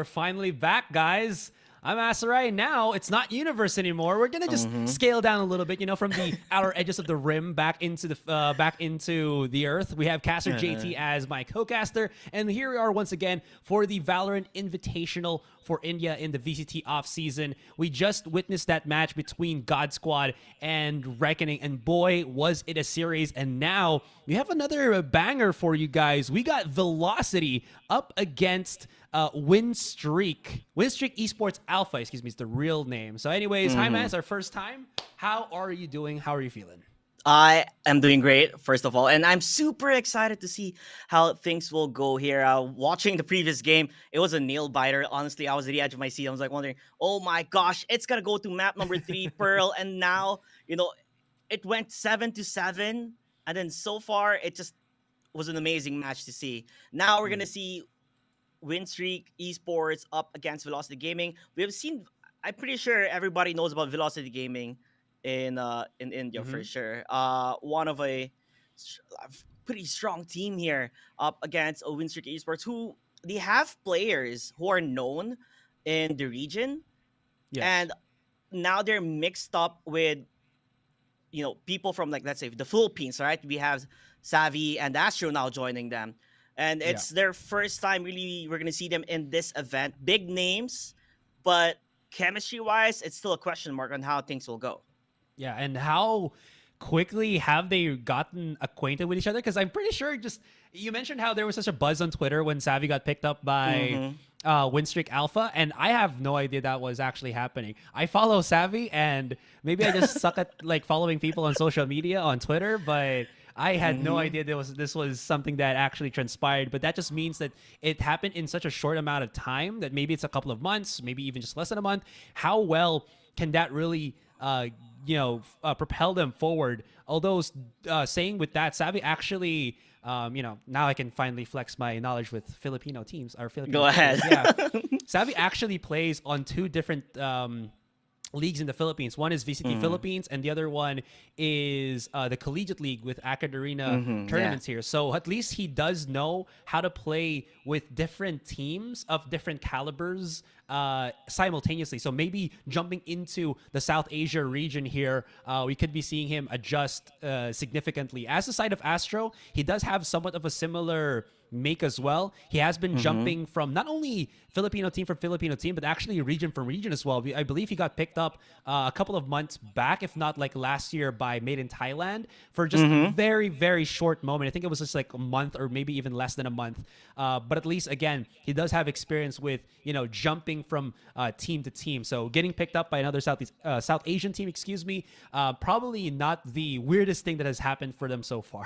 we're finally back, guys. I'm Asarai. Now it's not universe anymore. We're gonna just scale down a little bit, from the outer edges of the rim back into the earth. We have caster JT as my co-caster, and here we are once again for the Valorant Invitational for India in the VCT off season. We just witnessed that match between God Squad and Reckoning, and boy, was it a series. And now we have another banger for you guys. We got Velocity up against Win Streak Esports Alpha, is the real name. So anyways, hi man, it's our first time. How are you doing? How are you feeling? I am doing great, first of all, and I'm super excited to see how things will go here. Watching the previous game, it was a nail biter. Honestly, I was at the edge of my seat. I was like wondering, oh my gosh, it's gonna go to map number 3, Pearl, and now it went 7-7, and then so far it just was an amazing match to see. Now we're gonna see Win Streak Esports up against Velocity Gaming. We have seen. I'm pretty sure everybody knows about Velocity Gaming in India for sure. One of a pretty strong team here up against a Win Streak Esports, who they have players who are known in the region, and now they're mixed up with people from, like, let's say the Philippines, right? We have Savvy and Astro now joining them. And it's their first time, really, we're going to see them in this event. Big names, but chemistry-wise, it's still a question mark on how things will go. Yeah, and how quickly have they gotten acquainted with each other? Because I'm pretty sure you mentioned how there was such a buzz on Twitter when Savvy got picked up by Win Streak Alpha, and I have no idea that was actually happening. I follow Savvy, and maybe I just suck at following people on social media, on Twitter, but I had no idea this was something that actually transpired. But that just means that it happened in such a short amount of time that maybe it's a couple of months, maybe even just less than a month. How well can that really propel them forward? Although saying with that, Savvy actually now I can finally flex my knowledge with Filipino teams. Go ahead. Yeah, Savvy actually plays on 2 different leagues in the Philippines. One is VCT Philippines, and the other one is the Collegiate League with Acad Arena tournaments here. So at least he does know how to play with different teams of different calibers simultaneously. So maybe jumping into the South Asia region here, we could be seeing him adjust significantly. As the side of Astro, he does have somewhat of a similar make as well. He has been jumping from not only Filipino team for Filipino team, but actually region from region as well. I believe he got picked up a couple of months back, if not like last year, by Made in Thailand for just a very, very short moment. I think it was just like a month or maybe even less than a month. But at least, again, he does have experience with, jumping from team to team. So getting picked up by another South Asian team, probably not the weirdest thing that has happened for them so far.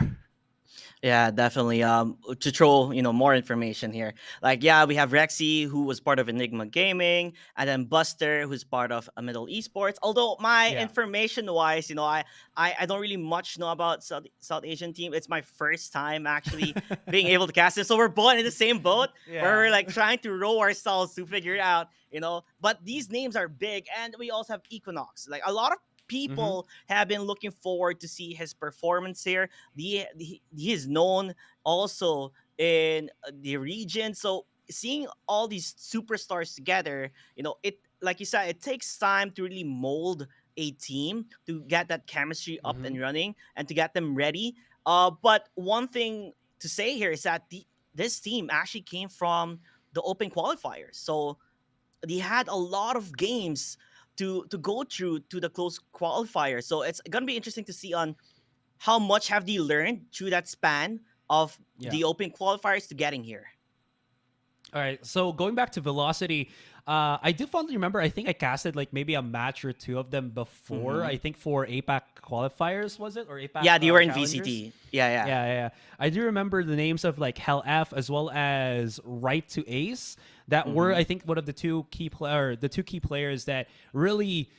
Yeah, definitely. To throw, more information here. Like, we have Rexy, who was part of Enigma Gaming, and then Buster, who's part of a Middle Esports. Although my information-wise, I don't really much know about South Asian team. It's my first time actually being able to cast it. So we're both in the same boat where we're like trying to row ourselves to figure it out, But these names are big, and we also have Equinox. Like, a lot of people have been looking forward to see his performance here. He is known also in the region. So seeing all these superstars together, it, like you said, it takes time to really mold a team to get that chemistry up and running and to get them ready. But one thing to say here is that this team actually came from the open qualifiers. So they had a lot of games to go through to the closed qualifier. So it's going to be interesting to see on how much have they learned through that span of the open qualifiers to getting here. All right, so going back to Velocity, I do fondly remember, I think I casted like maybe a match or 2 of them before, I think for APAC qualifiers, was it? Or APAC Yeah, they were in challengers? VCT. Yeah. I do remember the names of like Hell F as well as Right to Ace that were, I think, one of the two key players that really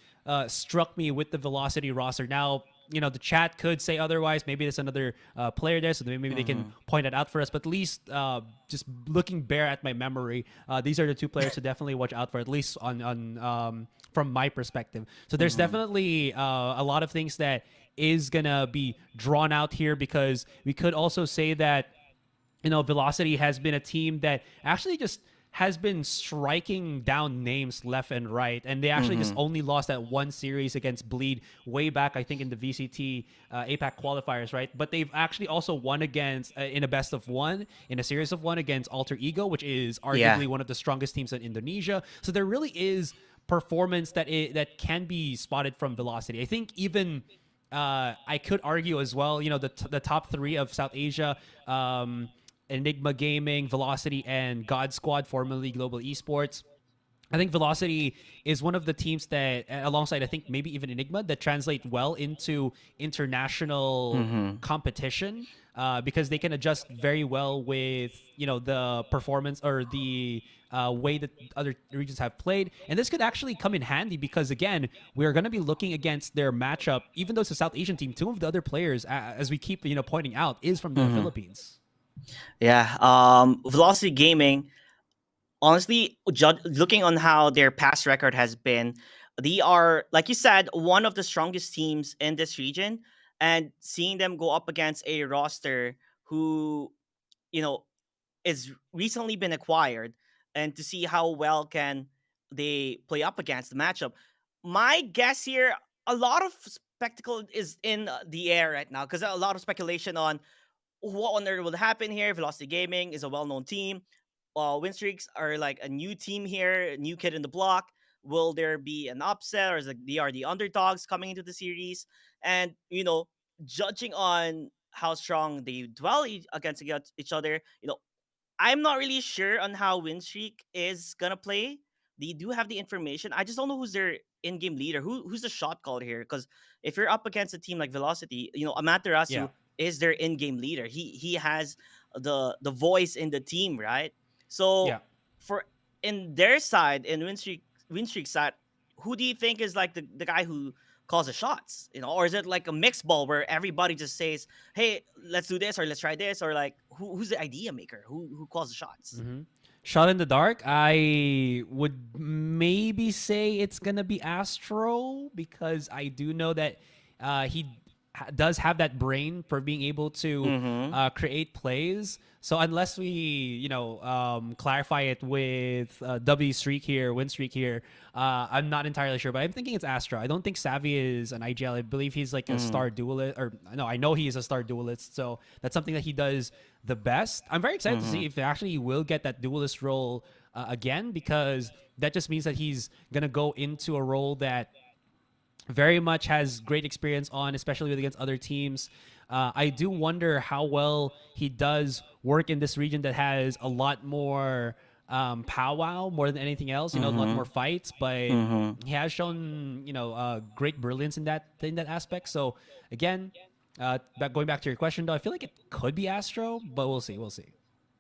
struck me with the Velocity roster. Now, the chat could say otherwise. Maybe there's another player there, so maybe they can point it out for us. But at least just looking bare at my memory, these are the 2 players to definitely watch out for, at least on from my perspective. So there's definitely a lot of things that is going to be drawn out here, because we could also say that, Velocity has been a team that actually just has been striking down names left and right, and they actually just only lost that one series against Bleed way back, I think, in the VCT APAC qualifiers, right? But they've actually also won against in a best of one, in a series of one against Alter Ego, which is Yeah. arguably one of the strongest teams in Indonesia. So there really is performance that can be spotted from Velocity. I think even I could argue as well, the top three of South Asia, Enigma Gaming, Velocity, and God Squad, formerly Global Esports. I think Velocity is one of the teams that, alongside I think maybe even Enigma, that translate well into international competition because they can adjust very well with the performance or the way that other regions have played, and this could actually come in handy because again we're going to be looking against their matchup. Even though it's a South Asian team, two of the other players, as we keep pointing out, is from the Philippines. Yeah. Velocity Gaming, honestly, looking on how their past record has been, they are, like you said, one of the strongest teams in this region. And seeing them go up against a roster who, you know, is recently been acquired, and to see how well can they play up against the matchup. My guess here, a lot of spectacle is in the air right now because a lot of speculation on what on earth will happen here. Velocity Gaming is a well-known team. Win streaks are like a new team here, a new kid in the block. Will there be an upset, or is it they are the underdogs coming into the series? And judging on how strong they dwell against each other, I'm not really sure on how Win Streak is gonna play. They do have the information. I just don't know who's their in-game leader. Who's the shot caller here? Because if you're up against a team like Velocity, Yeah, Amaterasu is their in-game leader. He has the voice in the team, right? yeah. So for in their side, in Win Streak side, who do you think is like the guy who calls the shots? Or is it like a mixed ball where everybody just says, hey, let's do this or let's try this, or like who's the idea maker? Who calls the shots? Shot in the dark, I would maybe say it's gonna be Astro because I do know that he does have that brain for being able to Mm-hmm. create plays. So unless we, clarify it with W Streak here, Win Streak here, I'm not entirely sure. But I'm thinking it's Astro. I don't think Savvy is an IGL. I believe he's like a star duelist, or no, I know he is a star duelist. So that's something that he does the best. I'm very excited to see if actually he will get that duelist role again, because that just means that he's gonna go into a role that very much has great experience on, especially with against other teams. I do wonder how well he does work in this region that has a lot more powwow more than anything else. A lot more fights, but Mm-hmm. he has shown great brilliance in that aspect. So again, going back to your question though, I feel like it could be Astro, but we'll see. We'll see.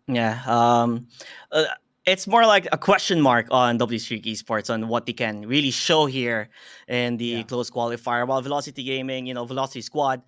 Yeah. Uh, it's more like a question mark on W Streak Esports on what they can really show here in the Yeah. close qualifier. While Velocity Gaming, Velocity Squad,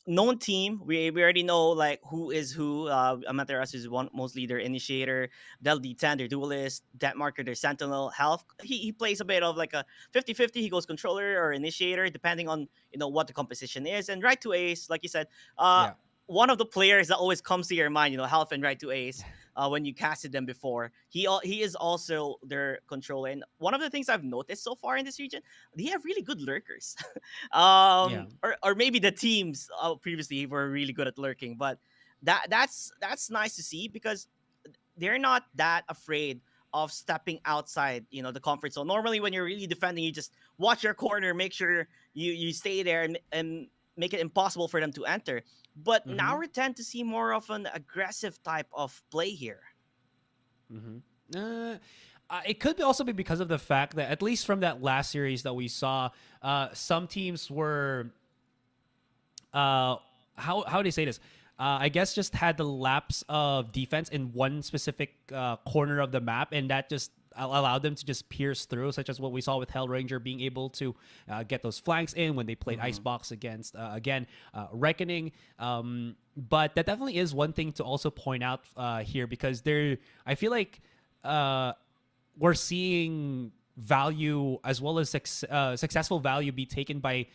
known team. We already know like who is who. Amaterasu is mostly their initiator. Del D10, their duelist. Debt Marker, their sentinel. Health, he plays a bit of like a 50-50. He goes controller or initiator depending on what the composition is. And right to ace, like you said, uh, Yeah. one of the players that always comes to your mind, Health and Right to Ace, when you casted them before. He is also their controller. And one of the things I've noticed so far in this region, they have really good lurkers. Yeah. Or maybe the teams previously were really good at lurking, but that's nice to see because they're not that afraid of stepping outside, the comfort zone. Normally, when you're really defending, you just watch your corner, make sure you stay there and make it impossible for them to enter. But now Mm-hmm. we tend to see more of an aggressive type of play here. Mm-hmm. It could also be because of the fact that, at least from that last series that we saw, some teams were how do you say this? I guess just had the lapse of defense in one specific corner of the map, and that just allowed them to just pierce through, such as what we saw with Hellranger being able to get those flanks in when they played Icebox against again Reckoning. But that definitely is one thing to also point out here, because I feel like we're seeing value as well as successful value be taken by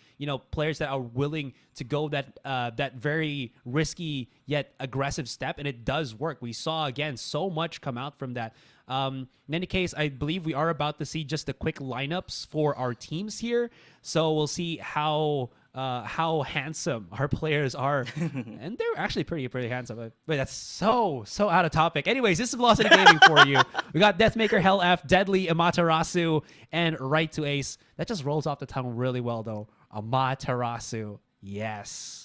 players that are willing to go that very risky yet aggressive step, and it does work. We saw again so much come out from that In any case, I believe we are about to see just the quick lineups for our teams here. So we'll see how handsome our players are, and they're actually pretty handsome. But that's so out of topic. Anyways, this is Velocity Gaming for you. We got Deathmaker, Hell F, Deadly, Amaterasu, and Right to Ace. That just rolls off the tongue really well, though. Amaterasu, yes.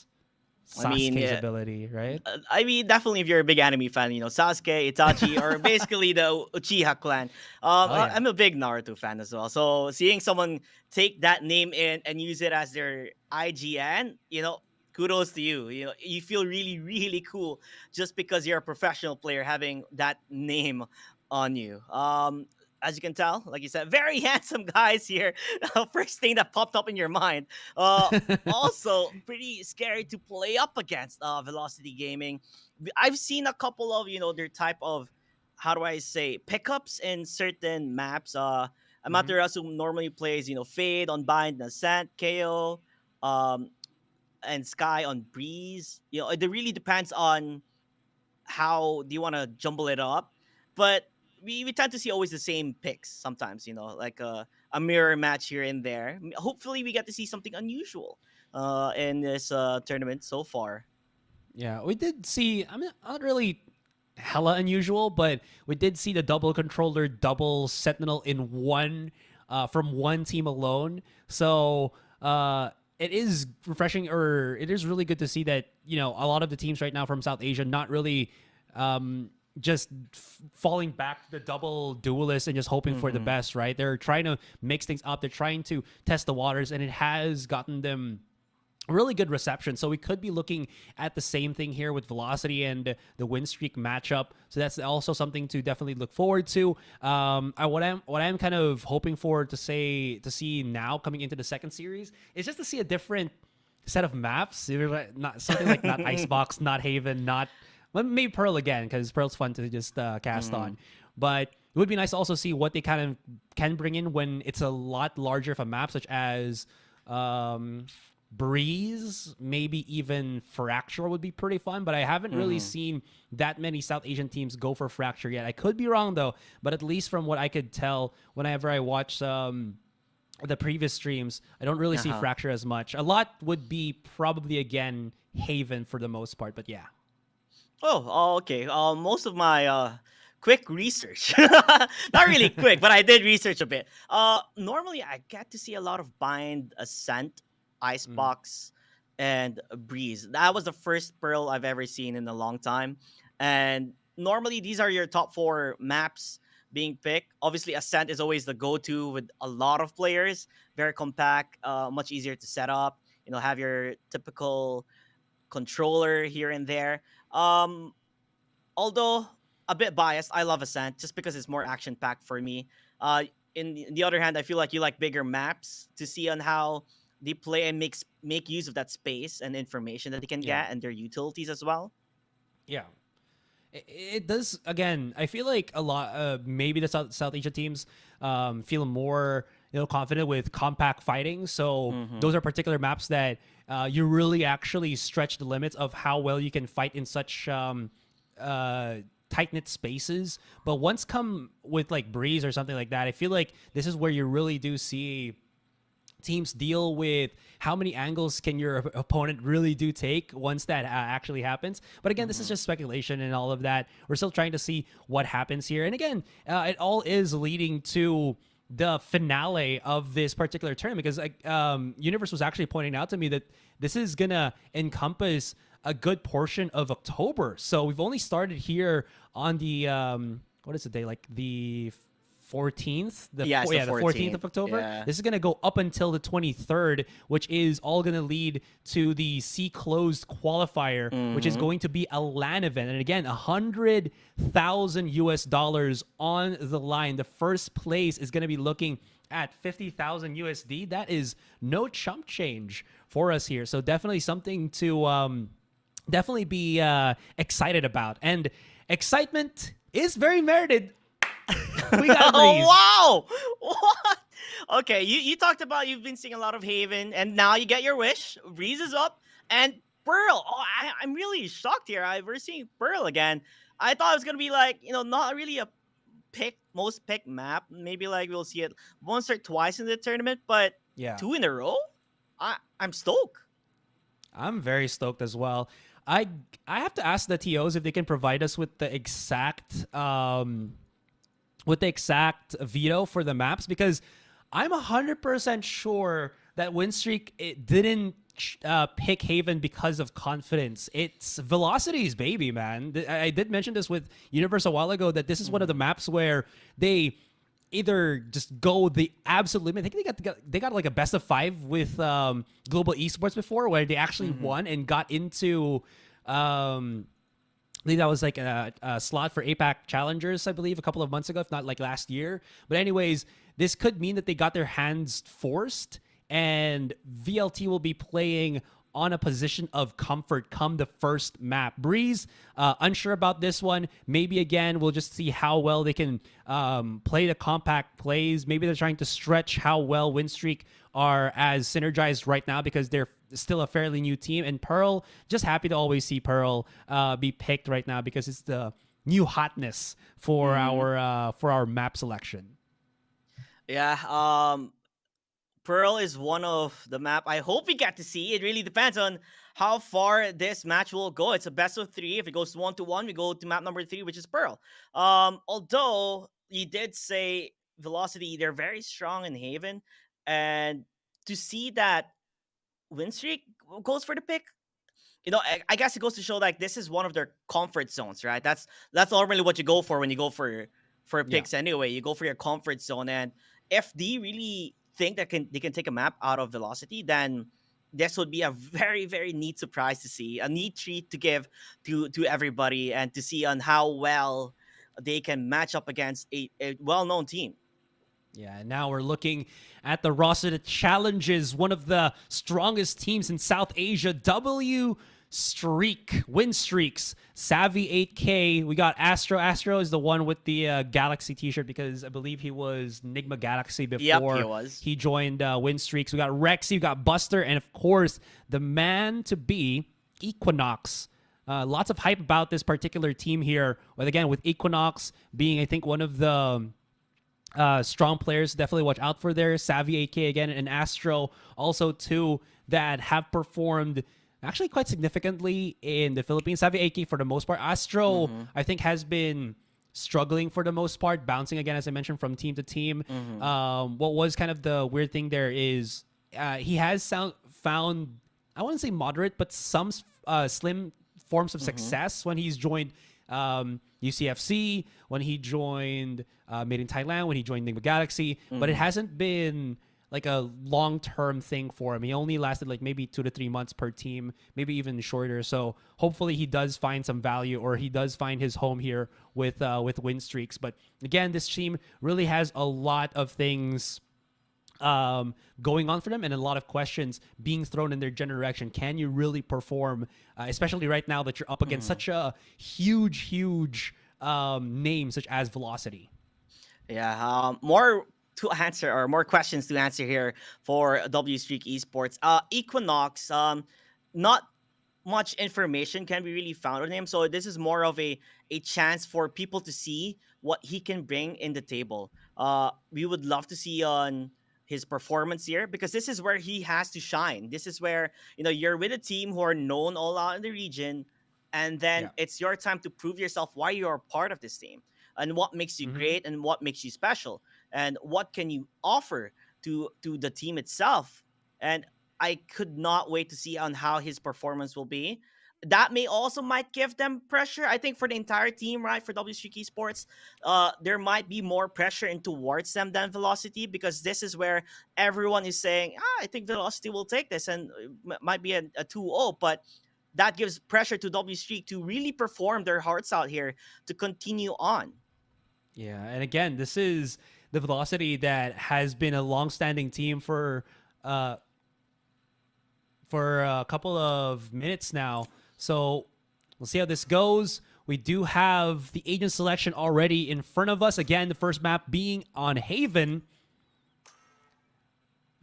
Sasuke's ability, right? I mean, definitely if you're a big anime fan, Sasuke, Itachi, or basically the Uchiha clan. Yeah. I'm a big Naruto fan as well. So seeing someone take that name in and use it as their IGN, kudos to you. You feel really, really cool just because you're a professional player having that name on you. As you can tell, like you said, very handsome guys here. First thing that popped up in your mind. Also, pretty scary to play up against Velocity Gaming. I've seen a couple of, their type of, how do I say, pickups in certain maps. Mhm. Amaterasu normally plays, Fade on Bind, Ascent, KO, um, and Sky on Breeze. It really depends on how do you want to jumble it up. But we tend to see always the same picks sometimes, like a mirror match here and there. Hopefully, we get to see something unusual in this tournament so far. Yeah, we did see. I mean, not really hella unusual, but we did see the double controller, double sentinel in one from one team alone. So it is refreshing, or it is really good to see that a lot of the teams right now from South Asia not really just falling back to the double duelist and just hoping for the best. Right? They're trying to mix things up. They're trying to test the waters, and it has gotten them really good reception. So we could be looking at the same thing here with Velocity and the win streak matchup. So that's also something to definitely look forward to. What I'm kind of hoping for to see now coming into the second series is just to see a different set of maps. Not something like not Icebox, not Haven, not maybe Pearl again, because Pearl's fun to just cast on. But it would be nice to also see what they kind of can bring in when it's a lot larger of a map, such as Breeze, maybe even Fracture would be pretty fun, but I haven't really seen that many South Asian teams go for Fracture yet. I could be wrong though, but at least from what I could tell whenever I watch the previous streams, I don't really see Fracture as much. A lot would be probably again Haven for the most part, but yeah. Oh, okay. Most of my quick research, not really quick, but I did research a bit. Normally I get to see a lot of Bind, Ascent, Icebox, and Breeze. That was the first Pearl I've ever seen in a long time. And normally these are your top four maps being picked. Obviously, Ascent is always the go-to with a lot of players. Very compact, much easier to set up. Have your typical controller here and there. Um, Although a bit biased, I love Ascent just because it's more action packed for me. In the other hand, I feel like you like bigger maps to see on how they play and make use of that space and information that they can Yeah. get and their utilities as well. Yeah. It does again. I feel like a lot. Maybe the South Asia teams feel more confident with compact fighting. So those are particular maps that you really actually stretch the limits of how well you can fight in such tight knit spaces. But once come with like Breeze or something like that, I feel like this is where you really do see teams deal with how many angles can your opponent really do take once that actually happens. But again, this is just speculation and all of that. We're still trying to see what happens here. And again, it all is leading to the finale of this particular tournament, because Universe was actually pointing out to me that this is gonna encompass a good portion of October. So we've only started here on the what is the day, like the 14th, the 14th of October. Yeah. This is going to go up until the 23rd, which is all going to lead to the C Closed Qualifier, which is going to be a LAN event. And again, $100,000 on the line. The first place is going to be looking at 50,000 USD. That is no chump change for us here. So definitely something to definitely be excited about. And excitement is very merited. We got Breeze. Oh, wow! What? Okay, you talked about you've been seeing a lot of Haven, and now you get your wish. Breeze is up, and Pearl. Oh, I'm really shocked here. We're seeing Pearl again. I thought it was gonna be like not really a most picked map. Maybe like we'll see it once or twice in the tournament, but Yeah. 2 in a row. I'm stoked. I'm very stoked as well. I I have to ask the TOs if they can provide us with the exact veto for the maps, because I'm 100% sure that Winstreak it didn't pick Haven because of confidence. It's Velocity's baby, man. I did mention this with Universe a while ago, that this is one of the maps where they either just go the absolute limit. I think they got like a best of 5 with Global Esports before, where they actually won and got into I think that was like a slot for APAC Challengers, I believe, a couple of months ago, if not like last year. But anyways, this could mean that they got their hands forced, and VLT will be playing on a position of comfort come the first map. Breeze, unsure about this one. Maybe again, we'll just see how well they can play the compact plays. Maybe they're trying to stretch how well Winstreak are as synergized right now, because they're still a fairly new team. And Pearl, just happy to always see Pearl be picked right now, because it's the new hotness for our map selection. Yeah, Pearl is one of the map I hope we get to see. It really depends on how far this match will go. It's a best of 3. If it goes 1-1, we go to map number 3, which is Pearl. Although you did say Velocity, they're very strong in Haven, and to see that Winstreak goes for the pick, I guess it goes to show like this is one of their comfort zones, right? That's normally what you go for when you go for picks anyway. You go for your comfort zone, and if they really think that they can take a map out of Velocity, then this would be a very, very neat surprise to see, a neat treat to give to everybody, and to see on how well they can match up against a well-known team. Yeah, and now we're looking at the roster that challenges one of the strongest teams in South Asia, W Streak, win streaks, Savvy 8K. We got Astro. Astro is the one with the Galaxy t-shirt, because I believe he was Nigma Galaxy before he joined Win Streaks. We got Rexy, we got Buster, and of course, the man to be, Equinox. Lots of hype about this particular team here. But again, with Equinox being, I think, one of the strong players, definitely watch out for there. Savvy 8K again, and Astro also two that have performed actually quite significantly in the Philippines. Savvy 8K for the most part. Astro, I think, has been struggling for the most part, bouncing again, as I mentioned, from team to team. What was kind of the weird thing there is he has found, I wouldn't say moderate, but some slim forms of success when he's joined UCFC, when he joined Made in Thailand, when he joined Nigma Galaxy, but it hasn't been like a long-term thing for him. He only lasted like maybe 2 to 3 months per team, maybe even shorter. So hopefully he does find some value, or he does find his home here with win streaks. But again, this team really has a lot of things going on for them, and a lot of questions being thrown in their general direction. Can you really perform, especially right now that you're up against such a huge name such as Velocity? Yeah, more questions to answer here for W Streak Esports. Equinox, not much information can be really found on him, so this is more of a chance for people to see what he can bring in the table. We would love to see on his performance here, because this is where he has to shine. This is where, you're with a team who are known all out in the region, and then it's your time to prove yourself why you're part of this team, and what makes you great, and what makes you special, and what can you offer to the team itself. And I could not wait to see on how his performance will be. That may also might give them pressure, I think, for the entire team, right? For W Streak Esports, there might be more pressure in towards them than Velocity, because this is where everyone is saying, I think Velocity will take this, and might be a 2-0, but that gives pressure to W Streak to really perform their hearts out here to continue on. Yeah, and again, this is the Velocity that has been a long-standing team for a couple of minutes now. So we'll see how this goes. We do have the agent selection already in front of us. Again, the first map being on Haven.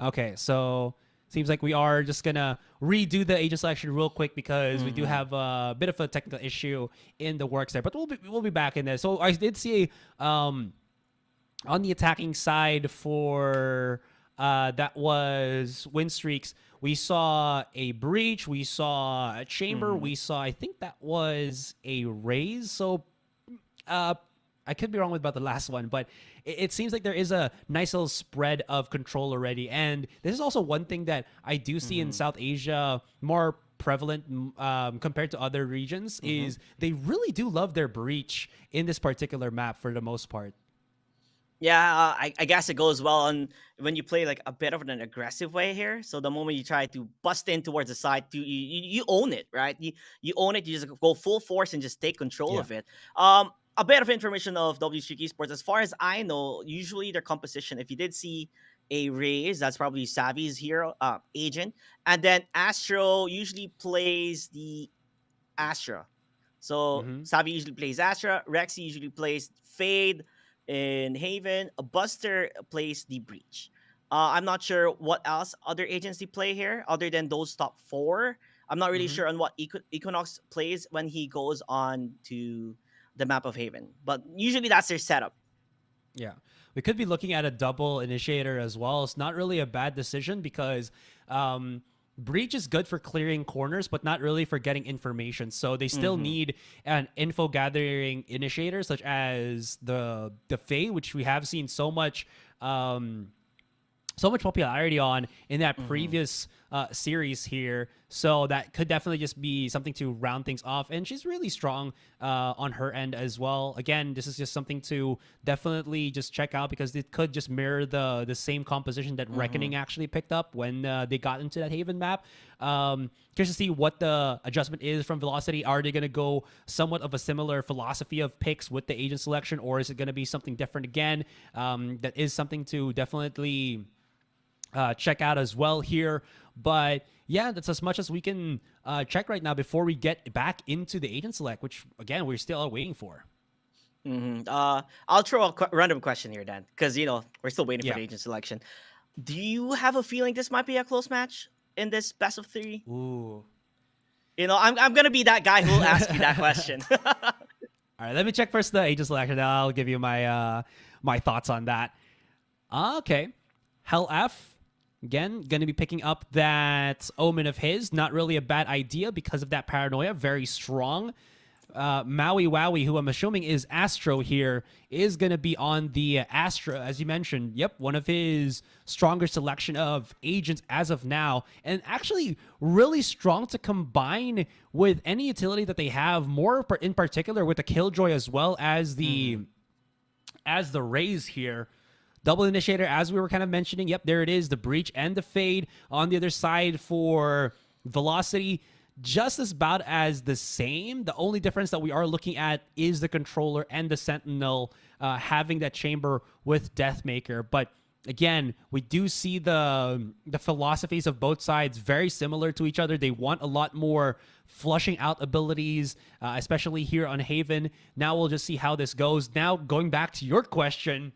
Okay, so seems like we are just gonna redo the agent selection real quick because we do Mm-hmm. have a bit of a technical issue in the works there. But we'll be back in there. So I did see on the attacking side for that was win streaks. We saw a breach, we saw a chamber, Mm-hmm. we saw I think that was a raise. So uh, I could be wrong about the last one, but it seems like there is a nice little spread of control already. And this is also one thing that I do see in Mm-hmm. South Asia more prevalent compared to other regions Mm-hmm. is they really do love their breach in this particular map for the most part. Yeah, I guess it goes well on when you play like a bit of an aggressive way here. So the moment you try to bust in towards the side, you own it, right? You own it. You just go full force and just take control Yeah. of it. A bit of information of W Streak Esports. As far as I know, usually their composition. If you did see a raise, that's probably Savvy's hero agent, and then Astro usually plays the Astra. So Mm-hmm. Sabi usually plays Astra. Rexy usually plays Fade in Haven. A Buster plays the Breach. I'm not sure what else other agency play here other than those top four. I'm not really Mm-hmm. sure on what Equinox plays when he goes on to the map of Haven. But usually that's their setup. Yeah. We could be looking at a double initiator as well. It's not really a bad decision because breach is good for clearing corners, but not really for getting information. So they still Mm-hmm. need an info gathering initiator, such as the Fae, which we have seen so much popularity on in that Mm-hmm. previous series here. So that could definitely just be something to round things off. And she's really strong on her end as well. Again, this is just something to definitely just check out because it could just mirror the same composition that Mm-hmm. Reckoning actually picked up when they got into that Haven map. Just to see what the adjustment is from Velocity. Are they going to go somewhat of a similar philosophy of picks with the agent selection, or is it going to be something different again? That is something to definitely check out as well here. But yeah, that's as much as we can check right now before we get back into the agent select, which again we're still waiting for. Mm-hmm. I'll throw a random question here, Dan, because we're still waiting for Yeah. the agent selection. Do you have a feeling this might be a close match in this best of three? Ooh. I'm gonna be that guy who will ask you that question. All right, let me check first the agent selection. Then I'll give you my thoughts on that. Okay, Hell F. Again, going to be picking up that Omen of his. Not really a bad idea because of that paranoia. Very strong. Maui Wowie, who I'm assuming is Astro here, is going to be on the Astra, as you mentioned. Yep, one of his stronger selection of agents as of now. And actually really strong to combine with any utility that they have, more in particular with the Killjoy as well as the Mm-hmm. Raise here. Double initiator, as we were kind of mentioning. Yep, there it is. The breach and the fade on the other side for velocity. Just as about as the same. The only difference that we are looking at is the controller and the sentinel having that chamber with Deathmaker. But again, we do see the philosophies of both sides very similar to each other. They want a lot more flushing out abilities, especially here on Haven. Now we'll just see how this goes. Now going back to your question.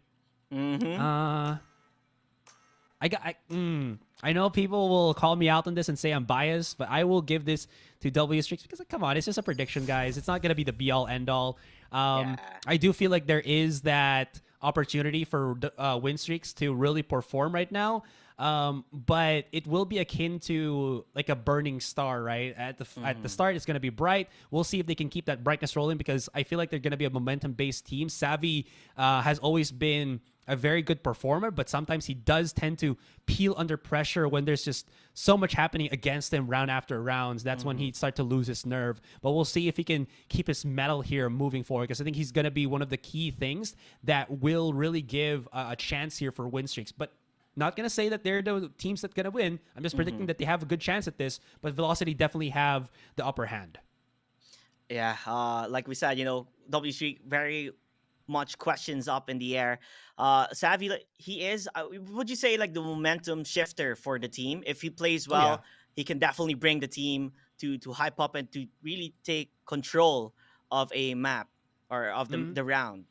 Mm-hmm. I know people will call me out on this and say I'm biased, but I will give this to W Streaks because, like, come on, it's just a prediction, guys. It's not gonna be the be all end all. Yeah. I do feel like there is that opportunity for win streaks to really perform right now. But it will be akin to like a burning star, right? At the Mm-hmm. start, it's going to be bright. We'll see if they can keep that brightness rolling because I feel like they're going to be a momentum based team. Savvy has always been a very good performer, but sometimes he does tend to peel under pressure when there's just so much happening against him round after rounds. That's when Mm-hmm. he start to lose his nerve. But we'll see if he can keep his mettle here moving forward because I think he's going to be one of the key things that will really give a chance here for win streaks. But not going to say that they're the teams that going to win. I'm just Mm-hmm. predicting that they have a good chance at this, but Velocity definitely have the upper hand. Yeah. Like we said, W Streak very much questions up in the air. Savvy, he is. Would you say like the momentum shifter for the team? If he plays Oh, yeah. well, he can definitely bring the team to hype up and to really take control of a map or of Mhm. the round.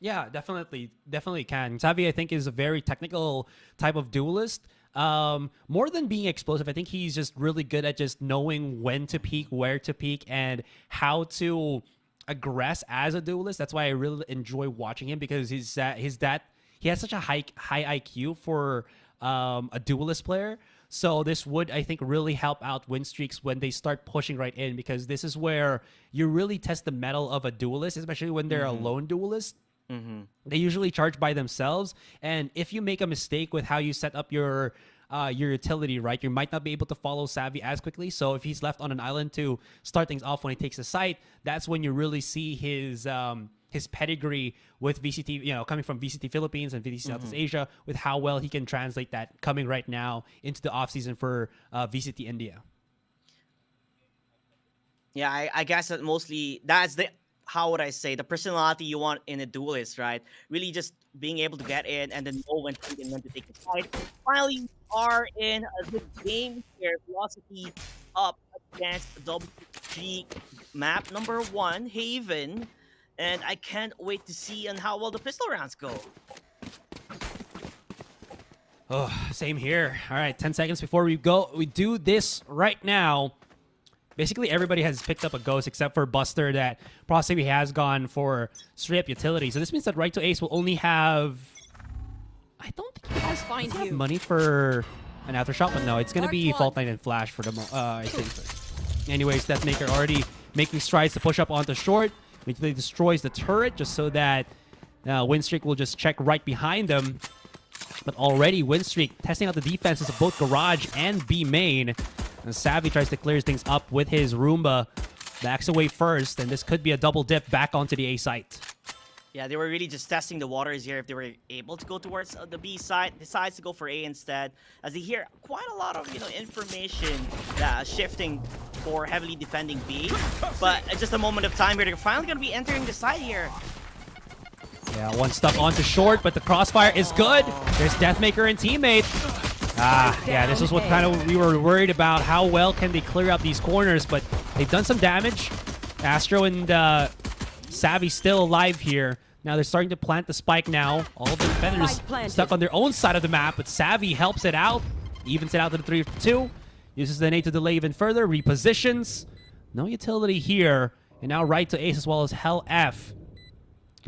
Yeah, definitely can. Xavi, I think, is a very technical type of duelist. More than being explosive, I think he's just really good at just knowing when to peek, where to peek, and how to aggress as a duelist. That's why I really enjoy watching him, because he has such a high IQ for a duelist player. So this would, I think, really help out win streaks when they start pushing right in, because this is where you really test the mettle of a duelist, especially when they're a lone duelist. They usually charge by themselves, and if you make a mistake with how you set up your utility, right, you might not be able to follow Savvy as quickly. So if he's left on an island to start things off when he takes a site, that's when you really see his pedigree with VCT, coming from VCT Philippines and VCT Southeast Asia, with how well he can translate that coming right now into the off season for VCT India. Yeah, I guess that mostly that's how would I say, the personality you want in a duelist, right? Really just being able to get in and then know when to and when to take the fight. Finally, we are in a good game here. Velocity up against the W Streak map number 1, Haven. And I can't wait to see on how well the pistol rounds go. Oh, same here. All right, 10 seconds before we go. We do this right now. Basically, everybody has picked up a ghost except for Buster, that possibly has gone for straight up utility. So this means that Right to Ace will only have... I don't think he has money for an aftershock, but no, it's going to be Fault Line and Flash for the I think. Anyways, Deathmaker already making strides to push up onto short. He destroys the turret just so that Winstreak will just check right behind them. But already Winstreak testing out the defenses of both Garage and B main. And Savvy tries to clear things up with his Roomba. Backs away first, and this could be a double dip back onto the A site. Yeah, they were really just testing the waters here if they were able to go towards the B side. Decides to go for A instead, as they hear quite a lot of information shifting for heavily defending B. But at just a moment of time here, they're finally going to be entering the side here. Yeah, one stuck onto short, but the crossfire is good. There's Deathmaker and teammate. Yeah, this is what kind of we were worried about. How well can they clear out these corners? But they've done some damage. Astro and Savvy still alive here. Now they're starting to plant the spike now. All the defenders stuck on their own side of the map, but Savvy helps it out. Evens it out to the 3-2. Uses the nade to delay even further. Repositions. No utility here. And now Right to Ace as well as Hell F.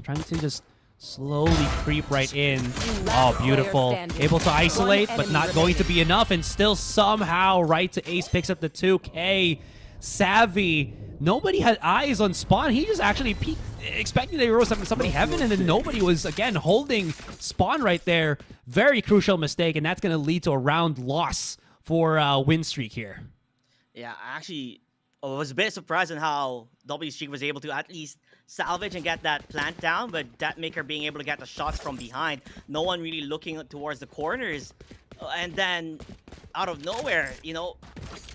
Trying to just slowly creep right in. Oh, beautiful. Able to isolate, but not going to be enough. And still somehow Right to Ace picks up the 2K. Savvy. Nobody had eyes on Spawn. He just actually peeked, expecting they were somebody heaven, and then nobody was, again, holding Spawn right there. Very crucial mistake, and that's going to lead to a round loss for win streak here. Yeah, I actually was a bit surprised on how W Streak was able to at least salvage and get that plant down, but Deathmaker being able to get the shots from behind. No one really looking towards the corners. And then, out of nowhere,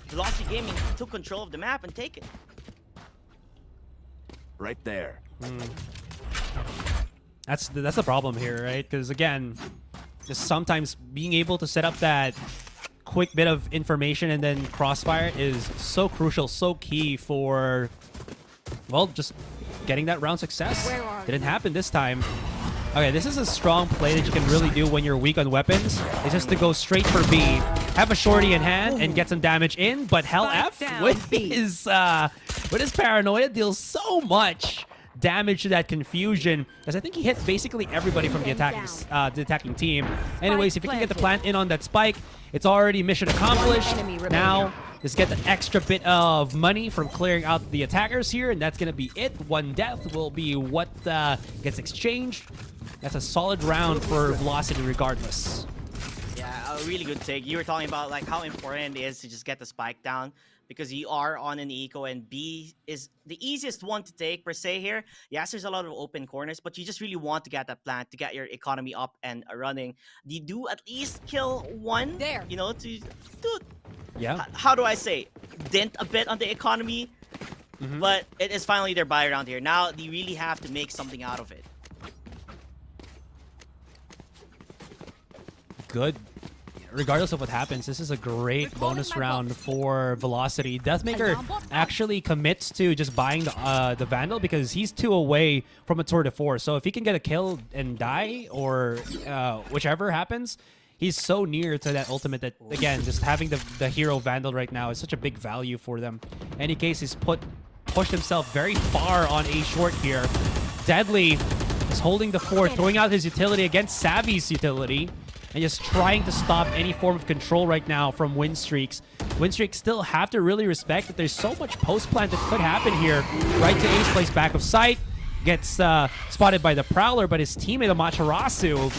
Velocity Gaming took control of the map and take it. Right there. That's the problem here, right? Because, again, just sometimes being able to set up that quick bit of information and then crossfire is so crucial, so key for, well, just getting that round success. Didn't happen this time. Okay, this is a strong play that you can really do when you're weak on weapons. It's just to go straight for B, have a shorty in hand, and get some damage in. But Hell F with his paranoia deals so much damage to that confusion, as I think he hit basically everybody from the attacking team. Anyways, if you can get the plant in on that spike, it's already mission accomplished. Now, just get the extra bit of money from clearing out the attackers here, and that's going to be it. One death will be what gets exchanged. That's a solid round for Velocity regardless. Yeah, a really good take. You were talking about how important it is to just get the spike down, because you are on an eco, and B is the easiest one to take per se here. Yes, there's a lot of open corners, but you just really want to get that plant to get your economy up and running. You do at least kill one there, how do I say, dent a bit on the economy, but it is finally their buy around here. Now they really have to make something out of it. Good. Regardless of what happens, this is a great bonus round for Velocity. Deathmaker actually commits to just buying the Vandal because he's 2 away from a tour de force. So if he can get a kill and die, or whichever happens, he's so near to that ultimate that, again, just having the hero Vandal right now is such a big value for them. In any case, he's pushed himself very far on A short here. Deadly is holding the fort, throwing out his utility against Savvy's utility, and just trying to stop any form of control right now from Win Streaks. Win Streaks still have to really respect that there's so much post-plant that could happen here. Right to Ace, plays back of sight, gets spotted by the Prowler, but his teammate Amaterasu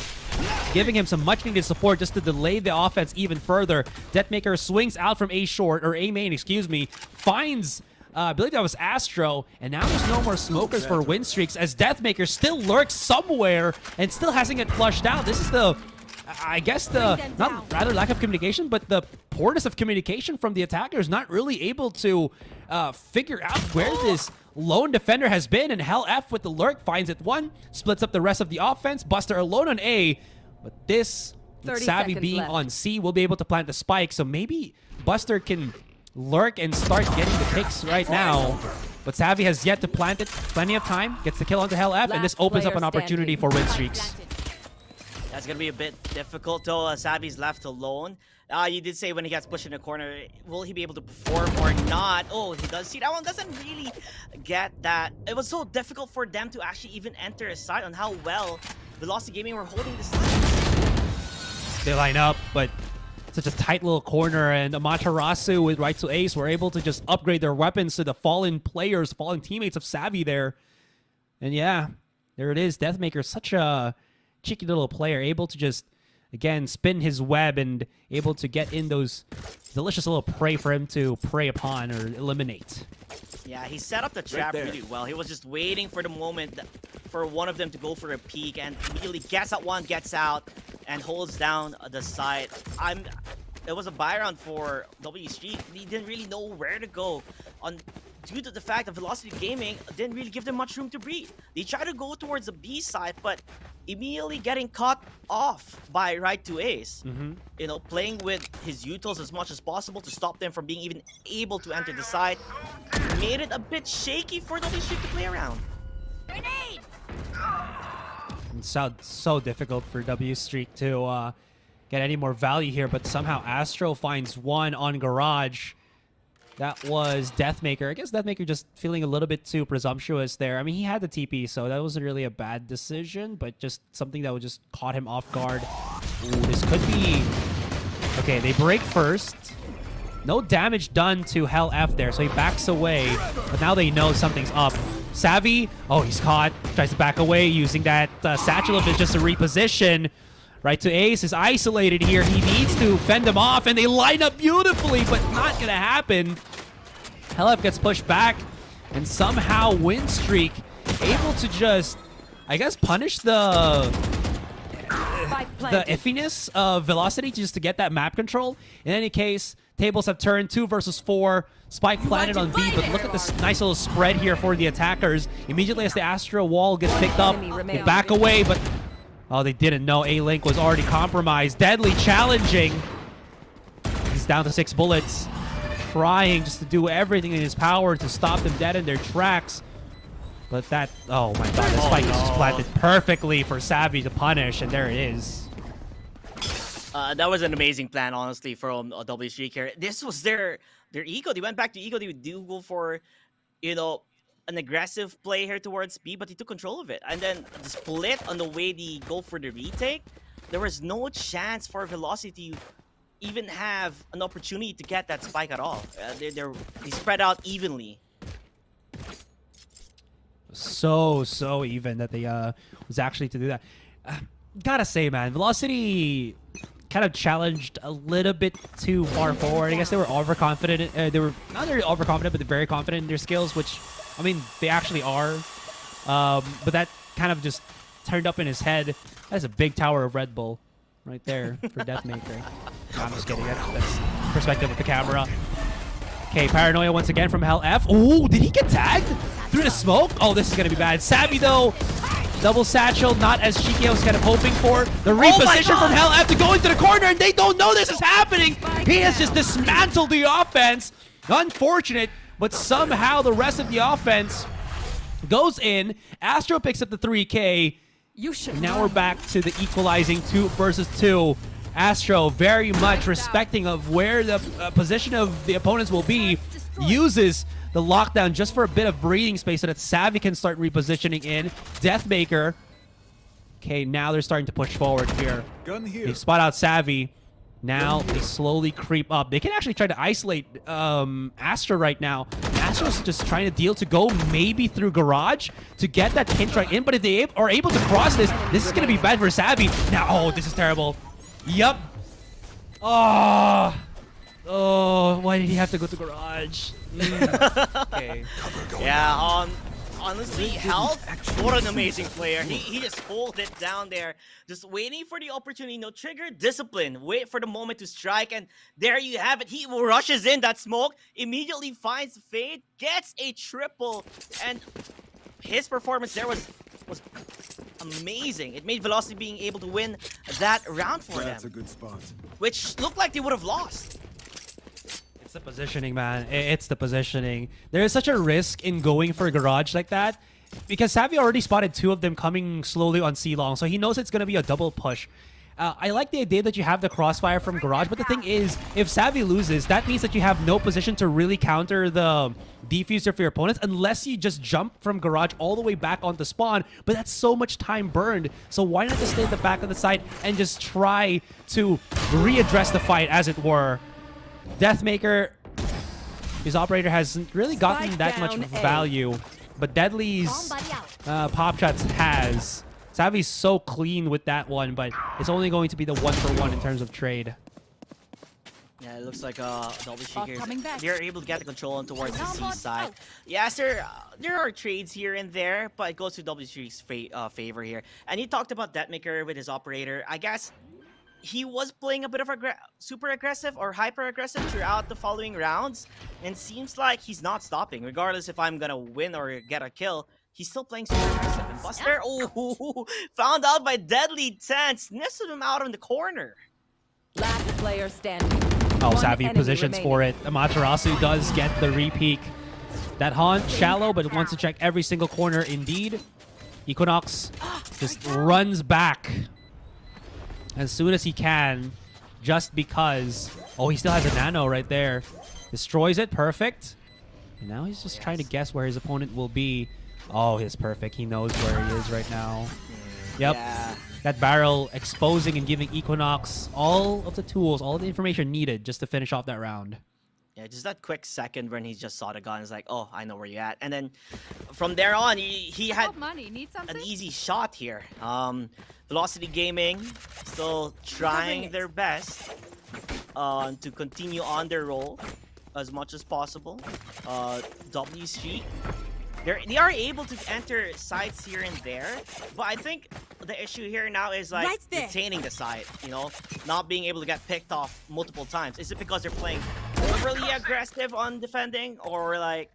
giving him some much-needed support just to delay the offense even further. Deathmaker swings out from A short, or A main, excuse me, finds I believe that was Astro, and now there's no more smokers for Win Streaks as Deathmaker still lurks somewhere and still hasn't get flushed out. This is the, I guess the, not rather lack of communication, but the poorness of communication from the attackers, not really able to figure out where this lone defender has been, and Hell F with the lurk finds it one, splits up the rest of the offense. Buster alone on A, but this, with Savvy being left on C, will be able to plant the spike, so maybe Buster can lurk and start getting the picks right now. But Savvy has yet to plant it. Plenty of time. Gets the kill onto Hell F, and this opens up an opportunity for Win Streaks. That's going to be a bit difficult, though. Savvy's left alone. You did say when he gets pushed in the corner, will he be able to perform or not? Oh, he does see that one. Doesn't really get that. It was so difficult for them to actually even enter a side on how well Velocity Gaming were holding this lead. They line up, but such a tight little corner, and Amaterasu with right to Ace were able to just upgrade their weapons to the fallen players, fallen teammates of Savvy there. And yeah, there it is. Deathmaker, such a cheeky little player, able to just, again, spin his web and able to get in those delicious little prey for him to prey upon or eliminate. Yeah, he set up the trap really well. He was just waiting for the moment for one of them to go for a peek, and immediately gets out one, gets out, and holds down the side. It was a buy round for W Streak. He didn't really know where to go due to the fact that Velocity Gaming didn't really give them much room to breathe. They tried to go towards the B side, but immediately getting caught off by right to Ace. You know, playing with his utils as much as possible to stop them from being even able to enter the side made it a bit shaky for W Streak to play around. Grenade! It's so difficult for W Streak to get any more value here, but somehow Astro finds one on Garage. That was Deathmaker. I guess Deathmaker just feeling a little bit too presumptuous there. I mean, he had the TP, so that wasn't really a bad decision, but just something that would just caught him off guard. Ooh, this could be... Okay, they break first. No damage done to Hell F there, so he backs away, but now they know something's up. Savvy, oh, he's caught. Tries to back away using that satchel of his just to reposition. Right to Ace is isolated here. He needs to fend him off, and they line up beautifully, but not going to happen. Hell F gets pushed back, and somehow Win Streak able to just, I guess, punish the iffiness of Velocity just to get that map control. In any case, tables have turned 2 versus 4. Spike planted on B, but look at this nice little spread here for the attackers. Immediately as the Astro wall gets picked up, they back away, but oh, they didn't know A-Link was already compromised. Deadly challenging. He's down to 6 bullets, trying just to do everything in his power to stop them dead in their tracks. But that, oh my god, the spike is just planted perfectly for Savvy to punish, and there it is. That was an amazing plan, honestly, from W Streak here. This was their ego. They went back to ego. They do go for, you know, an aggressive play here towards B, but he took control of it. And then the split on the way they go for the retake, there was no chance for Velocity to even have an opportunity to get that spike at all. They spread out evenly. So even that they was actually to do that. Gotta say, man, Velocity kind of challenged a little bit too far forward. I guess they were overconfident. They were not really overconfident, but they're very confident in their skills, which, I mean, they actually are. But that kind of just turned up in his head. That's a big tower of Red Bull right there for Deathmaker. No, I'm just kidding. That's perspective with the camera. Okay, Paranoia once again from Hell F. Oh, did he get tagged through the smoke? Oh, this is going to be bad. Savvy, though. Double satchel, not as cheeky I was kind of hoping for. The reposition from Hell F to go into the corner, and they don't know this is happening. He has just dismantled the offense. Unfortunate, but somehow the rest of the offense goes in. Astro picks up the 3K. Now we're back to the equalizing 2 versus 2 Astro, very much respecting of where the position of the opponents will be, uses the lockdown just for a bit of breathing space so that Savvy can start repositioning in. Deathmaker. Okay, now they're starting to push forward here. They spot out Savvy. Now they slowly creep up. They can actually try to isolate Astra right now. Astra's just trying to deal to go maybe through Garage to get that hint right in. But if they are able to cross this is going to be bad for Savvy. Now, oh, this is terrible. Yup. Oh, why did he have to go to Garage? Okay. Yeah, honestly, Health, what an amazing player. He just pulled it down there, just waiting for the opportunity. No trigger, discipline, wait for the moment to strike, and there you have it. He rushes in that smoke, immediately finds Fade, gets a triple, and his performance there was amazing. It made Velocity being able to win that round for them. That's a good spot. Which looked like they would have lost. It's the positioning, man. It's the positioning. There is such a risk in going for a Garage like that because Savvy already spotted 2 of them coming slowly on C-Long, so he knows it's going to be a double push. I like the idea that you have the crossfire from Garage, but the thing is, if Savvy loses, that means that you have no position to really counter the defuser for your opponents unless you just jump from Garage all the way back onto spawn, but that's so much time burned. So why not just stay at the back of the site and just try to readdress the fight, as it were. Deathmaker, his operator hasn't really gotten that much value, but Deadly's pop shots has. Savvy's so clean with that one, but it's only going to be the 1-for-1 in terms of trade. Yeah, it looks like W Streak, they're able to get the control on towards the C side. Yes, there are trades here and there, but it goes to W Streak's favor here. And you talked about Deathmaker with his operator. I guess he was playing a bit of super aggressive or hyper aggressive throughout the following rounds, and seems like he's not stopping. Regardless if I'm gonna win or get a kill, he's still playing super aggressive. And Buster, oh, found out by Deadly 10, sniffs him out in the corner. Last player standing. Oh, Savvy positions for it. Amaterasu does get the re-peek. That Haunt, shallow, but wants to check every single corner indeed. Equinox just runs back as soon as he can, just because. Oh, he still has a nano right there. Destroys it, perfect. And now he's just trying to guess where his opponent will be. Oh, he's perfect. He knows where he is right now. Yep. Yeah. That barrel exposing and giving Equinox all of the tools, all the information needed just to finish off that round. Yeah, just that quick second when he just saw the gun. It's like, oh, I know where you're at. And then from there on, he had an easy shot here. Velocity Gaming still trying their best to continue on their roll as much as possible. W Streak, they are able to enter sites here and there, but I think the issue here now is like retaining the site, you know, not being able to get picked off multiple times. Is it because they're playing overly aggressive on defending, or like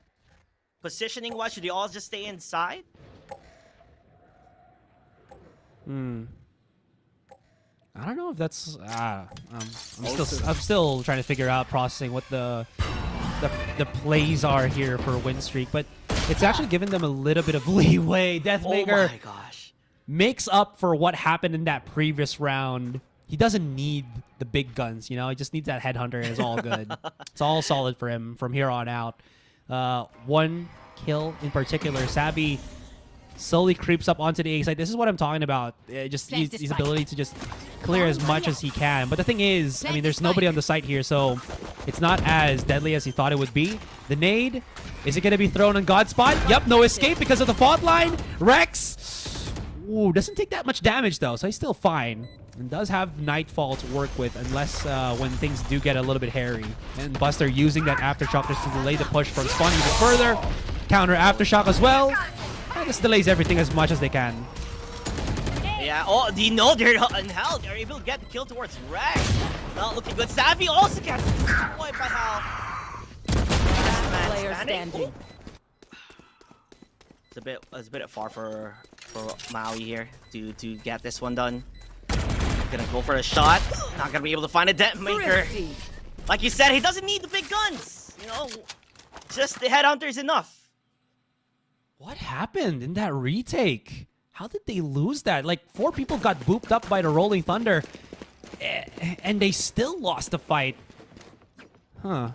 positioning wise, should they all just stay inside? I don't know if that's I'm still trying to figure out processing what the plays are here for Win Streak, but it's actually given them a little bit of leeway. Deathmaker, oh my gosh, makes up for what happened in that previous round. He doesn't need the big guns, you know. He just needs that headhunter, and it's all good. It's all solid for him from here on out. 1 kill in particular. Savvy slowly creeps up onto the A side. This is what I'm talking about. Just his ability to just clear as much as he can. But the thing is, I mean, there's nobody on the site here, so it's not as deadly as he thought it would be. The nade, is it going to be thrown on Godspot? Yep, no escape because of the fault line. Rex, ooh, doesn't take that much damage though, so he's still fine. And does have Nightfall to work with, unless when things do get a little bit hairy. And Buster using that Aftershock just to delay the push from spawn even further. Counter Aftershock as well. And this delays everything as much as they can. Yeah, oh, do you know they're in hell? They're able to get the kill towards Rex. Not looking good. Savvy also gets destroyed by Hal. Player standing. It's a bit far for Maui here to get this one done. Gonna go for a shot. Not gonna be able to find a Deathmaker. Like you said, he doesn't need the big guns. You know, just the headhunter is enough. What happened in that retake? How did they lose that? Like 4 people got booped up by the Rolling Thunder. and they still lost the fight. Huh.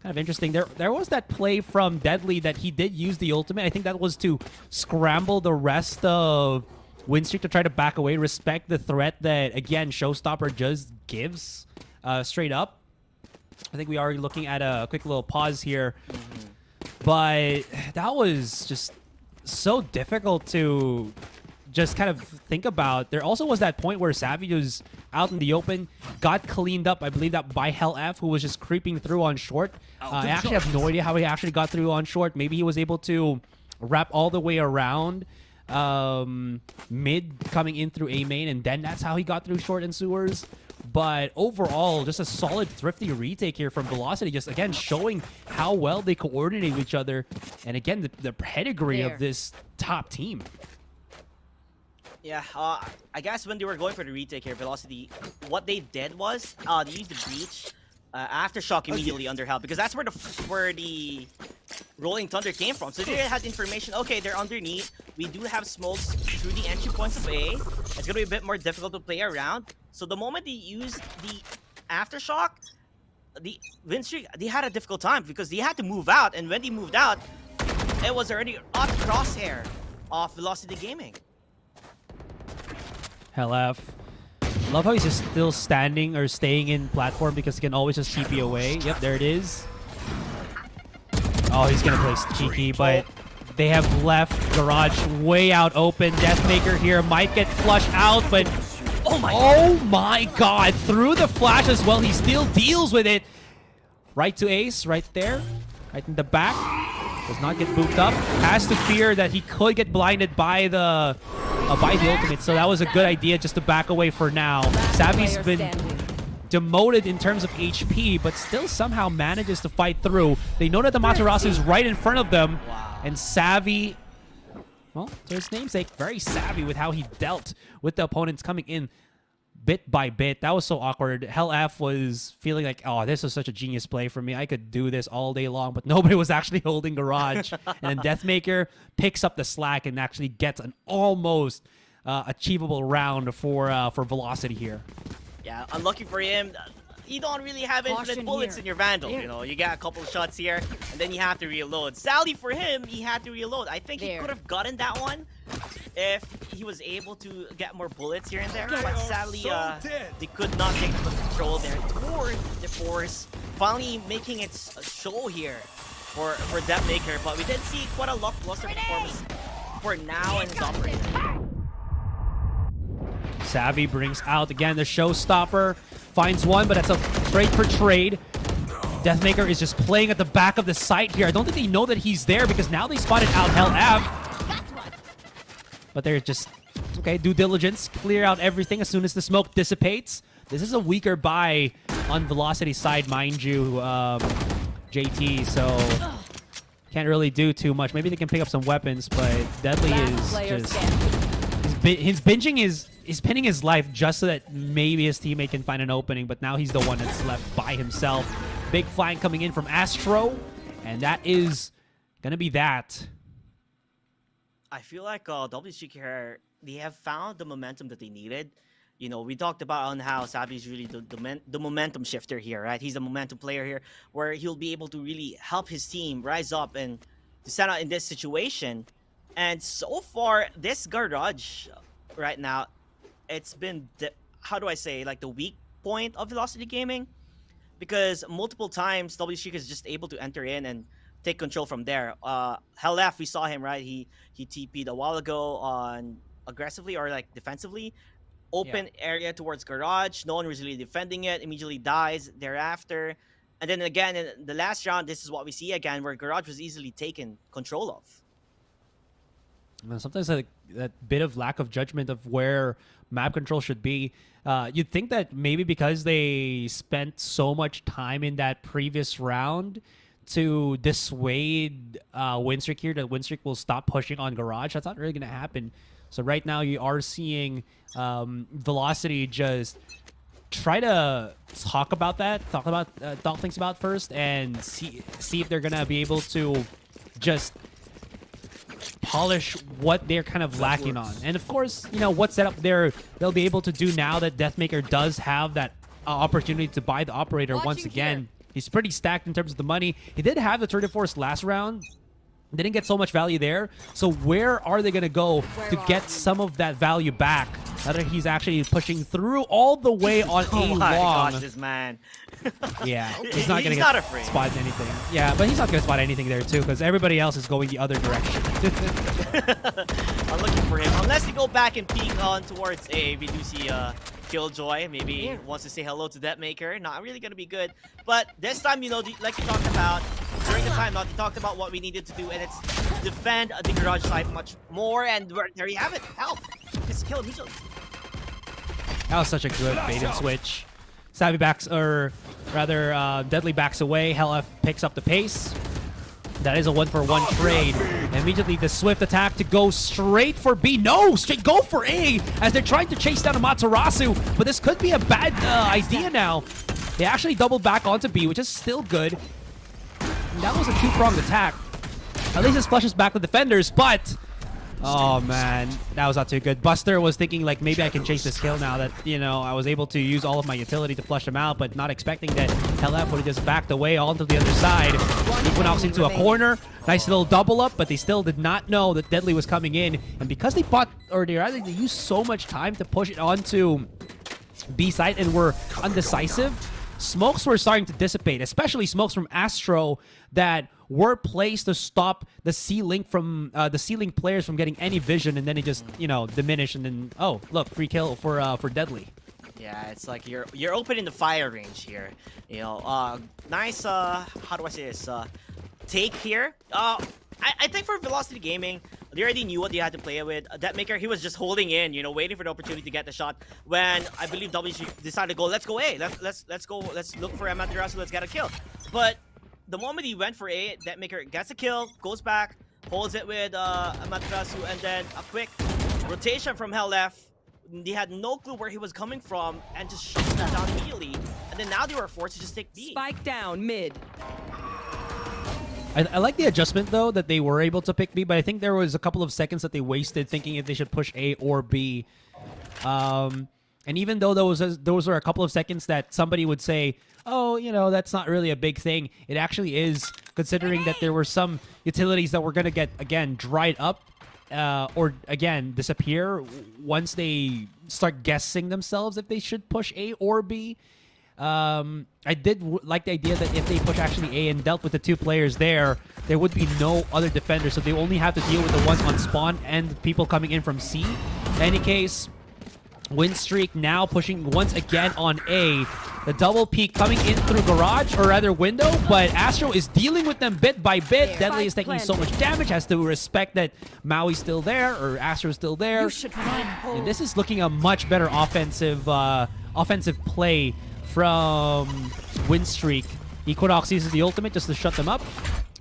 Kind of interesting. There was that play from Deadly that he did use the ultimate. I think that was to scramble the rest of Winstreak to try to back away, respect the threat that, again, Showstopper just gives straight up. I think we are looking at a quick little pause here. But that was just so difficult to just kind of think about. There also was that point where Savage was out in the open, got cleaned up, I believe that by Hell-F, who was just creeping through on short. I actually have no idea how he actually got through on short. Maybe he was able to wrap all the way around mid coming in through A main, and then that's how he got through short and sewers. But overall, just a solid thrifty retake here from Velocity, just again showing how well they coordinate with each other, and again the pedigree of this top team. Yeah, I guess when they were going for the retake here, Velocity, what they did was they used the breach aftershock immediately under Hell, because that's where the Rolling Thunder came from. So they had information, okay, they're underneath. We do have smokes through the entry points of A. It's going to be a bit more difficult to play around. So the moment they used the aftershock, the Winstreak, they had a difficult time because they had to move out. And when they moved out, it was already on the crosshair of Velocity Gaming. Hell-F. Love how he's just still standing or staying in platform because he can always just TP away. Yep, there it is. Oh, he's going to play cheeky, but they have left Garage way out open. Deathmaker here might get flushed out, but oh my god, through the flash as well. He still deals with it. Right to Ace, right there. Right in the back. Does not get booped up. Has to fear that he could get blinded by the ultimate. So that was a good idea just to back away for now. Savvy's been demoted in terms of HP, but still somehow manages to fight through. They know that the Matarasu is right in front of them. And Savvy, well, to his namesake, very savvy with how he dealt with the opponents coming in bit by bit. That was so awkward. Hell-F was feeling like, oh, this was such a genius play for me. I could do this all day long, but nobody was actually holding Garage. And then Deathmaker picks up the slack and actually gets an almost achievable round for Velocity here. Yeah, unlucky for him. You don't really have infinite bullets in your Vandal. You know, you got a couple of shots here, and then you have to reload. Sadly for him, he had to reload. I think he could have gotten that one if he was able to get more bullets here and there. But sadly, they could not take control there toward the Force. Finally making its show here for Deathmaker. But we did see quite a lackluster performance for now in his operator. Savvy brings out, again, the showstopper. Finds one, but that's a trade for trade. Deathmaker is just playing at the back of the site here. I don't think they know that he's there because now they spotted out Hell-F. But they're just, okay, due diligence. Clear out everything as soon as the smoke dissipates. This is a weaker buy on Velocity side, mind you, JT. So can't really do too much. Maybe they can pick up some weapons, but Deadly is just... His binging is pinning his life just so that maybe his teammate can find an opening, but now he's the one that's left by himself. Big flank coming in from Astro, and that is going to be that. I feel like W Streak here, they have found the momentum that they needed. You know, we talked about on how Savvy's really the momentum shifter here, right? He's a momentum player here where he'll be able to really help his team rise up and to stand out in this situation. And so far, this Garage right now, it's been, how do I say, like the weak point of Velocity Gaming. Because multiple times, W Streak is just able to enter in and take control from there. Hell-F, we saw him, right? He TP'd a while ago on aggressively or like defensively. Open area towards Garage. No one was really defending it. Immediately dies thereafter. And then again, in the last round, this is what we see again, where Garage was easily taken control of. Sometimes that bit of lack of judgment of where map control should be. You'd think that maybe because they spent so much time in that previous round to dissuade Winstreak here, that Winstreak will stop pushing on Garage. That's not really going to happen. So right now you are seeing Velocity just try to talk things about first and see if they're going to be able to just polish what they're kind of lacking on. And of course, you know, what setup they'll be able to do now that Deathmaker does have that opportunity to buy the operator once again. He's pretty stacked in terms of the money. He did have the 34th last round. Didn't get so much value there. So where are they going to go to get some of that value back? Now that he's actually pushing through all the way on a long. Oh my gosh, this man. Yeah, he's not going to spot anything. Yeah, but he's not going to spot anything there too because everybody else is going the other direction. I'm looking for him. Unless they go back and peek on towards A, we do see Killjoy. Maybe wants to say hello to Deathmaker. Not really going to be good. But this time, you know, like you talked about, during the timeout, we talked about what we needed to do, and it's defend the garage site much more, and there you have it. Help! Just kill immediately. That was such a good bait and switch. Savvy backs, or rather, Deadly backs away. HellF picks up the pace. That is a 1-for-1 trade. And immediately the swift attack to go straight for B. No, straight go for A as they're trying to chase down Amaterasu. But this could be a bad idea now. They actually doubled back onto B, which is still good. And that was a two-pronged attack. At least this flushes back the defenders, but... Oh, man. That was not too good. Buster was thinking, like, maybe I can chase this kill now that, you know, I was able to use all of my utility to flush him out, but not expecting that HellF would have just backed away onto the other side. Equinox into a corner. Nice little double up, but they still did not know that Deadly was coming in. And because they bought, or they used so much time to push it onto B side and were undecisive, smokes were starting to dissipate, especially smokes from Astro that were placed to stop the C-Link from the C-Link players from getting any vision, and then it just, you know, diminished, and then, oh, look, free kill for Deadly. Yeah, it's like you're opening the fire range here. You know, nice, how do I say this, take here. I think for Velocity Gaming, they already knew what they had to play with. Deathmaker, he was just holding in, you know, waiting for the opportunity to get the shot. When I believe W decided to go, let's go A, let's go, let's look for Amaterasu, let's get a kill. But the moment he went for A, Deathmaker gets a kill, goes back, holds it with Amaterasu, and then a quick rotation from HellF. They had no clue where he was coming from and just shut that down immediately. And then now they were forced to just take B. Spike down mid. I like the adjustment, though, that they were able to pick B, but I think there was a couple of seconds that they wasted thinking if they should push A or B. And even though those were a couple of seconds that somebody would say, oh, you know, that's not really a big thing, it actually is, considering that there were some utilities that were going to get, again, dried up or, again, disappear once they start guessing themselves if they should push A or B. I did like the idea that if they push actually A and dealt with the two players there would be no other defenders, so they only have to deal with the ones on spawn and people coming in from C. In any case, Win Streak now pushing once again on A. The double peek coming in through garage, or rather window, but Astro is dealing with them bit by bit. Deadly is taking so much damage, has to respect that Maui's still there, or Astro's still there. And this is looking a much better offensive play from Win Streak. Equinox uses the ultimate just to shut them up.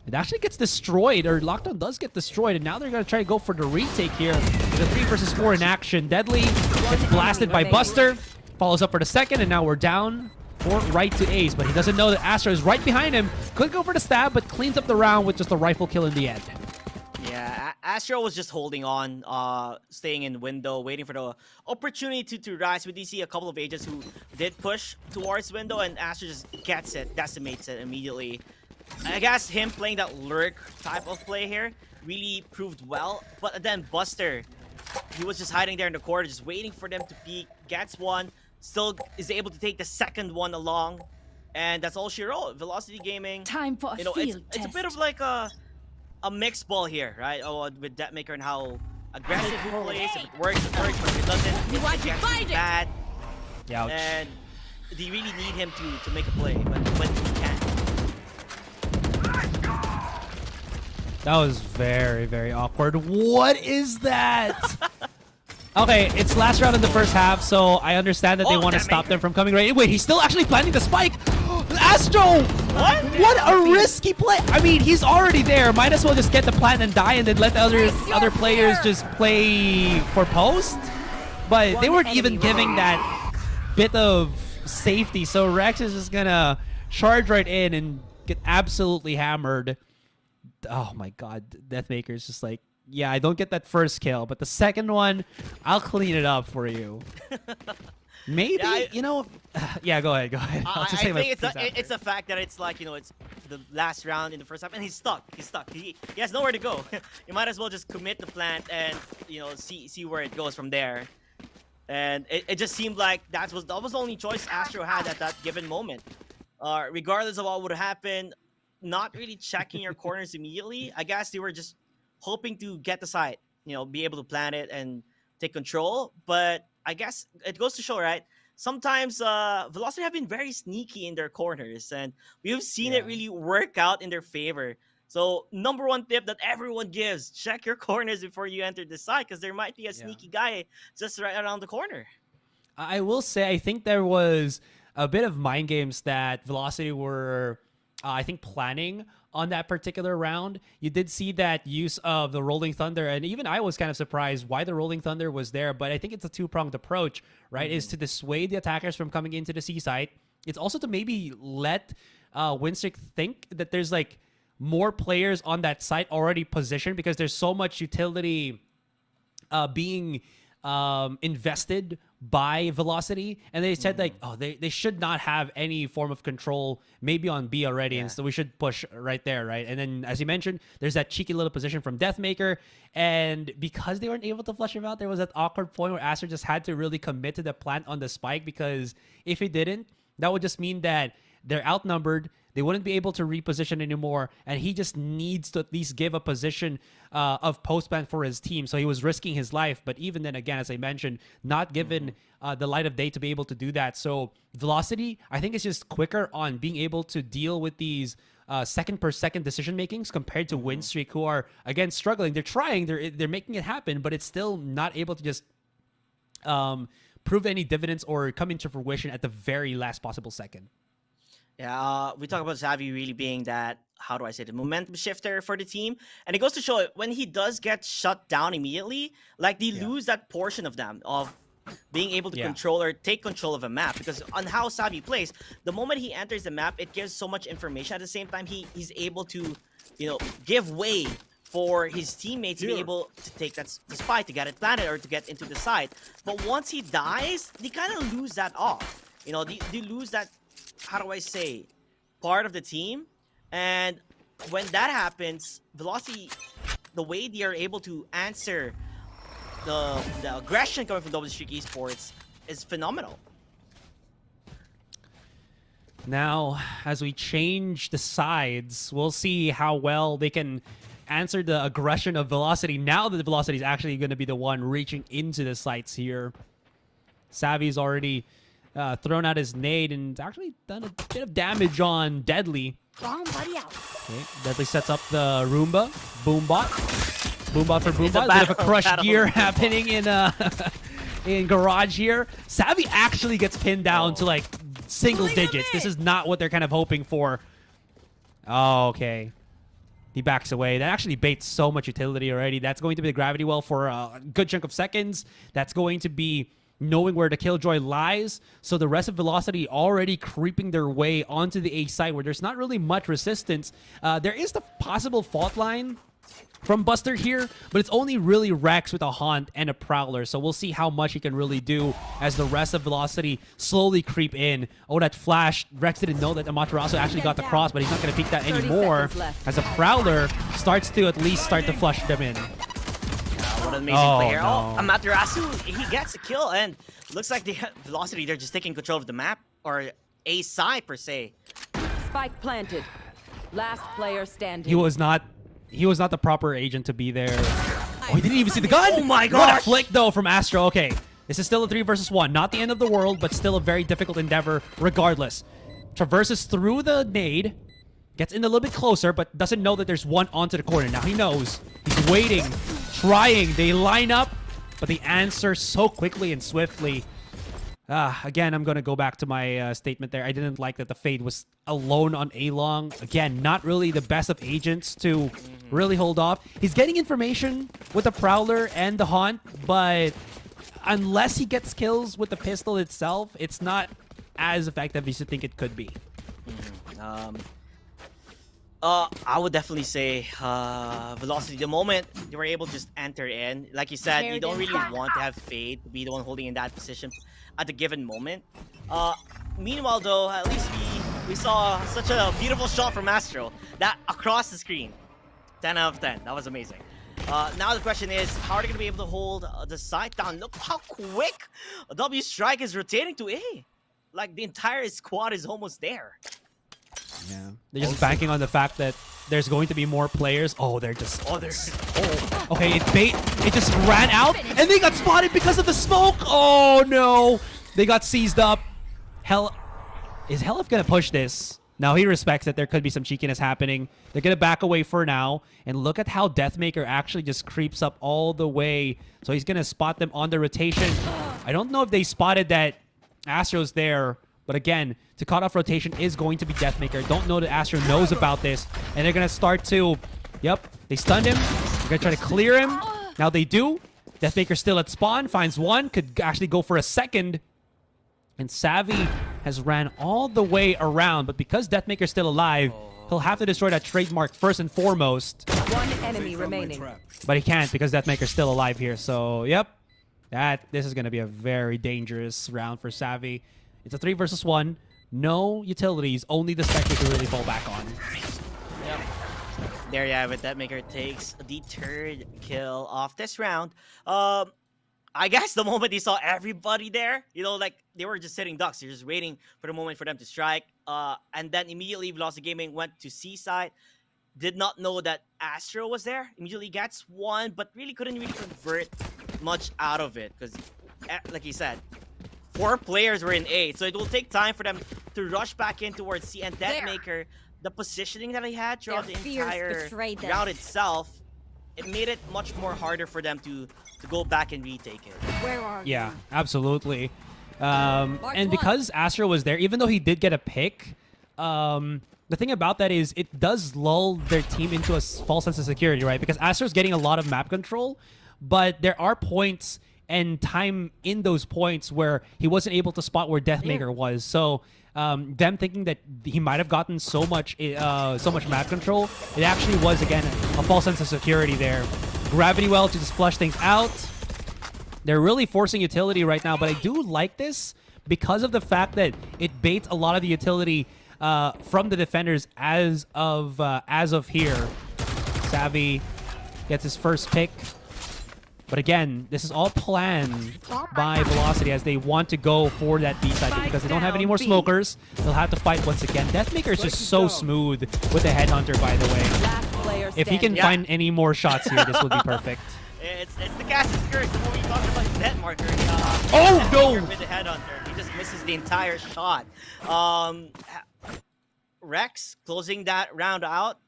It actually gets destroyed, or Lockdown does get destroyed, and now they're going to try to go for the retake here. There's a 3 versus 4 in action. Deadly gets blasted by Buster, follows up for the second, and now we're down 4 right to Ace, but he doesn't know that Astro is right behind him. Could go for the stab, but cleans up the round with just a rifle kill in the end. Yeah, Astro was just holding on, staying in window, waiting for the opportunity to rise. We did see a couple of agents who did push towards window, and Astro just gets it, decimates it immediately. I guess him playing that lurk type of play here really proved well. But then Buster, he was just hiding there in the corner, just waiting for them to peek, gets one, still is able to take the second one along. And that's all she wrote. Velocity Gaming, Time for a it's a bit of like a mixed ball here, right? Oh, with Deathmaker and how aggressive he plays. If it works, it works. But if it doesn't, it's actually bad. Ouch. And they really need him to make a play, but when he can. That was very, very awkward. What is that? Okay, it's last round in the first half, so I understand that they want to stop them from coming right in. Wait, he's still actually planning the spike. Astro! What a risky play. I mean, he's already there. Might as well just get the plant and die and then let the other players just play for post. But they weren't even giving that bit of safety, so Rex is just going to charge right in and get absolutely hammered. Oh my god, Deathmaker is just like yeah, I don't get that first kill, but the second one, I'll clean it up for you. Maybe, yeah, go ahead. I'll just say I my think piece after. it's a fact that it's like, it's the last round in the first half, and he's stuck. He has nowhere to go. You might as well just commit the plant and, see where it goes from there. And it just seemed like that was the only choice Astro had at that given moment. Regardless of what would happen, not really checking your corners immediately. I guess they were just hoping to get the site, be able to plant it and take control. But I guess it goes to show, right? Sometimes Velocity have been very sneaky in their corners, and we've seen it really work out in their favor. So number one tip that everyone gives, check your corners before you enter the site, because there might be a sneaky guy just right around the corner. I will say, I think there was a bit of mind games that Velocity were, I think, planning on that particular round. You did see that use of the Rolling Thunder, and even I was kind of surprised why the Rolling Thunder was there, but I think it's a two-pronged approach, right? Is to dissuade the attackers from coming into the C site. It's also to maybe let Winstreak think that there's like more players on that site already positioned, because there's so much utility being invested by Velocity, and they said like, they should not have any form of control maybe on B already, and so we should push right there, right? And then, as you mentioned, there's that cheeky little position from Deathmaker, and because they weren't able to flush him out, there was that awkward point where Aster just had to really commit to the plant on the spike, because if he didn't, that would just mean that they're outnumbered. They wouldn't be able to reposition anymore, and he just needs to at least give a position of post-plant for his team. So he was risking his life, but even then, again, as I mentioned, not given the light of day to be able to do that. So Velocity, I think, is just quicker on being able to deal with these second-per-second decision-makings compared to Winstreak, who are, again, struggling. They're trying, they're making it happen, but it's still not able to just prove any dividends or come into fruition at the very last possible second. Yeah, we talk about Xavi really being that, how do I say, the momentum shifter for the team. And it goes to show it, when he does get shut down immediately, like they lose that portion of them, of being able to control or take control of a map. Because on how Xavi plays, the moment he enters the map, it gives so much information. At the same time, he's able to, give way for his teammates to be able to take the spike, to get it planted, or to get into the site. But once he dies, they kind of lose that off. They lose that, how do I say, part of the team. And when that happens, Velocity, the way they are able to answer the aggression coming from W Streak Esports is phenomenal. Now, as we change the sides, we'll see how well they can answer the aggression of Velocity now that the Velocity is actually going to be the one reaching into the sites here. Savvy's already thrown out his nade and actually done a bit of damage on Deadly. Okay, Deadly sets up the Roomba. Boombot. Boombot for Boombot. Bit of a crush gear happening in in Garage here. Savvy actually gets pinned down to like single digits. This is not what they're kind of hoping for. Oh, okay. He backs away. That actually baits so much utility already. That's going to be the gravity well for a good chunk of seconds. That's going to be knowing where the Killjoy lies. So the rest of Velocity already creeping their way onto the A side where there's not really much resistance. There is the possible fault line from Buster here, but it's only really Rex with a Haunt and a Prowler. So we'll see how much he can really do as the rest of Velocity slowly creep in. Oh, that flash. Rex didn't know that Amaterasu actually got the cross, but he's not going to peek that anymore as a Prowler starts to at least start to flush them in. What an amazing player. No. Oh, Amaterasu, he gets a kill, and looks like the Velocity, they're just taking control of the map, or A side per se. Spike planted. Last player standing. He was not the proper agent to be there. Oh, he didn't even see the gun. Oh my What gosh. a flick though from Astro. Okay, this is still a 3 versus 1. Not the end of the world, but still a very difficult endeavor regardless. Traverses through the nade, gets in a little bit closer, but doesn't know that there's one onto the corner. Now he knows. He's waiting, trying. They line up, but they answer so quickly and swiftly. Again, I'm going to go back to my statement there. I didn't like that the Fade was alone on A-Long. Again, not really the best of agents to really hold off. He's getting information with the Prowler and the Haunt, but unless he gets kills with the pistol itself, it's not as effective as you think it could be. I would definitely say Velocity. The moment they were able to just enter in, like you said, you don't really want to have Fade to be the one holding in that position at the given moment. Meanwhile, though, at least we saw such a beautiful shot from Astro that across the screen. 10 out of 10. That was amazing. Now the question is, how are they going to be able to hold the side down? Look how quick W Strike is rotating to A. Like, the entire squad is almost there. Yeah. They're just banking on the fact that there's going to be more players. Oh, they're just... Oh, there's... Okay, it just ran out, and they got spotted because of the smoke. Oh, no. They got seized up. Is Hellef going to push this? Now, he respects that there could be some cheekiness happening. They're going to back away for now. And look at how Deathmaker actually just creeps up all the way. So he's going to spot them on the rotation. I don't know if they spotted that Astro's there. But again, to cut off rotation is going to be Deathmaker. Don't know that Astro knows about this. And they're going to start to... Yep, they stunned him. They're going to try to clear him. Now they do. Deathmaker still at spawn. Finds one. Could actually go for a second. And Savvy has ran all the way around. But because Deathmaker's still alive, he'll have to destroy that trademark first and foremost. One enemy remaining. But he can't because Deathmaker's still alive here. So, yep. This is going to be a very dangerous round for Savvy. It's a 3 versus 1. No utilities. Only the Spectre to really fall back on. Yep. There you have it. Deathmaker takes the third kill off this round. I guess the moment he saw everybody there, you know, like they were just sitting ducks. They're just waiting for the moment for them to strike. And then immediately Velocity Gaming went to C side. Did not know that Astro was there. Immediately gets one, but really couldn't really convert much out of it. Because, like he said, 4 players were in A, so it will take time for them to rush back in towards C. And Deathmaker, the positioning that he had throughout the entire round itself, it made it much more harder for them to go back and retake it. Where are you? Yeah, absolutely. And because Astro was there, even though he did get a pick, the thing about that is it does lull their team into a false sense of security, right? Because Astro's getting a lot of map control, but there are points and time in those points where he wasn't able to spot where Deathmaker was. So them thinking that he might have gotten so much map control, it actually was, again, a false sense of security there. Gravity Well to just flush things out. They're really forcing utility right now, but I do like this because of the fact that it baits a lot of the utility from the defenders as of here. Savvy gets his first pick. But again, this is all planned by Velocity as they want to go for that B side because they don't have any more smokers. They'll have to fight once again. Deathmaker is just so smooth with the headhunter, by the way. If he can find any more shots here, this would be perfect. It's the Cass's curse. The moment you talked about his net marker. Oh, no! With the headhunter, he just misses the entire shot. Rex closing that round out.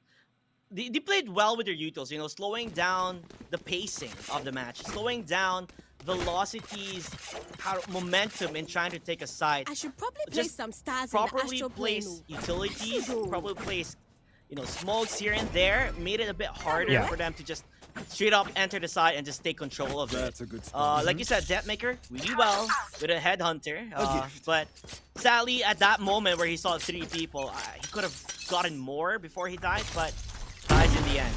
They played well with their utils, you know, slowing down the pacing of the match, slowing down Velocity's momentum in trying to take a side. I should probably place some stars properly in the place utilities, probably place, you know, smokes here and there, made it a bit harder for them to just straight up enter the side and just take control of it. That's a good spot. Like you said, Deathmaker really well with a headhunter, but sadly at that moment where he saw 3 people, he could have gotten more before he died, but dies in the end.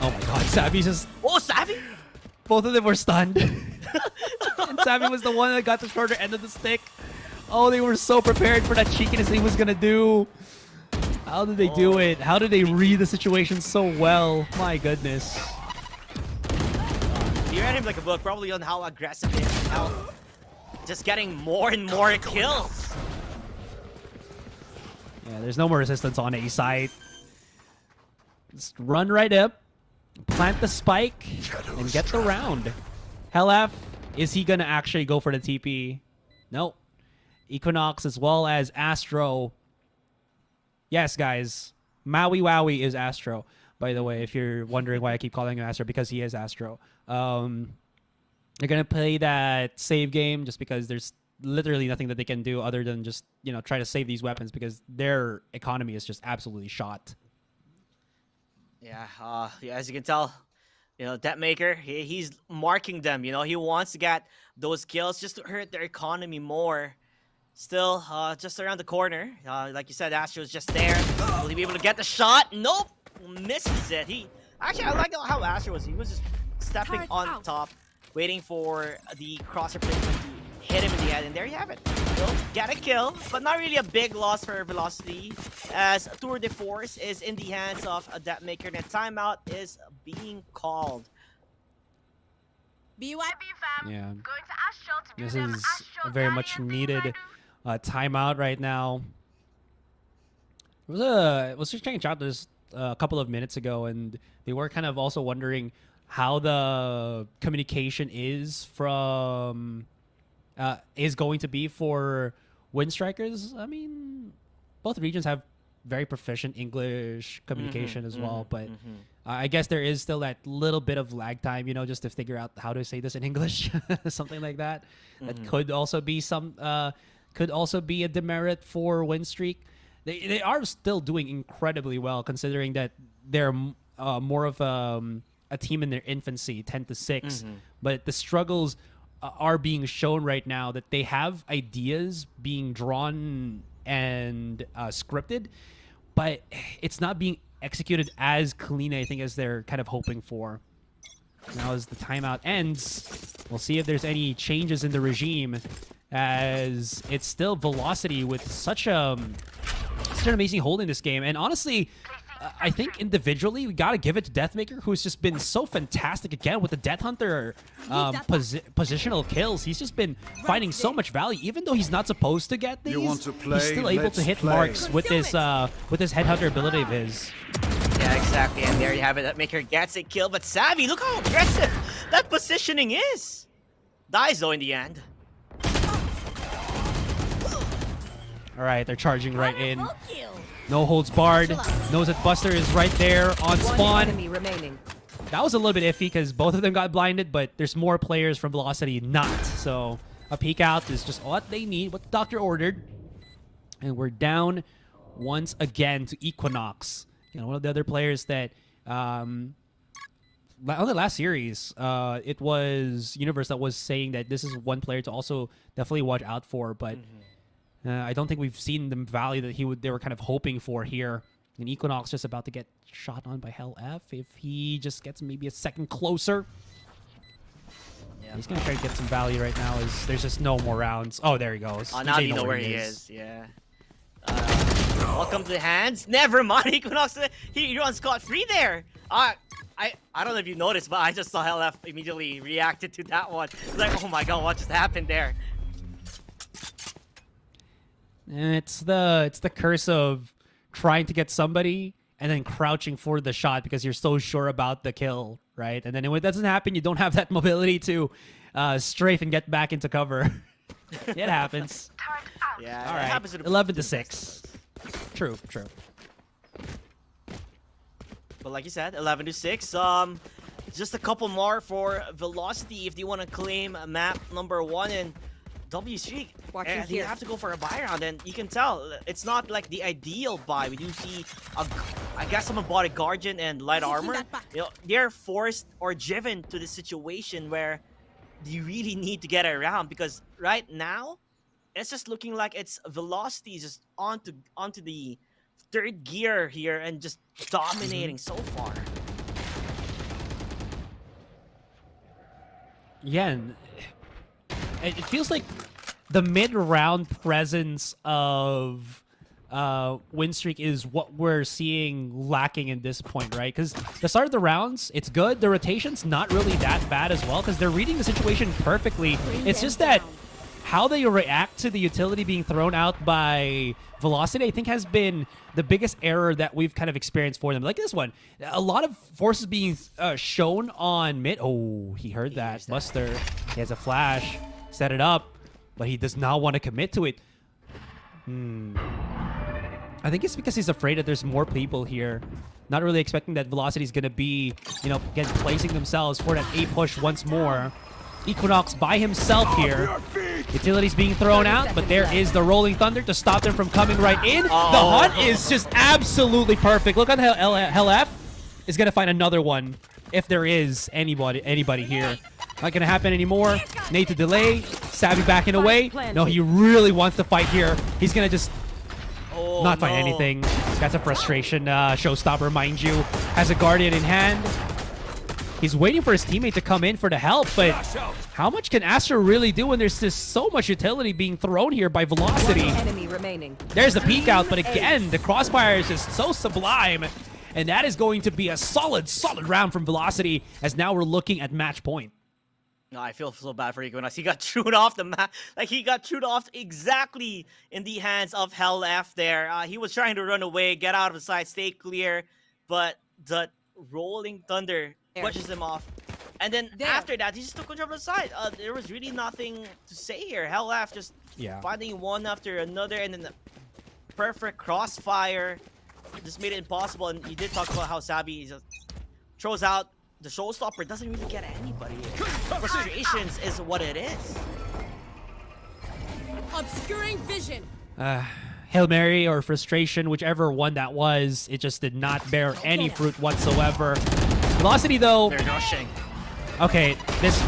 Oh my god, Savvy's just... Oh, Savvy? Both of them were stunned. And Savvy was the one that got the shorter end of the stick. Oh, they were so prepared for that cheekiness he was gonna do. How did they do it? How did they read the situation so well? My goodness. You read him like a book, probably on how aggressive he is, how just getting more and more kills. Yeah, there's no more resistance on A side. Just run right up, plant the spike, and get the round. Hellef, is he gonna actually go for the TP? Nope. Equinox as well as Astro. Yes, guys. Maui Wowie is Astro. By the way, if you're wondering why I keep calling him Astro, because he is Astro. They're gonna play that save game just because there's literally nothing that they can do other than just, you know, try to save these weapons because their economy is just absolutely shot. Yeah, as you can tell, you know, Deathmaker, he's marking them, you know, he wants to get those kills just to hurt their economy more. Still, just around the corner. Like you said, Astro was just there. Will he be able to get the shot? Nope, misses it. Actually, I like how Astro was. He was just stepping on top, waiting for the crosser placement to hit him in the head, and there you have it. He'll get a kill, but not really a big loss for Velocity, as Tour de Force is in the hands of a Deathmaker, and a timeout is being called. BYB fam. Yeah. Going to Astro to This do them is Astro a very Daddy much and needed BYB. timeout right now. Was just checking out this a couple of minutes ago, and they were kind of also wondering how the communication is going to be for Wind Strikers. I mean, both regions have very proficient English communication as well, but I guess there is still that little bit of lag time, you know, just to figure out how to say this in English, something like that. That could also be a demerit for Wind Streak. They are still doing incredibly well, considering that they're more of a team in their infancy, 10-6, but the struggles are being shown right now, that they have ideas being drawn and scripted, but it's not being executed as clean, I think, as they're kind of hoping for. Now as the timeout ends, we'll see if there's any changes in the regime, as it's still Velocity with such an amazing hold in this game. And honestly, I think individually we gotta give it to Deathmaker, who's just been so fantastic again with the Death Hunter positional kills. He's just been finding so much value, even though he's not supposed to get these. He's still able to hit marks with this Headhunter ability of his. Yeah, exactly. And there you have it. Deathmaker gets a kill, but Savvy, look how aggressive that positioning is. Dies though in the end. All right, they're charging right in. No holds barred. Knows that Buster is right there on spawn. Enemy remaining. That was a little bit iffy because both of them got blinded, but there's more players from Velocity not. So a peek out is just what they need, what the doctor ordered. And we're down once again to Equinox. You know, one of the other players that on the last series, it was Universe that was saying that this is one player to also definitely watch out for, but I don't think we've seen the value that they were kind of hoping for here. And Equinox just about to get shot on by Hell F if he just gets maybe a second closer. Yeah. He's going to try to get some value right now, as there's just no more rounds. Oh, there he goes. Oh, now you know where he is. Yeah. Welcome to the hands. Never mind, Equinox. He runs scot-free there. I don't know if you noticed, but I just saw Hell F immediately reacted to that one. Like, oh my god, what just happened there? It's the curse of trying to get somebody and then crouching for the shot because you're so sure about the kill, right? And then when it doesn't happen, you don't have that mobility to strafe and get back into cover. It happens. Yeah, all right. Happens to 11-6. True. But like you said, 11-6. Just a couple more for Velocity if they want to claim map number 1 and W Streak. They have to go for a buy round, and you can tell it's not like the ideal buy. We do see, I guess someone bought a Guardian and light armor. You know, they're forced or driven to the situation where you really need to get around, because right now it's just looking like it's Velocity just onto the third gear here and just dominating so far. Yeah, and it feels like the mid-round presence of Win Streak is what we're seeing lacking in this point, right? Because the start of the rounds, it's good. The rotation's not really that bad as well, because they're reading the situation perfectly. It's just that how they react to the utility being thrown out by Velocity, I think, has been the biggest error that we've kind of experienced for them. Like this one, a lot of forces being shown on mid. Oh, he heard that. Buster, he has a flash, set it up, but he does not want to commit to it. I think it's because he's afraid that there's more people here. Not really expecting that Velocity is going to be, you know, again, placing themselves for that A push once more. Equinox by himself here. Utilities being thrown out, but there is the Rolling Thunder to stop them from coming right in. The hunt is just absolutely perfect. Look at Hell F is going to find another one if there is anybody here. Not gonna happen anymore. Nade to delay. Savvy backing away. No, he really wants to fight here. He's gonna just not fight anything. That's a frustration showstopper, mind you. Has a Guardian in hand. He's waiting for his teammate to come in for the help, but how much can Astro really do when there's just so much utility being thrown here by Velocity? Enemy remaining. There's the peek out, but again, the crossfire is just so sublime. And that is going to be a solid round from Velocity, as now we're looking at match point. No, I feel so bad for Equinox. He got chewed off the map. Like, he got chewed off exactly in the hands of Hell F there. He was trying to run away, get out of the side, stay clear, but the rolling thunder pushes him off. And then after that, he just took control of the side. There was really nothing to say here. Hell F just finding one after another, and then the perfect crossfire just made it impossible. And you did talk about how Sabi just throws out the showstopper, doesn't really get anybody. Frustrations is what it is. Obscuring vision. Hail Mary or frustration, whichever one that was, it just did not bear any fruit whatsoever. Velocity though. They're rushing. Okay, this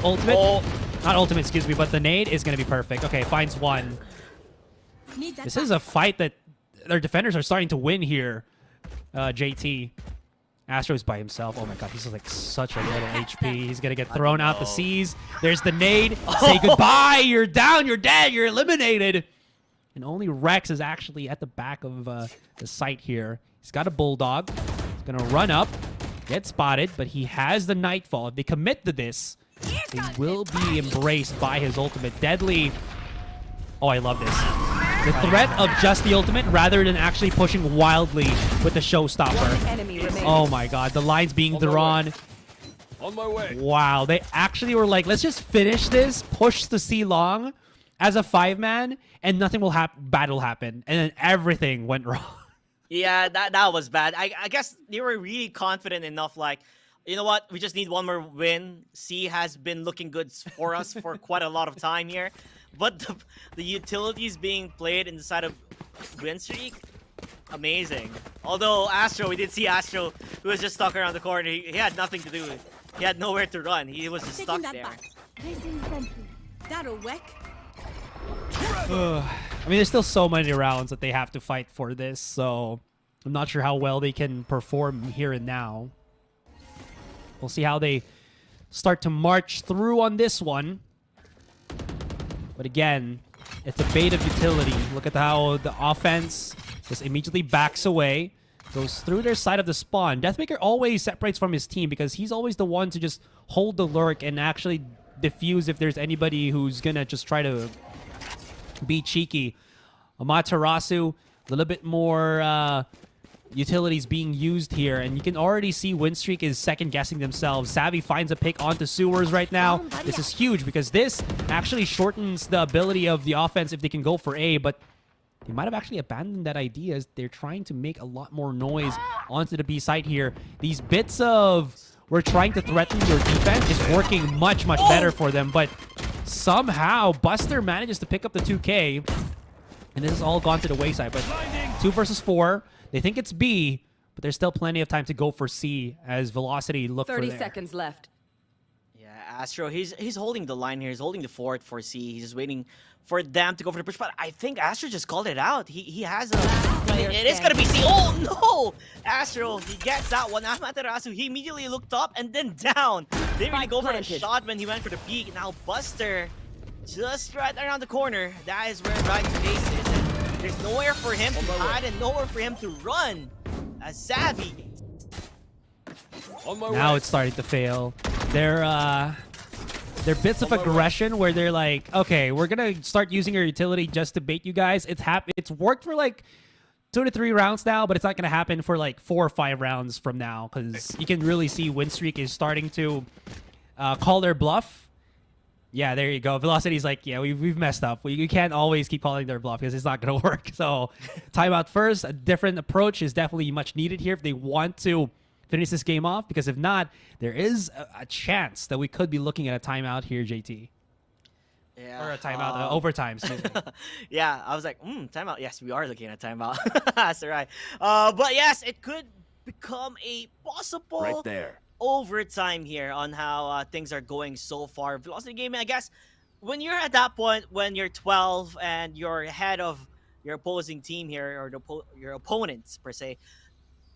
ultimate, not ultimate, excuse me, but the nade is gonna be perfect. Okay, finds one. This is a fight that their defenders are starting to win here. JT. Astro's by himself. Oh my god, he's like such a little HP. He's gonna get thrown out the seas. There's the nade. Say goodbye. You're down. You're dead. You're eliminated. And only Rex is actually at the back of the site here. He's got a bulldog. He's gonna run up, get spotted, but he has the Nightfall. If they commit to this, they will be embraced by his ultimate. Deadly. Oh, I love this. The threat of just the ultimate rather than actually pushing wildly with the showstopper. Oh my god, the lines being drawn. On my way. Wow, they actually were like, let's just finish this, push the C long as a 5-man, and nothing will bad will happen. And then everything went wrong. Yeah, that was bad. I guess they were really confident enough, like, you know what, we just need one more win. C has been looking good for us for quite a lot of time here. But the utilities being played inside of Win Streak, amazing. Although Astro, we did see Astro, who was just stuck around the corner. He had nothing to do. He had nowhere to run. He was just stuck there. That'll work. I mean, there's still so many rounds that they have to fight for this, so I'm not sure how well they can perform here and now. We'll see how they start to march through on this one. But again, it's a bait of utility. Look at how the offense just immediately backs away, goes through their side of the spawn. Deathmaker always separates from his team because he's always the one to just hold the lurk and actually diffuse if there's anybody who's gonna just try to be cheeky. Amaterasu, a little bit more utilities being used here, and you can already see Winstreak is second-guessing themselves. Savvy finds a pick onto sewers right now. This is huge because this actually shortens the ability of the offense if they can go for A, but they might have actually abandoned that idea as they're trying to make a lot more noise onto the B side here. These bits of we're trying to threaten your defense is working much better for them, but somehow Buster manages to pick up the 2K, and this has all gone to the wayside. But 2 versus 4. They think it's B, but there's still plenty of time to go for C as Velocity look for there. 30 seconds left. Yeah, Astro, he's holding the line here. He's holding the fort for C. He's just waiting for them to go for the push. But I think Astro just called it out. He has a... It is going to be C. Oh, no! Astro, he gets that one. Amaterasu, he immediately looked up and then down. Didn't really go for the shot when he went for the peek. Now Buster, just right around the corner. That is where Riot's base is. And there's nowhere for him to hide and nowhere for him to run. As Savvy. Now it's starting to fail. They're bits of aggression where they're like, okay, we're gonna start using your utility just to bait you guys. It's worked for like 2 to 3 rounds now, but it's not gonna happen for like 4 or 5 rounds from now because you can really see Winstreak is starting to call their bluff. Yeah, there you go. Velocity's like, yeah, we've messed up. We can't always keep calling their bluff because it's not going to work. So timeout first. A different approach is definitely much needed here if they want to finish this game off, because if not, there is a chance that we could be looking at a timeout here, JT. Yeah. Or a timeout, overtime, excuse me. Yeah, I was like, timeout. Yes, we are looking at timeout. That's right. But yes, it could become a possible overtime here on how things are going so far. Velocity Gaming, I guess, when you're at that point, when you're 12 and you're ahead of your opposing team here, or your opponents per se,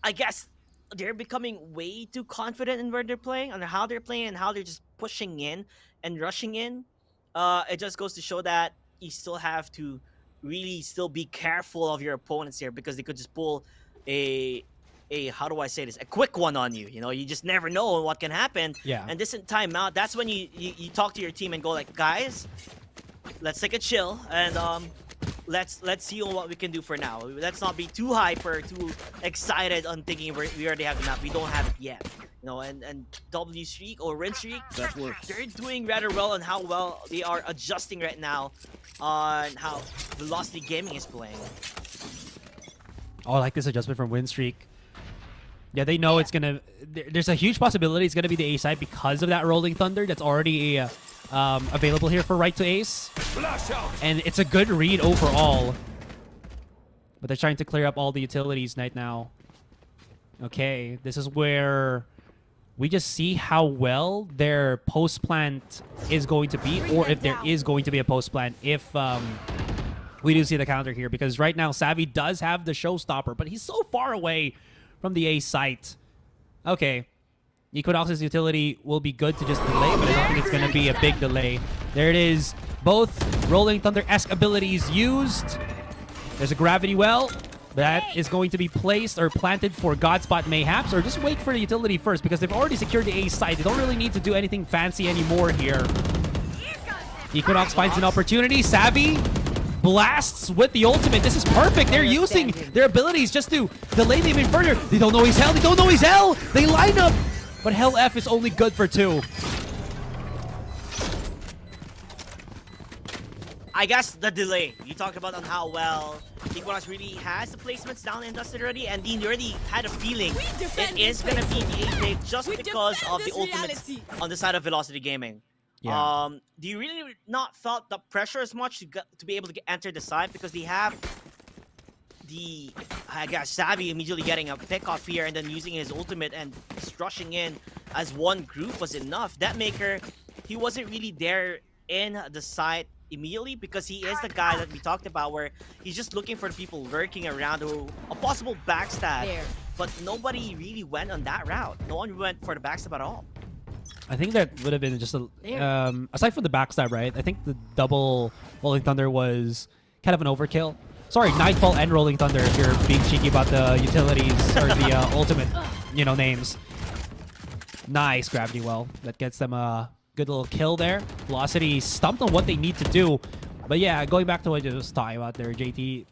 I guess they're becoming way too confident in where they're playing, and how they're playing, and how they're just pushing in and rushing in. It just goes to show that you still have to really still be careful of your opponents here, because they could just pull a how do I say this, a quick one on you. You know, you just never know what can happen. Yeah. And this timeout, that's when you talk to your team and go like, guys, let's take a chill, and let's see what we can do for now. Let's not be too hyper, too excited on thinking we already have the map. We don't have it yet. You know, and W Streak or Rin Streak, That works. they're doing rather well on how well they are adjusting right now on how Velocity Gaming is playing. Oh, I like this adjustment from Win Streak. Yeah, they know it's gonna. There's a huge possibility it's gonna be the A side because of that Rolling Thunder that's already available here for right to ace, and it's a good read overall. But they're trying to clear up all the utilities right now. Okay, this is where we just see how well their post plant is going to be, or if there is going to be a post plant if we do see the counter here, because right now Savvy does have the showstopper, but he's so far away from the A site. Okay. Equinox's utility will be good to just delay, but I don't think it's going to be a big delay. There it is. Both Rolling Thunder-esque abilities used. There's a Gravity Well. That is going to be placed or planted for Godspot mayhaps, or just wait for the utility first, because they've already secured the A site. They don't really need to do anything fancy anymore here. Equinox finds an opportunity. Savvy blasts with the ultimate. This is perfect. They're using their abilities just to delay them even further. They don't know he's hell. They don't know he's hell. They line up, but Hell F is only good for 2. I guess the delay. You talked about on how well Equinox really has the placements down and dusted already, and Dean already had a feeling it is going to be the 8-pick just because of the ultimates on the side of Velocity Gaming. Yeah. Do you really not felt the pressure as much to be able to enter the side, because they have the, I guess, Savvy immediately getting a pick off here and then using his ultimate and just rushing in as one group was enough. That Maker, he wasn't really there in the side immediately, because he is the guy that we talked about where he's just looking for the people lurking around, or a possible backstab. But nobody really went on that route. No one went for the backstab at all. I think that would have been just a, aside from the backstab, right? I think the double Rolling Thunder was kind of an overkill. Sorry, Nightfall and Rolling Thunder, if you're being cheeky about the utilities or the ultimate, names. Nice Gravity Well. That gets them a good little kill there. Velocity stumped on what they need to do. But yeah, going back to what you was talking about there, JT,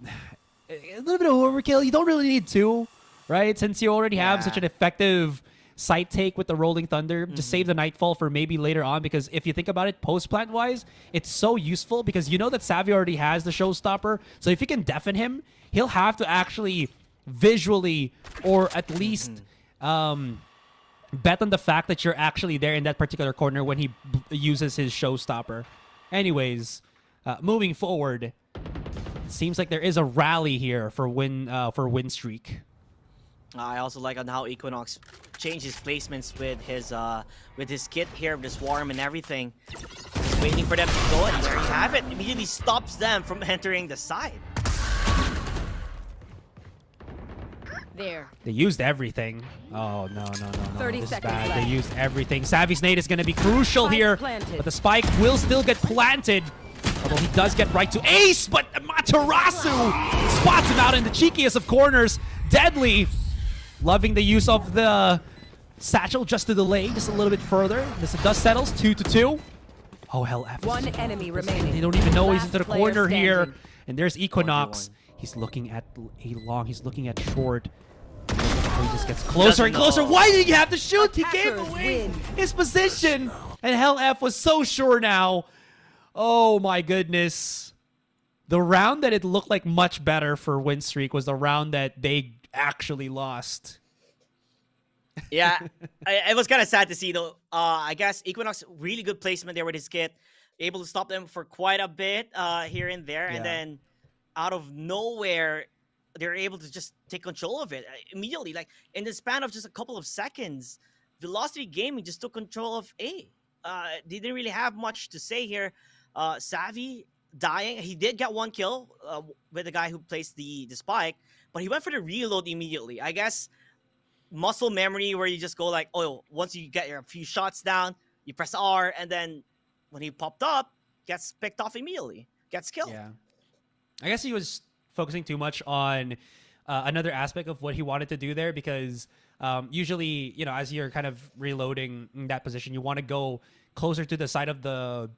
a little bit of overkill. You don't really need 2, right? Since you already have such an effective site take with the Rolling Thunder, just save the Nightfall for maybe later on, because if you think about it, post-plant wise, it's so useful, because you know that Savvy already has the showstopper, so if you can deafen him, he'll have to actually visually, or at least bet on the fact that you're actually there in that particular corner when he uses his showstopper. Anyways, moving forward, it seems like there is a rally here for Win Streak. I also like on how Equinox changed his placements with his kit here, the swarm and everything. Just waiting for them to go, and there you have it. Immediately stops them from entering the side. There. They used everything. Oh, no. 30 This is seconds bad. left. They used everything. Savvy's nade is going to be crucial Spike here, planted. but the spike will still get planted. Although he does get right to ace, but Matarasu spots him out in the cheekiest of corners. Deadly. Loving the use of the satchel just to delay just a little bit further. This dust settles 2-2. Oh, Hell F. One enemy remaining. They don't even know he's Last into the player corner here. standing. And there's Equinox. 1v1. He's looking at a long. He's looking at short. He just gets closer and Doesn't closer. know. Why did he have to shoot? He gave Attackers away win. his position. And Hell F was so sure now. Oh my goodness. The round that it looked like much better for Win Streak was the round that they actually lost. Yeah, it was kind of sad to see though. I guess Equinox, really good placement there with his kit, able to stop them for quite a bit here and there, and then out of nowhere, they're able to just take control of it immediately. Like in the span of just a couple of seconds, Velocity Gaming just took control of A. They didn't really have much to say here. Savvy dying. He did get one kill with the guy who placed the spike, but he went for the reload immediately. I guess muscle memory where you just go like, oh, once you get your few shots down, you press R, and then when he popped up, gets picked off immediately, gets killed. Yeah. I guess he was focusing too much on another aspect of what he wanted to do there because usually, as you're kind of reloading in that position, you want to go closer to the side of the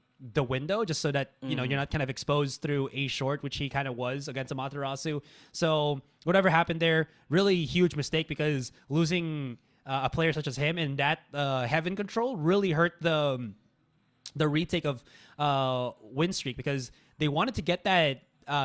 window just so that, you're not kind of exposed through a short, which he kind of was against Amaterasu. So whatever happened there, really huge mistake because losing a player such as him in that heaven control really hurt the retake of win streak because they wanted to get that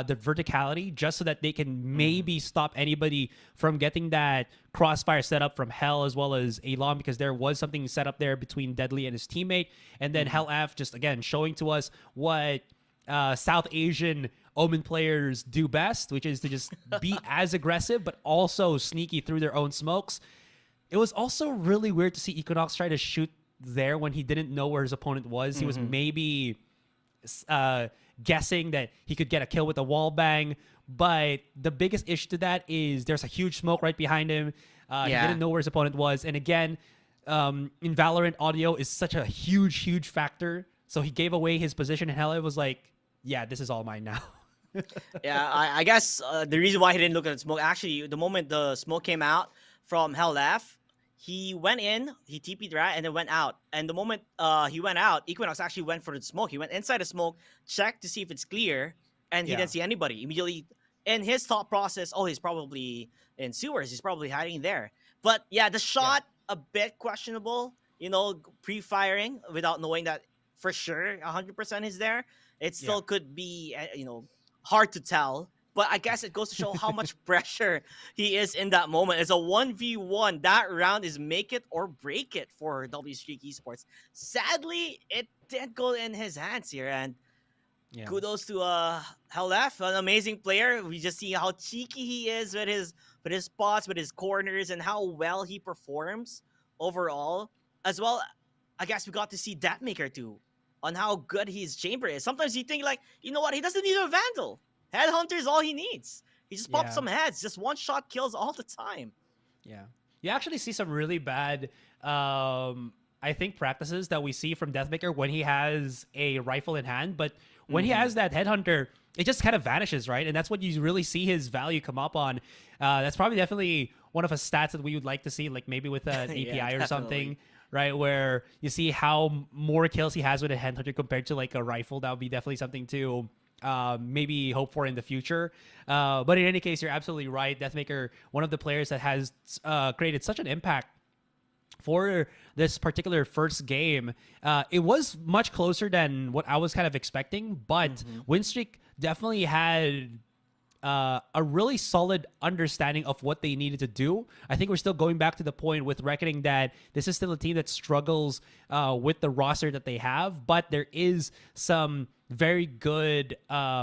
the verticality just so that they can maybe stop anybody from getting that crossfire set up from Hell as well as Elon because there was something set up there between Deadly and his teammate. And then Hell F just, again, showing to us what South Asian Omen players do best, which is to just be as aggressive but also sneaky through their own smokes. It was also really weird to see Equinox try to shoot there when he didn't know where his opponent was. He was maybe guessing that he could get a kill with a wall bang, but the biggest issue to that is there's a huge smoke right behind him. He didn't know where his opponent was, and again, in Valorant, audio is such a huge factor. So he gave away his position, and Hella was like, "Yeah, this is all mine now." Yeah, I guess the reason why he didn't look at the smoke, actually, the moment the smoke came out from Hell F, he went in, he TP'd right, and then went out. And the moment he went out, Equinox actually went for the smoke. He went inside the smoke, checked to see if it's clear, and he didn't see anybody. Immediately, in his thought process, oh, he's probably in sewers. He's probably hiding there. But yeah, the shot, a bit questionable, pre-firing without knowing that for sure 100% is there. It still could be, hard to tell. But I guess it goes to show how much pressure he is in that moment. It's a 1v1. That round is make it or break it for W Streak Esports. Sadly, it didn't go in his hands here. And kudos to Halef, an amazing player. We just see how cheeky he is with his spots, with his corners, and how well he performs overall. As well, I guess we got to see Deathmaker too, on how good his chamber is. Sometimes you think like, you know what, he doesn't need a Vandal. Headhunter is all he needs. He just pops some heads. Just one shot kills all the time. Yeah. You actually see some really bad, I think, practices that we see from Deathmaker when he has a rifle in hand. But when he has that Headhunter, it just kind of vanishes, right? And that's what you really see his value come up on. That's probably definitely one of the stats that we would like to see, like maybe with an API or something, right? Where you see how more kills he has with a Headhunter compared to like a rifle. That would be definitely something to maybe hope for in the future. But in any case, you're absolutely right. Deathmaker, one of the players that has created such an impact for this particular first game. It was much closer than what I was kind of expecting, but Winstreak definitely had a really solid understanding of what they needed to do. I think we're still going back to the point with reckoning that this is still a team that struggles with the roster that they have, but there is some very good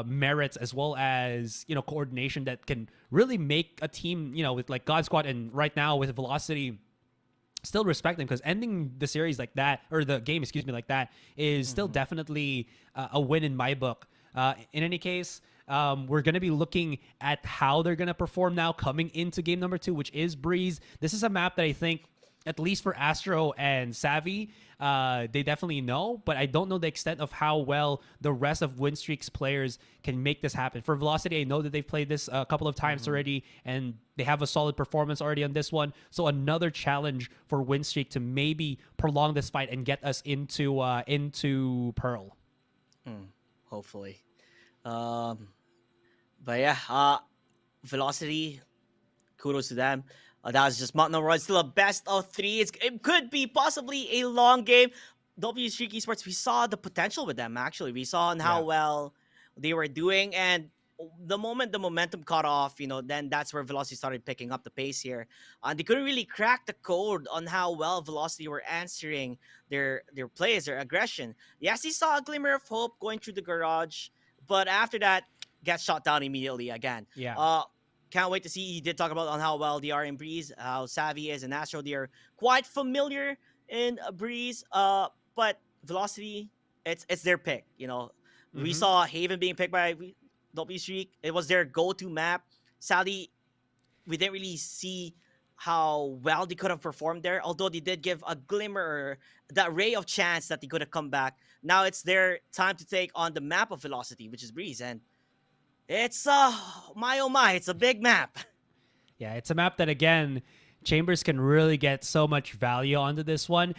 merits as well as coordination that can really make a team with like God Squad and right now with Velocity still respect them, because ending the series like that, or the game, excuse me, like that is still definitely a win in my book. In any case, we're going to be looking at how they're going to perform now coming into game number 2, which is Breeze. This is a map that I think, at least for Astro and Savvy, they definitely know, but I don't know the extent of how well the rest of Winstreak's players can make this happen. For Velocity, I know that they've played this a couple of times already, and they have a solid performance already on this one. So another challenge for Winstreak to maybe prolong this fight and get us into Pearl. Hopefully. But yeah, Velocity, kudos to them. That was just Mountain Road. Still a best of 3. It could be possibly a long game. W Streak Esports, we saw the potential with them, actually. We saw how well they were doing. And the moment the momentum caught off, then that's where Velocity started picking up the pace here. And they couldn't really crack the code on how well Velocity were answering their plays, their aggression. Yes, he saw a glimmer of hope going through the garage, but after that, got shot down immediately again. can't wait to see. He did talk about on how well they are in Breeze, how savvy is in Astro. They are quite familiar in Breeze. But Velocity, it's their pick. You know, we saw Haven being picked by W Streak. It was their go-to map. Sadly, we didn't really see how well they could have performed there. Although they did give a glimmer, or that ray of chance that they could have come back. Now it's their time to take on the map of Velocity, which is Breeze, and it's my oh my, it's a big map. Yeah, it's a map that, again, Chambers can really get so much value onto this one.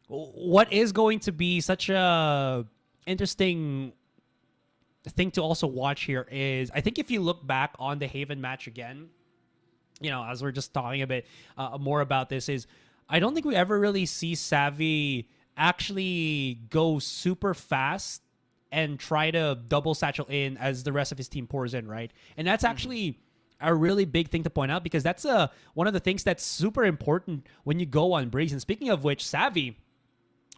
What is going to be such a interesting thing to also watch here is, I think if you look back on the Haven match again, you know, as we're just talking a bit more about this, is I don't think we ever really see Savvy actually go super fast and try to double satchel in as the rest of his team pours in, right? And that's actually a really big thing to point out, because that's one of the things that's super important when you go on Breeze. And speaking of which, Savvy,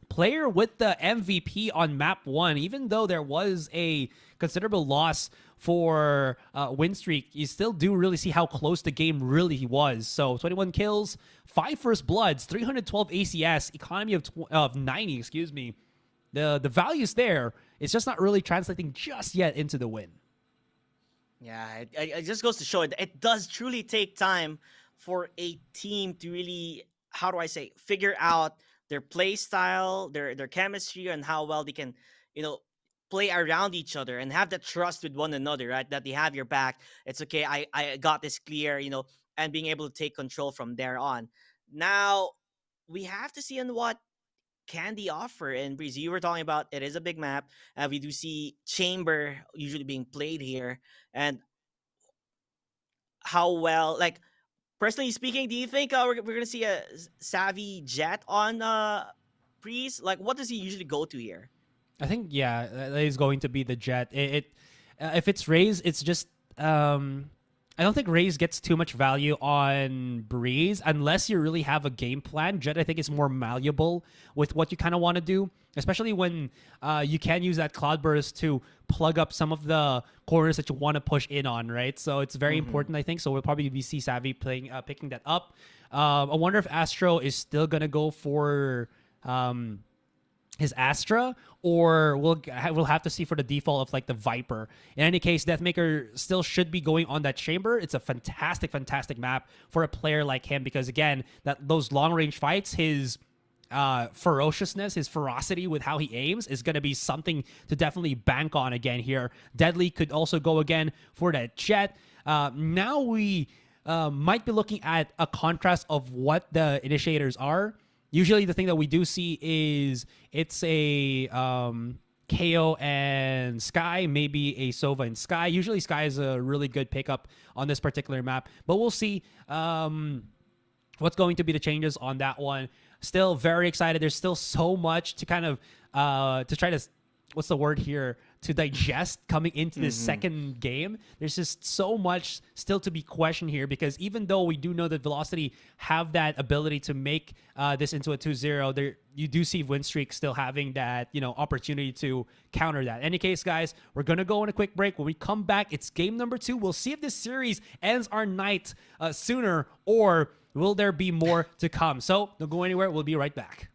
player with the MVP on map 1, even though there was a considerable loss for win streak, you still do really see how close the game really was. So 21 kills, 5 first bloods, 312 ACS, economy of 90, excuse me. The value's there. It's just not really translating just yet into the win. Yeah, it just goes to show it does truly take time for a team to really, how do I say, figure out their play style, their chemistry, and how well they can, you know, play around each other and have that trust with one another, right? That they have your back. It's okay, I got this clear, you know, and being able to take control from there on. Now, we have to see on what can they offer in Breeze. You were talking about it is a big map. We do see Chamber usually being played here. And how well, like, personally speaking, do you think we're going to see a Savvy Jet on Breeze? Like, what does he usually go to here? I think, yeah, that is going to be the Jet. If it's Raze, it's just... I don't think Raze gets too much value on Breeze unless you really have a game plan. Jet, I think, is more malleable with what you kind of want to do, especially when you can use that Cloudburst to plug up some of the corners that you want to push in on, right? So it's very important, I think. So we'll probably be see Savvy picking that up. I wonder if Astro is still going to go for... his Astra, or we'll have to see for the default of like the Viper. In any case, Deathmaker still should be going on that Chamber. It's a fantastic map for a player like him, because again, those long range fights, his ferociousness, his ferocity with how he aims is going to be something to definitely bank on again here. Deadly could also go again for that Jet. Now we might be looking at a contrast of what the initiators are. Usually the thing that we do see is it's a KO and Sky, maybe a Sova and Sky. Usually Sky is a really good pickup on this particular map, but we'll see what's going to be the changes on that one. Still very excited. There's still so much to kind of to try to, what's the word here, to digest coming into this second game. There's just so much still to be questioned here, because even though we do know that Velocity have that ability to make this into a 2-0, there you do see Win Streak still having that, you know, opportunity to counter that. In any case, guys, we're gonna go on a quick break. When we come back, it's game number 2. We'll see if this series ends our night sooner, or will there be more to come. So don't go anywhere. We'll be right back.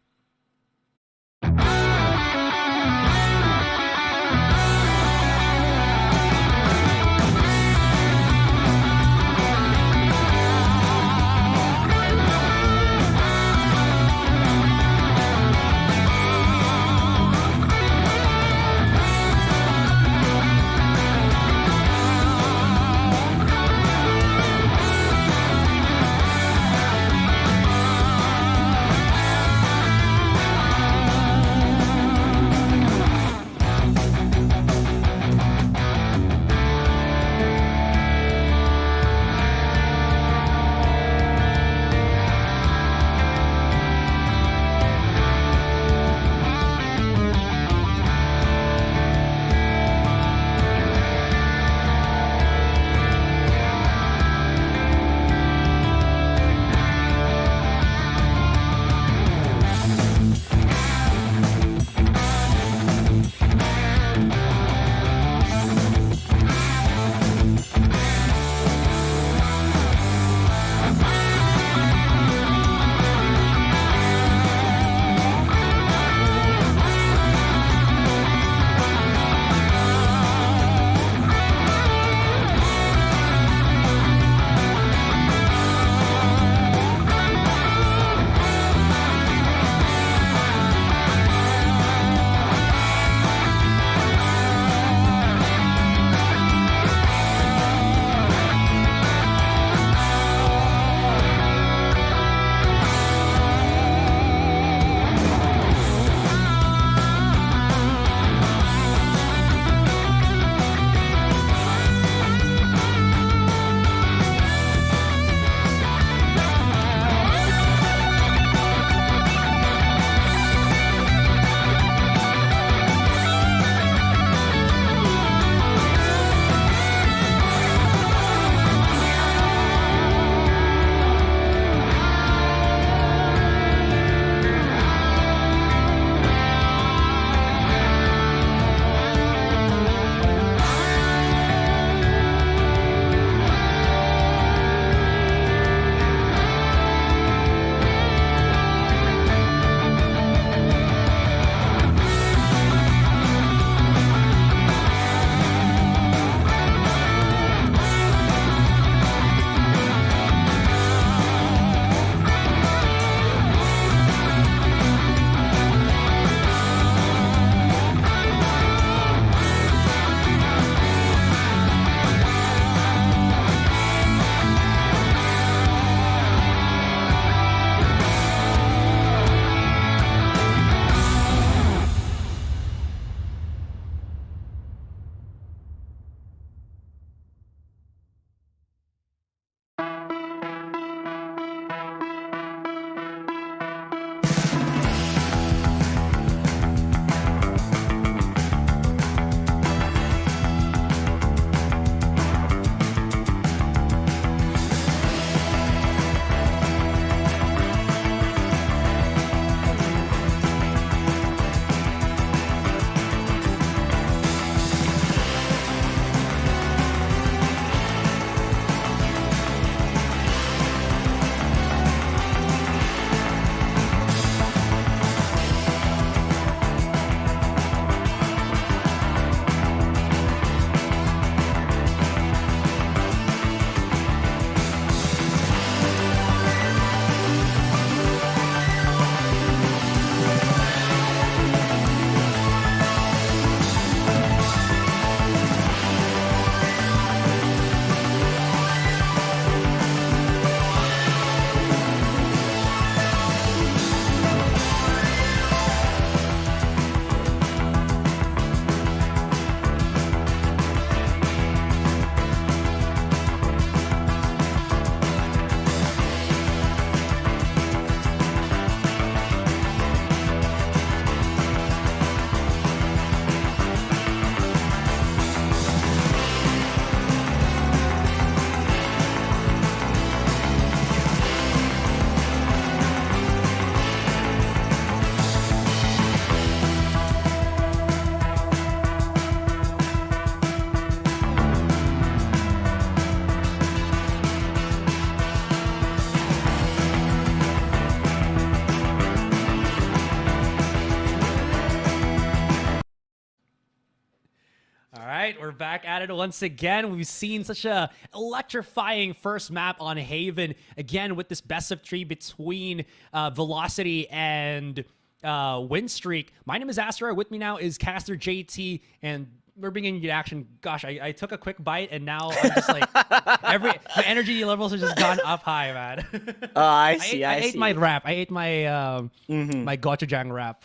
we're back at it once again. We've seen such a electrifying first map on Haven. Again, with this best of 3 between Velocity and Win Streak. My name is Astra. With me now is Caster JT, and we're bringing you to action. Gosh, I took a quick bite, and now I'm just like, my energy levels have just gone up high, man. I see. I ate my wrap. I ate my my gochujang wrap.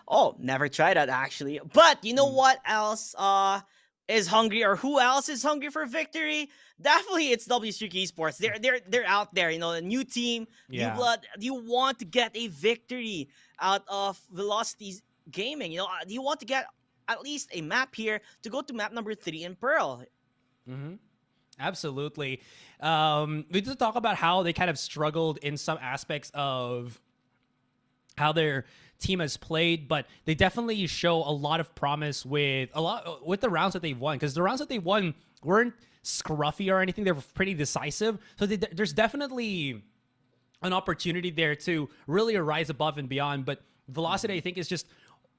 Oh, never tried that actually. But you know what else is hungry, or who else is hungry for victory? Definitely, it's W Streak Esports. They're out there. You know, a new team, new blood. You want to get a victory out of Velocity's gaming. You know, you want to get at least a map here to go to map number 3 in Pearl. Absolutely. We did talk about how they kind of struggled in some aspects of how their team has played, but they definitely show a lot of promise with the rounds that they've won, because the rounds that they won weren't scruffy or anything. They were pretty decisive. So there's definitely an opportunity there to really rise above and beyond. But Velocity, I think, is just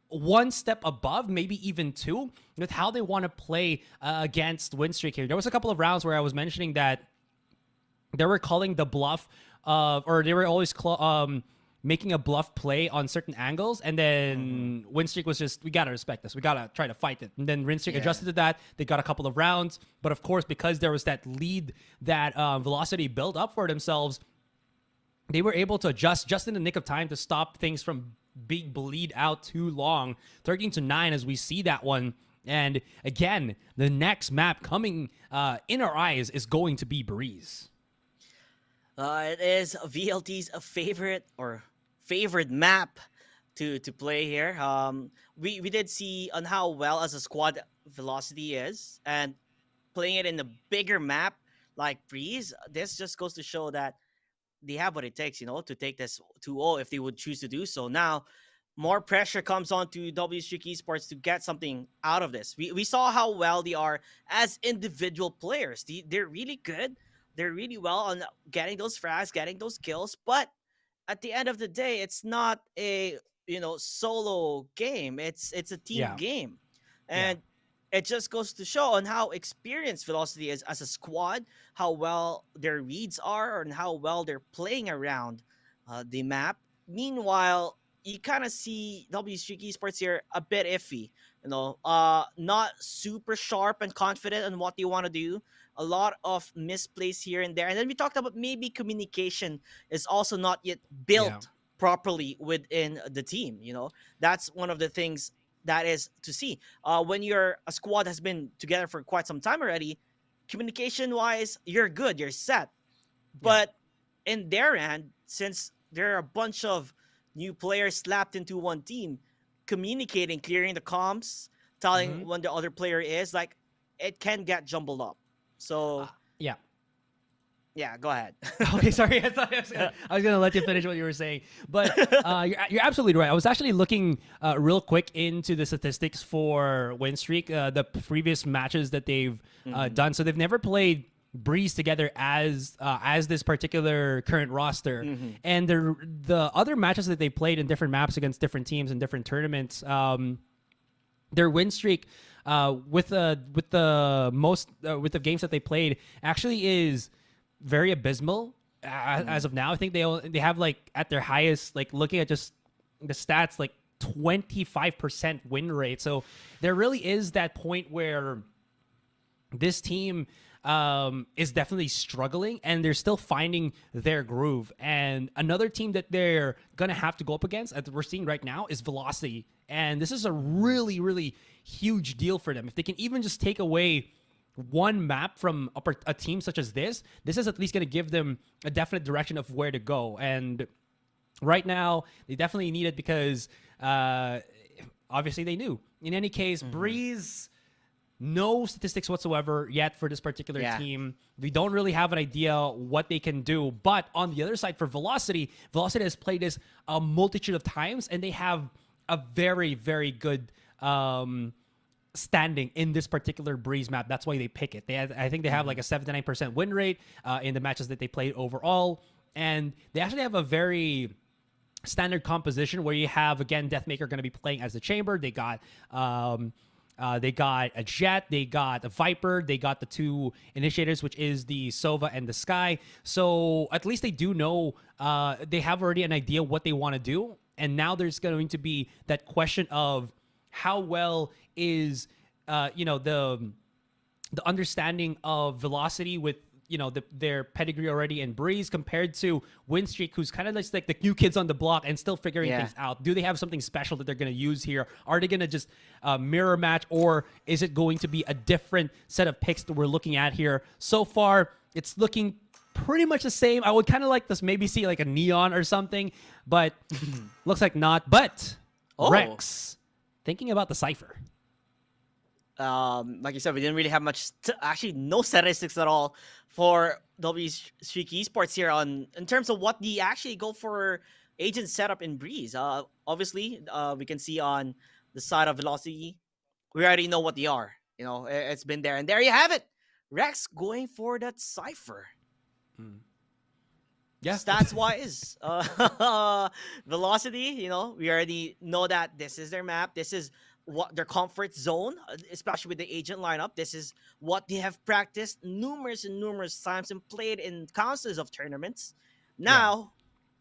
one step above, maybe even 2, with how they want to play against Win Streak here. There was a couple of rounds where I was mentioning that they were calling the bluff or they were always making a bluff play on certain angles, and then Win Streak was just, we gotta respect this, we gotta try to fight it. And then Win Streak adjusted to that. They got a couple of rounds, but of course, because there was that lead that Velocity built up for themselves, they were able to adjust just in the nick of time to stop things from being bleed out too long. 13-9 as we see that one. And again, the next map coming in our eyes is going to be Breeze. It is VLT's favorite map to play here. We did see on how well as a squad Velocity is, and playing it in a bigger map like Breeze, this just goes to show that they have what it takes, you know, to take this 2-0 if they would choose to do so. Now, more pressure comes on to W Streak Esports to get something out of this. We saw how well they are as individual players. They're really good. They're really well on getting those frags, getting those kills. But at the end of the day, it's not a, you know, solo game. It's a team game. And it just goes to show on how experienced Velocity is as a squad, how well their reads are, and how well they're playing around the map. Meanwhile, you kind of see W Streak Esports here a bit iffy, you know, not super sharp and confident on what they want to do. A lot of misplays here and there. And then we talked about maybe communication is also not yet built properly within the team. You know, that's one of the things that is to see. When a squad has been together for quite some time already, communication-wise, you're good, you're set. But in their end, since there are a bunch of new players slapped into one team, communicating, clearing the comms, telling when the other player is, like, it can get jumbled up. So yeah, go ahead. Okay, sorry. I was gonna let you finish what you were saying, but you're absolutely right. I was actually looking real quick into the statistics for Win Streak, the previous matches that they've done. So they've never played Breeze together as this particular current roster, and the other matches that they played in different maps against different teams in different tournaments, their win streak with the games that they played actually is very abysmal as of now. I think they have, like, at their highest, like, looking at just the stats, like 25% win rate. So there really is that point where this team is definitely struggling, and they're still finding their groove. And another team that they're gonna have to go up against, as we're seeing right now, is Velocity. And this is a really, really huge deal for them. If they can even just take away one map from a team such as this is at least going to give them a definite direction of where to go. And right now, they definitely need it because obviously they knew. In any case, Breeze, no statistics whatsoever yet for this particular team. We don't really have an idea what they can do. But on the other side, for Velocity has played this a multitude of times, and they have a very, very good standing in this particular Breeze map. That's why they pick it. I think they have like a 79% win rate in the matches that they played overall. And they actually have a very standard composition where you have, again, Deathmaker going to be playing as the Chamber. They got They got a Jet, they got a Viper, they got the 2 initiators, which is the Sova and the Sky. So at least they do know, they have already an idea what they want to do. And now there's going to be that question of how well is, the understanding of velocity with, their pedigree already in Breeze compared to Win Streak, who's kind of just like the new kids on the block and still figuring things out. Do they have something special that they're going to use here? Are they going to just mirror match, or is it going to be a different set of picks that we're looking at here? So far, it's looking pretty much the same. I would kind of like this, maybe see like a Neon or something, but looks like not. But Rex, thinking about the Cypher. Like you said, we didn't really have much, actually no statistics at all for W Streak Esports here in terms of what they actually go for agent setup in Breeze. Obviously, we can see on the side of Velocity, we already know what they are. It's been there, and there you have it. Rex going for that Cypher. Yeah. Stats wise, Velocity, we already know that this is their map. This is what their comfort zone, especially with the agent lineup. This is what they have practiced numerous and numerous times and played in countless of tournaments. Now,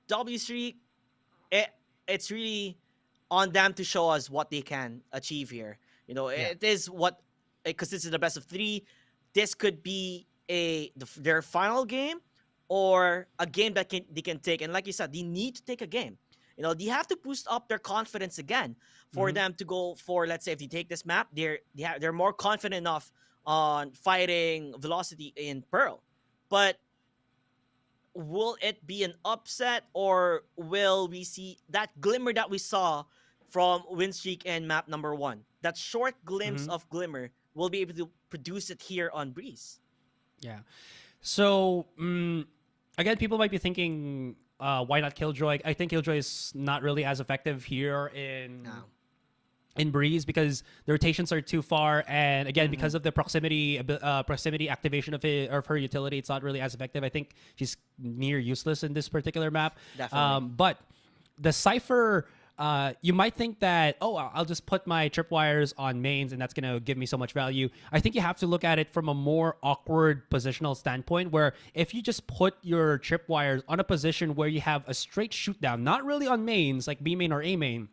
W Streak, it's really on them to show us what they can achieve here. It is what, because this is the best of 3. This could be their final game, or a game that they can take. And like you said, they need to take a game. They have to boost up their confidence again for them to go for, let's say, if they take this map, they're more confident enough on fighting Velocity in Pearl. But will it be an upset, or will we see that glimmer that we saw from Win Streak and map number 1? That short glimpse of glimmer, will be able to produce it here on Breeze. Yeah. So, again, people might be thinking, why not Killjoy? I think Killjoy is not really as effective here in Breeze because the rotations are too far, and again, because of the proximity activation of her utility, it's not really as effective. I think she's near useless in this particular map. Definitely. But the Cypher, you might think that, I'll just put my tripwires on mains and that's going to give me so much value. I think you have to look at it from a more awkward positional standpoint, where if you just put your tripwires on a position where you have a straight shoot down, not really on mains like B main or A main,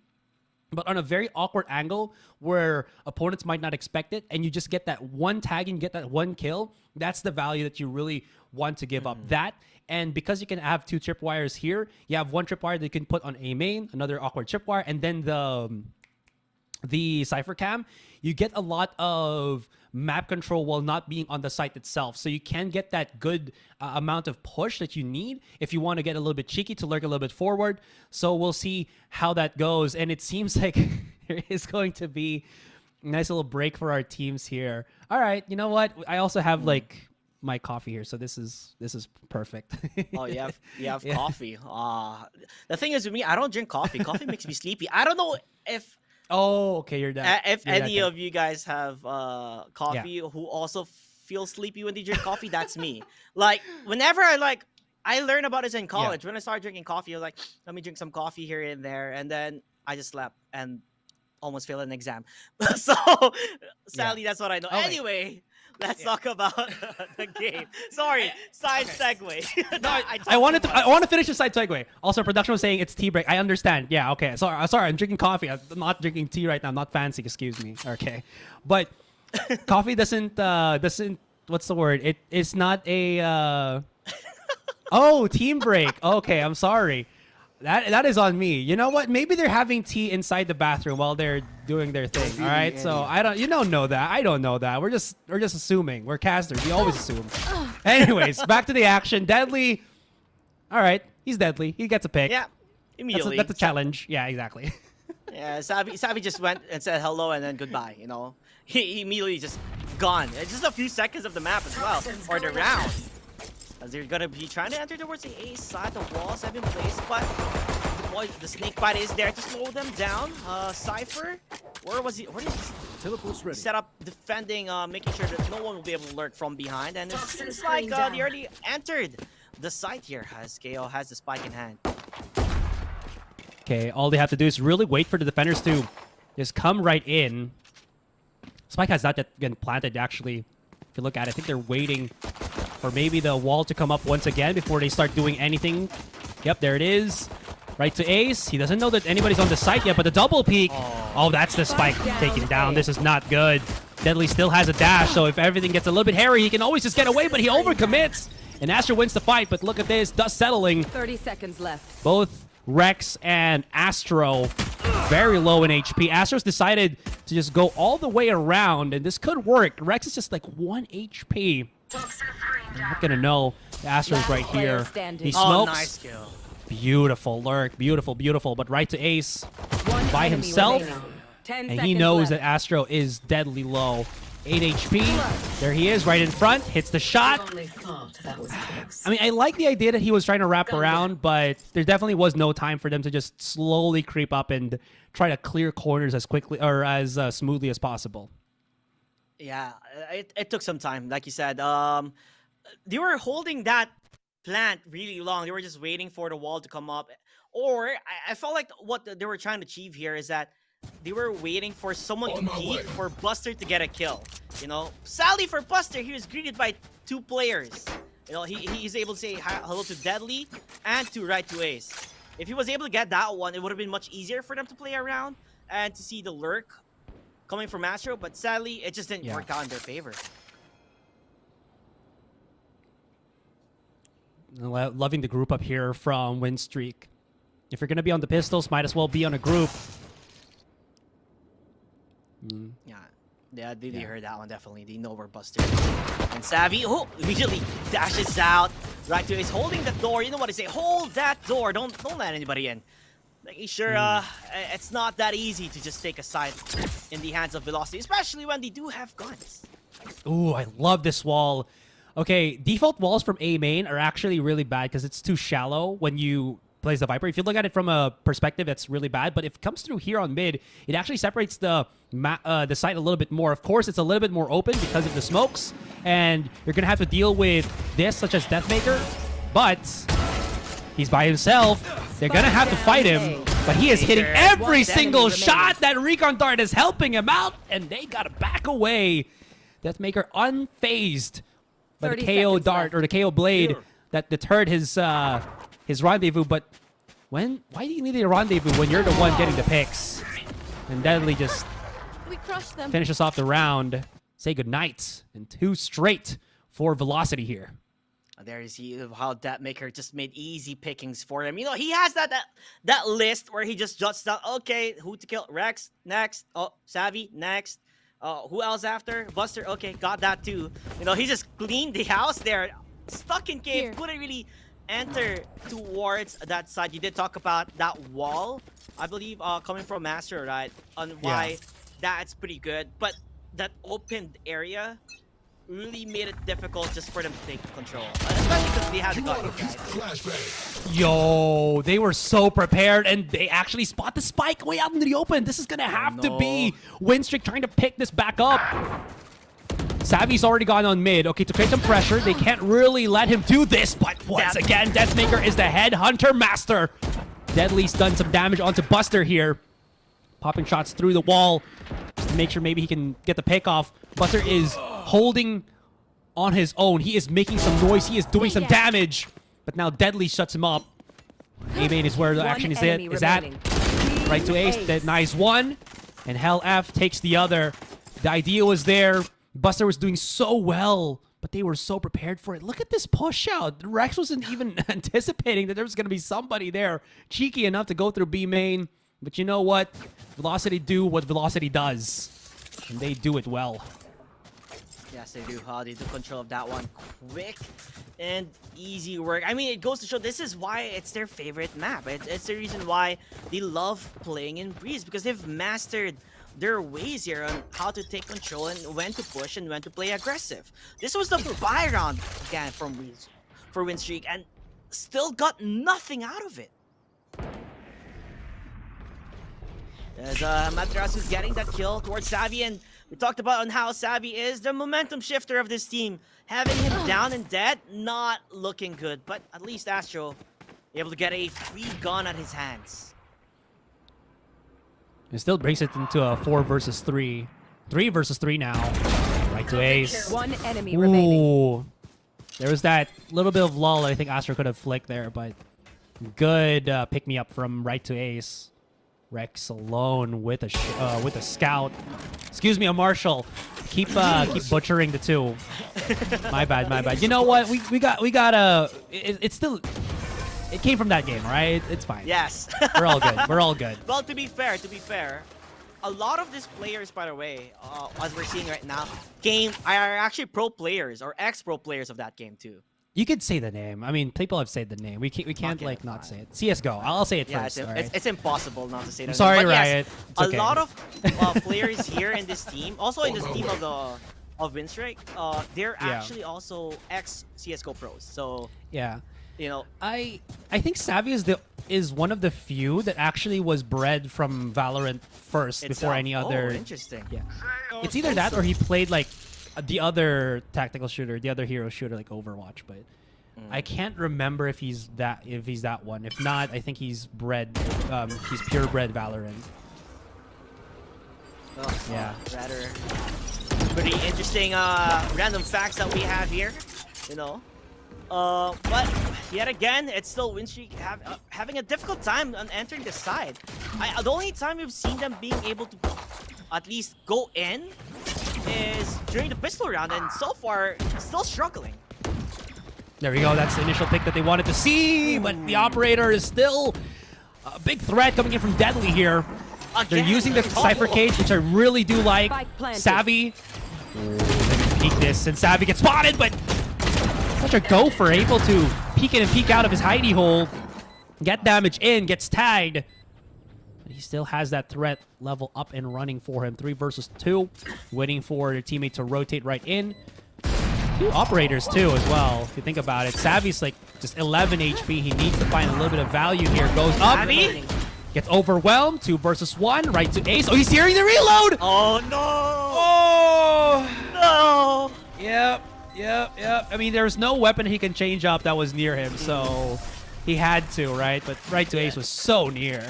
but on a very awkward angle where opponents might not expect it, and you just get that one tag and get that one kill, that's the value that you really want to give up. That, and because you can have 2 tripwires here, you have 1 tripwire that you can put on A main, another awkward tripwire, and then the Cypher cam, you get a lot of map control while not being on the site itself. So you can get that good amount of push that you need if you want to get a little bit cheeky to lurk a little bit forward. So we'll see how that goes. And it seems like there is going to be a nice little break for our teams here. All right, you know what? I also have like my coffee here, so this is perfect. Oh, you have coffee. The thing is with me, I don't drink coffee. Coffee makes me sleepy. I don't know if okay, you're done. If any of you guys have coffee who also feel sleepy when they drink coffee, that's me. Like, whenever I learned about this in college. When I started drinking coffee, I was like, let me drink some coffee here and there. And then I just slept and almost failed an exam. So, sadly, that's what I know. Okay. Anyway, let's talk about the game. Sorry, side segue. No, I want to finish the side segue. Also, production was saying it's tea break. I understand. Yeah, okay. Sorry, I'm drinking coffee. I'm not drinking tea right now. I'm not fancy. Excuse me. Okay, but coffee doesn't. What's the word? It's not a. Team break. Okay, I'm sorry. That is on me. You know what? Maybe they're having tea inside the bathroom while they're doing their thing. All right. So I don't. You don't know that. I don't know that. We're just assuming. We're casters. We always assume. Anyways, back to the action. Deadly. All right. He's deadly. He gets a pick. Yeah. Immediately. That's a challenge. Yeah. Exactly. Yeah. Savvy just went and said hello and then goodbye. He immediately just gone. It's just a few seconds of the map as well, or the round. As they're gonna be trying to enter towards the A side, the walls have been placed, but the snake bite is there to slow them down. Cypher, where did he set up defending, making sure that no one will be able to lurk from behind, and it seems like they already entered the site here as KO has the spike in hand. Okay, all they have to do is really wait for the defenders to just come right in. Spike has not yet been planted, actually. If you look at it, I think they're waiting for maybe the wall to come up once again before they start doing anything. Yep, there it is. Right to Ace. He doesn't know that anybody's on the site yet, but the double peek. Oh, that's the Spike taken down. This is not good. Deadly still has a dash, so if everything gets a little bit hairy, he can always just get away, but he overcommits. And Astro wins the fight, but look at this. Dust settling. 30 seconds left. Both Rex and Astro very low in HP. Astro's decided to just go all the way around, and this could work. Rex is just like 1 HP. I'm not gonna know. Astro's right here. He smokes. Oh, nice kill. Beautiful lurk. Beautiful, beautiful. But right to Ace by himself. And he knows that Astro is deadly low. 8 HP. There he is, right in front. Hits the shot. I mean, I like the idea that he was trying to wrap around, but there definitely was no time for them to just slowly creep up and try to clear corners as quickly or as smoothly as possible. Yeah, it took some time, like you said. They were holding that plant really long. They were just waiting for the wall to come up. Or I felt like what they were trying to achieve here is that they were waiting for someone to peek for Buster to get a kill. You know, sadly for Buster, he was greeted by 2 players. You know, he's able to say hello to Deadly and to Right to Ace. If he was able to get that one, it would have been much easier for them to play around and to see the lurk coming from Astro, but sadly, it just didn't work out in their favor. Loving the group up here from Win Streak. If you're going to be on the pistols, might as well be on a group. Yeah, they heard that one, definitely. They know where Buster is. And Savvy, immediately dashes out. Right to Ace holding the door. You know what I say? Hold that door. Don't let anybody in. Making sure it's not that easy to just take a side in the hands of Velocity, especially when they do have guns. Ooh, I love this wall. Okay, default walls from A main are actually really bad because it's too shallow when you plays the Viper. If you look at it from a perspective, that's really bad. But if it comes through here on mid, it actually separates the site a little bit more. Of course, it's a little bit more open because of the smokes, and you're gonna have to deal with this, such as Deathmaker. But he's by himself. They're gonna have to fight him, but he is hitting every single shot. That recon dart is helping him out, and they gotta back away. Deathmaker unfazed by the KO dart or the KO blade that deterred his rendezvous. But why do you need a rendezvous when you're the one getting the picks? And Deadly just finishes off the round. Say goodnight. And 2 straight for Velocity here. There you see how Deathmaker just made easy pickings for him. You know, he has that list where he just jots down, okay, who to kill? Rex, next. Oh, Savvy, next. Who else after? Buster, okay, got that too. You know, he just cleaned the house there. Stuck in cave, couldn't really enter towards that side. You did talk about that wall, I believe, coming from Master, right? On why that's pretty good. But that opened area really made it difficult just for them to take control. Especially because they had the gun, right? Yo, they were so prepared, and they actually spot the spike way out into the open. This is gonna have to be Winstreak trying to pick this back up. Savvy's already gone on mid. Okay, to create some pressure, they can't really let him do this, but once again, Deathmaker is the headhunter master. Deadly's done some damage onto Buster here. Popping shots through the wall just to make sure maybe he can get the pick off. Buster is holding on his own. He is making some noise. He is doing some damage. But now Deadly shuts him up. A-main is where the action is at. Right to Ace. That nice one. And Hell F takes the other. The idea was there. Buster was doing so well, but they were so prepared for it. Look at this push out. Rex wasn't even anticipating that there was going to be somebody there cheeky enough to go through B main. But you know what? Velocity do what Velocity does. And they do it well. Yes, they do. They took control of that one. Quick and easy work. I mean, it goes to show this is why it's their favorite map. It's the reason why they love playing in Breeze, because they've mastered their ways here on how to take control and when to push and when to play aggressive. This was the buy round again for Winstreak, and still got nothing out of it. As Materasu's getting that kill towards Savvy, and we talked about on how Savvy is the momentum shifter of this team. Having him down and dead, not looking good, but at least Astro able to get a free gun at his hands. It still brings it into a 4 versus 3. 3 versus 3 now. Right to ace. One enemy remaining. Ooh. There was that little bit of lull that I think Astra could have flicked there, but good pick me up from right to ace. Rex alone with a scout. Excuse me, a marshal. Keep butchering the two. My bad. You know what? We gotta. It's still. It came from that game, right? It's fine. Yes. We're all good. We're all good. Well, to be fair, a lot of these players, by the way, as we're seeing right now, are actually pro players or ex-pro players of that game too. You could say the name. I mean, people have said the name. We can't Okay, like not fine. say it. CS:GO. I'll say it Yeah, first. All right? it's impossible not to say that. I'm sorry, But yes, Riot. It's okay. a lot of players here in this team, also in this team of Winstrike, they're Yeah. actually also ex CS:GO pros. So Yeah. you know, I think Savvy is one of the few that actually was bred from Valorant first before any other. Oh, interesting. Yeah. It's either that or he played like the other tactical shooter, the other hero shooter like Overwatch, but I can't remember if he's that one. If not, I think he's bred he's purebred Valorant. Oh, Yeah. Rather pretty interesting random facts that we have here, you know. But yet again, it's still Winstreak having a difficult time on entering the side. The only time we've seen them being able to at least go in is during the pistol round, and so far, still struggling. There we go. That's the initial pick that they wanted to see, but the operator is still a big threat coming in from Deadly here. They're Again, using the Cypher Cage, which I really do like. Spike planted. Savvy. They can peek this, and Savvy gets spotted, but such a gopher, able to peek in and peek out of his hidey hole. Get damage in, gets tagged. But he still has that threat level up and running for him. 3 versus 2. Waiting for their teammate to rotate right in. 2 operators too as well, if you think about it. Savvy's like just 11 HP. He needs to find a little bit of value here. Goes up. Savvy? Gets overwhelmed. 2 versus 1. Right to ace. Oh, he's hearing the reload! Oh no! Oh! No! Yep. I mean, there's no weapon he can change up that was near him, so he had to, right? But right to ace was so near.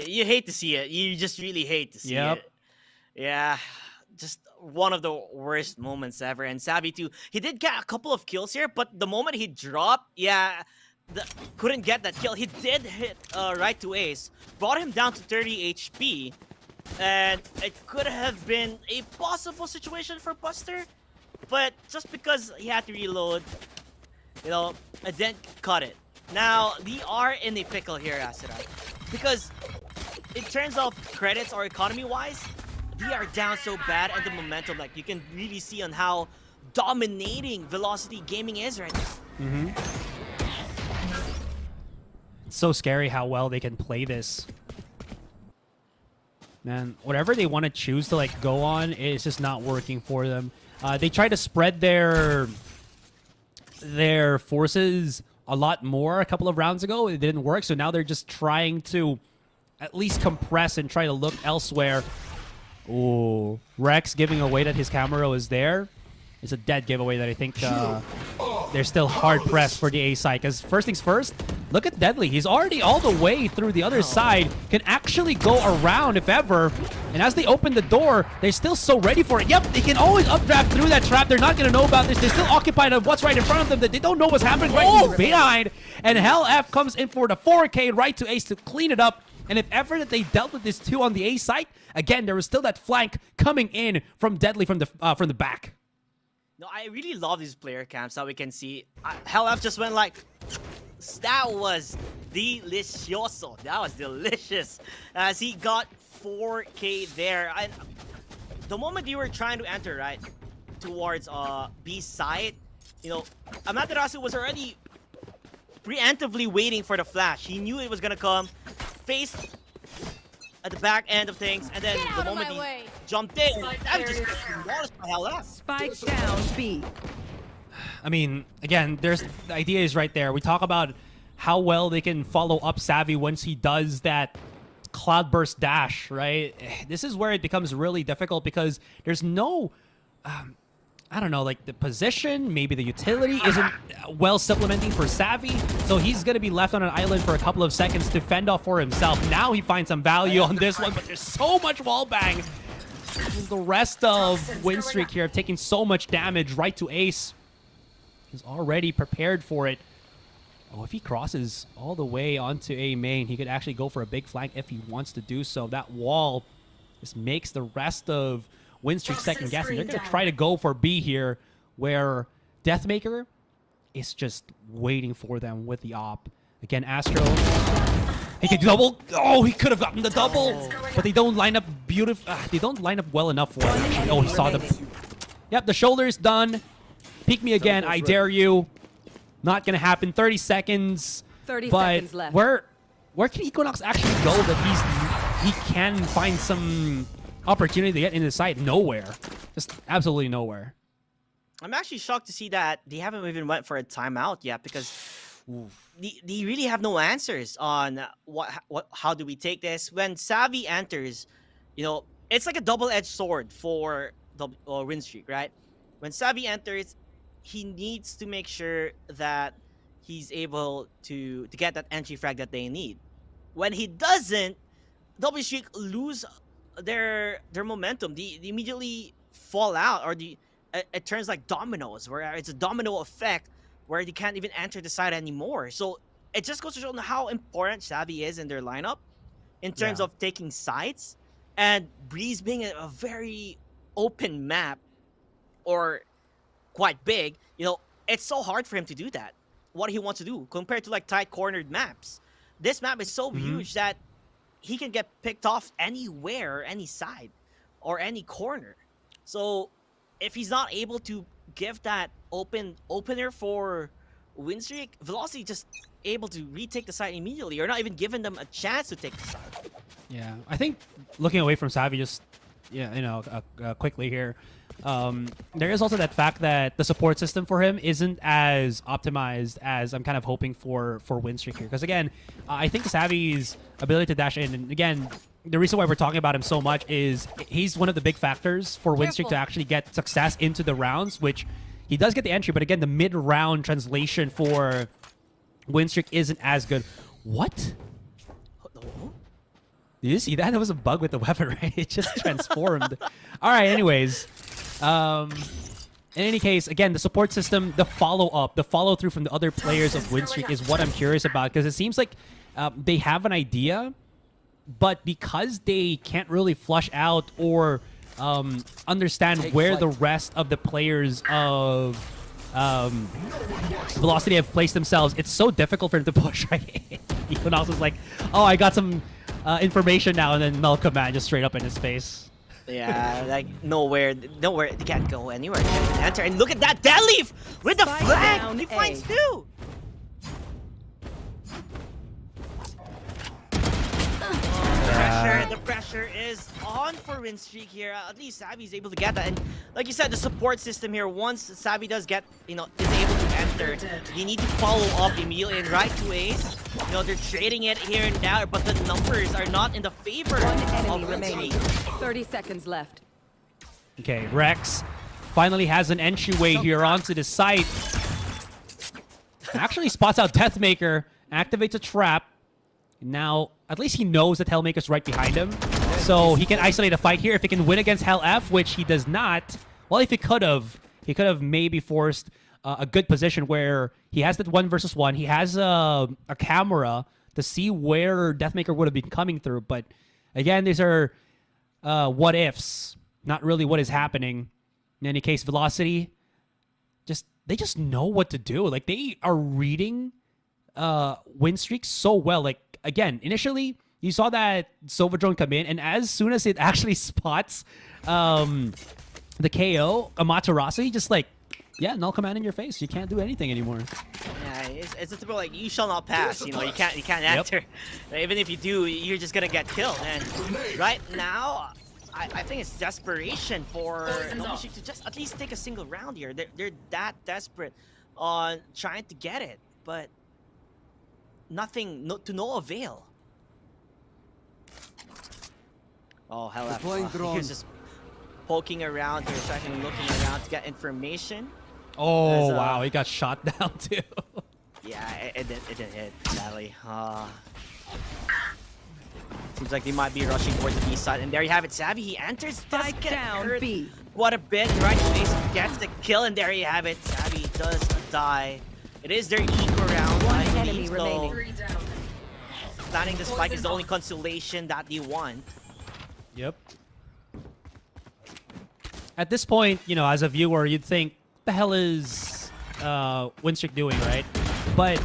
You hate to see it. You just really hate to see Yep. it. Yeah, just one of the worst moments ever. And Savvy too. He did get a couple of kills here, but the moment he dropped, couldn't get that kill. He did hit right to ace, brought him down to 30 HP, and it could have been a possible situation for Buster, but just because he had to reload, you know, it didn't cut it. Now, they are in a pickle here, Asura, because in terms of credits or economy-wise, they are down so bad, and the momentum, like, you can really see on how dominating Velocity Gaming is right now. It's so scary how well they can play this. Man, whatever they want to choose to like go on, it's just not working for them. They try to spread their forces a lot more a couple of rounds ago. It didn't work, so now they're just trying to at least compress and try to look elsewhere. Ooh, Rex giving away that his camera is there. It's a dead giveaway that I think they're still hard pressed for the A side. Because first things first, look at Deadly. He's already all the way through the other side. Can actually go around if ever. And as they open the door, they're still so ready for it. Yep, they can always updraft through that trap. They're not going to know about this. They're still occupied on what's right in front of them. That they don't know what's happening right behind. And Hell F comes in for the 4K right to ace to clean it up. And if ever that they dealt with this 2 on the A side, again, there was still that flank coming in from Deadly from the back. No, I really love these player camps that we can see. Hell F just went like, that was delicioso. That was delicious. As he got 4K there. And the moment you were trying to enter, right, towards B side, you know, Amaterasu was already preemptively waiting for the flash. He knew it was gonna come, faced at the back end of things, and then the moment he jumped in, that was just demolished by Hell F. Spike down B. I mean, again, the idea is right there. We talk about how well they can follow up Savvy once he does that cloudburst dash, right? This is where it becomes really difficult because there's no, I don't know, like the position, maybe the utility isn't well supplementing for Savvy, so he's going to be left on an island for a couple of seconds to fend off for himself. Now he finds some value on this one, but there's so much wall bang. The rest of Win Streak here taking so much damage right to Ace. He's already prepared for it. Oh, if he crosses all the way onto A main, he could actually go for a big flank if he wants to do so. That wall just makes the rest of Win Streak second guessing. They're going to try to go for B here, where Deathmaker is just waiting for them with the op. Again, Astro. He could double. Oh, he could have gotten the double, but they don't line up beautiful. They don't line up well enough for it. Actually. Oh, he saw them. Yep, the shoulder is done. Peek me again. I dare you. Not gonna happen. 30 seconds. 30 but seconds left. Where can Equinox actually go that he can find some opportunity to get into the site? Nowhere. Just absolutely nowhere. I'm actually shocked to see that they haven't even went for a timeout yet, because they really have no answers on how do we take this. When Savvy enters, you know, it's like a double-edged sword for the Win Streak, right? When Savvy enters, he needs to make sure that he's able to get that entry frag that they need. When he doesn't, W Streak lose their momentum. They immediately fall out, or it turns like dominoes, where it's a domino effect where they can't even enter the side anymore. So it just goes to show how important Savvy is in their lineup in terms of taking sides, and Breeze being a very open map, or quite big, you know, it's so hard for him to do that. What he wants to do compared to like tight cornered maps. This map is so huge that he can get picked off anywhere, any side, or any corner. So if he's not able to give that opener for Win Streak, Velocity just able to retake the side immediately, or not even giving them a chance to take the side. Yeah, I think looking away from Savvy, just quickly here. There is also that fact that the support system for him isn't as optimized as I'm kind of hoping for Win Streak here. Because again, I think Savvy's ability to dash in, and again, the reason why we're talking about him so much is he's one of the big factors for Win Streak to actually get success into the rounds, which he does get the entry, but again, the mid-round translation for Win Streak isn't as good. What? Did you see that? That was a bug with the weapon, right? It just transformed. All right, anyways. In any case, again, the support system, the follow-up, the follow-through from the other players of Win Streak is what I'm curious about, because it seems like they have an idea, but because they can't really flush out or understand where the rest of the players of Velocity have placed themselves, it's so difficult for them to push, right? Equinox was like, oh, I got some information now, and then Null Command just straight up in his face. Yeah, like nowhere, they can't go anywhere. They can't enter. And look at that dead leaf with the flag. He finds two. The pressure is on for Win Streak here. At least Savvy's able to get that. And like you said, the support system here, once Savvy does get, is able to enter, you need to follow up immediately. And right to Ace, they're trading it here and there, but the numbers are not in the favor of Win Streak. 30 seconds left. Okay, Rex finally has an entryway here onto the site. Actually spots out Deathmaker, activates a trap. Now, at least he knows that Hellmaker's right behind him, so he can isolate a fight here. If he can win against Hell F, which he does not, well, if he could have maybe forced a good position where he has that 1 versus 1. He has a camera to see where Deathmaker would have been coming through. But again, these are what ifs, not really what is happening. In any case, Velocity, they just know what to do. Like, they are reading Win Streak so well. Like, again, initially, you saw that Sova drone come in, and as soon as it actually spots the KO, Amaterasu, just like, yeah, Null Command in your face. You can't do anything anymore. Yeah, it's a typical, like, you shall not pass. You can't enter. Even if you do, you're just gonna get killed. And right now, I think it's desperation for Nobushi to just at least take a single round here. They're that desperate on trying to get it, but nothing, to no avail. Oh, hell, he was just poking around here, looking around to get information. Oh, wow, he got shot down too. Yeah, it didn't hit, sadly. Seems like they might be rushing towards the B side, and there you have it. Savvy, he enters, does Spike get down hurt B. quite a bit. Right face gets the kill, and there you have it. Savvy does die. It is their eco round. One I believe, enemy so remaining. planting the spike is the only consolation that they want. Yep. At this point, you know, as a viewer, you'd think, the hell is Win Streak doing, right? But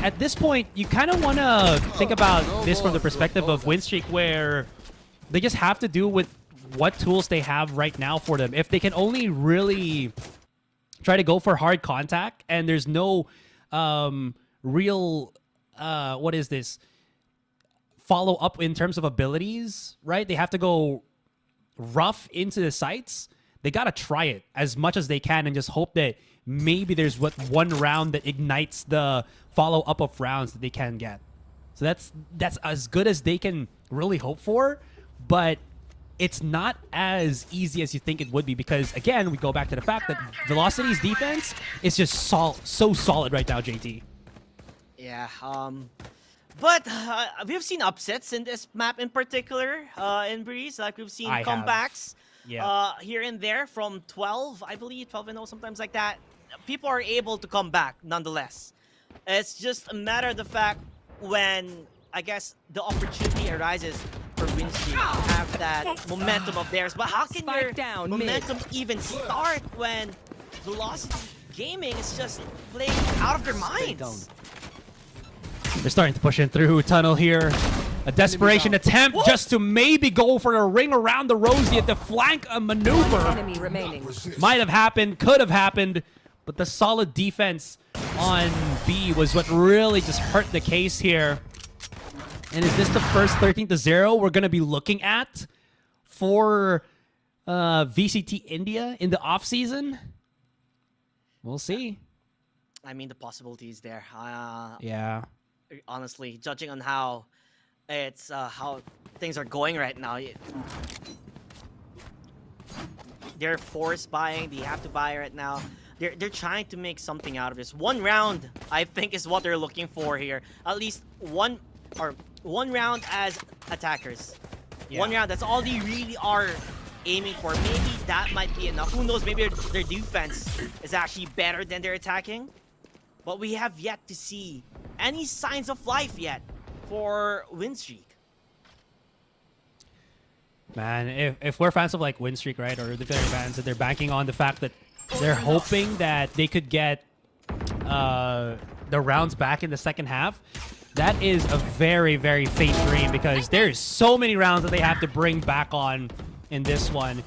at this point, you kind of want to think about this from the perspective of Win Streak, where they just have to do with what tools they have right now for them. If they can only really try to go for hard contact, and there's no real, what is this, follow up in terms of abilities, right? They have to go rough into the sites. They got to try it as much as they can and just hope that maybe there's one round that ignites the follow-up of rounds that they can get. So that's as good as they can really hope for, but it's not as easy as you think it would be because, again, we go back to the fact that Velocity's defense is just so solid right now, JT. Yeah, but we've seen upsets in this map in particular, in Breeze. Like, we've seen comebacks here and there from 12, I believe, 12-0, sometimes like that. People are able to come back nonetheless. It's just a matter of the fact when, I guess, the opportunity arises for Win Streak to have that momentum of theirs. But how can your momentum even start when Velocity Gaming is just playing out of their minds? They're starting to push in through tunnel here. A desperation attempt just to maybe go for a ring around the Rosie at the flank maneuver. Enemy remaining. Might have happened, could have happened, but the solid defense on B was what really just hurt the case here. And is this the first 13-0 we're going to be looking at for VCT India in the offseason? We'll see. I mean, the possibility is there. Yeah. Honestly, judging on how it's how things are going right now, they're forced buying. They have to buy right now. They're trying to make something out of this. One round, I think, is what they're looking for here. At least one round as attackers. Yeah. One round. That's all they really are aiming for. Maybe that might be enough. Who knows? Maybe their defense is actually better than their attacking. But we have yet to see any signs of life yet for Win Streak. Man, if we're fans of like Win Streak, right, or the very fans, that they're banking on the fact that they're hoping that they could get the rounds back in the second half, that is a very, very faint dream because there's so many rounds that they have to bring back on in this one.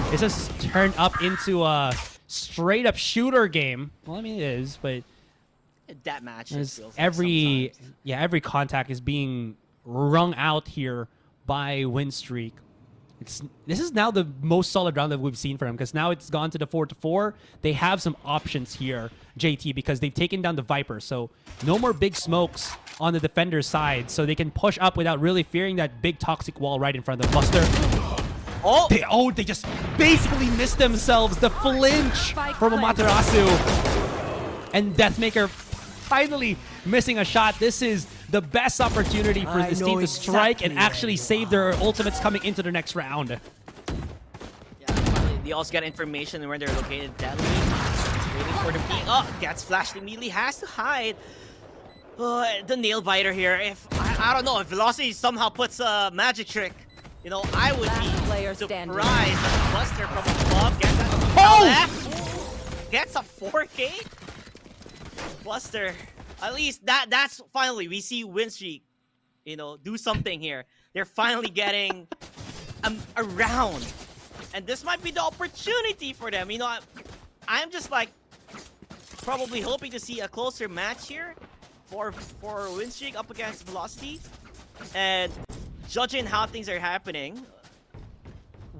This has turned up into a straight-up shooter game. Well, I mean, it is, but that match every contact is being wrung out here by Win Streak. This is now the most solid round that we've seen for him because now it's gone to the 4-4. They have some options here, JT, because they've taken down the Viper. So no more big smokes on the defender's side, so they can push up without really fearing that big toxic wall right in front of them. Buster. They just basically missed themselves. The flinch from Amaterasu. And Deathmaker finally missing a shot. This is the best opportunity for this team to strike and actually save their ultimates coming into the next round. Yeah, they also get information where they're located. Deadly waiting for the peek. Oh, gets flashed immediately. Has to hide. The nail biter here. If I don't know if Velocity somehow puts a magic trick, you know, I would be surprised that Buster from above gets that. Gets a 4K. Buster. At least that's finally we see Win Streak, you know, do something here. They're finally getting a round, and this might be the opportunity for them. You know, I'm just like probably hoping to see a closer match here for Win Streak up against Velocity, and judging how things are happening,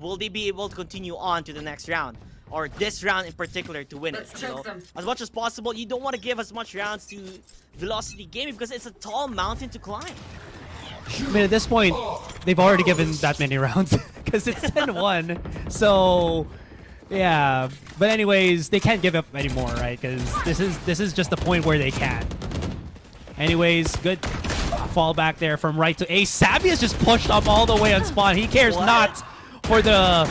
will they be able to continue on to the next round? Or this round in particular to win it, you know? As much as possible, you don't want to give as much rounds to Velocity Gaming because it's a tall mountain to climb. I mean, at this point, they've already given that many rounds because it's 10-1. So, yeah. But anyways, they can't give up anymore, right? Because this is just the point where they can. Anyways, good fallback there from right to A. Savvy has just pushed up all the way on spawn. He cares not for the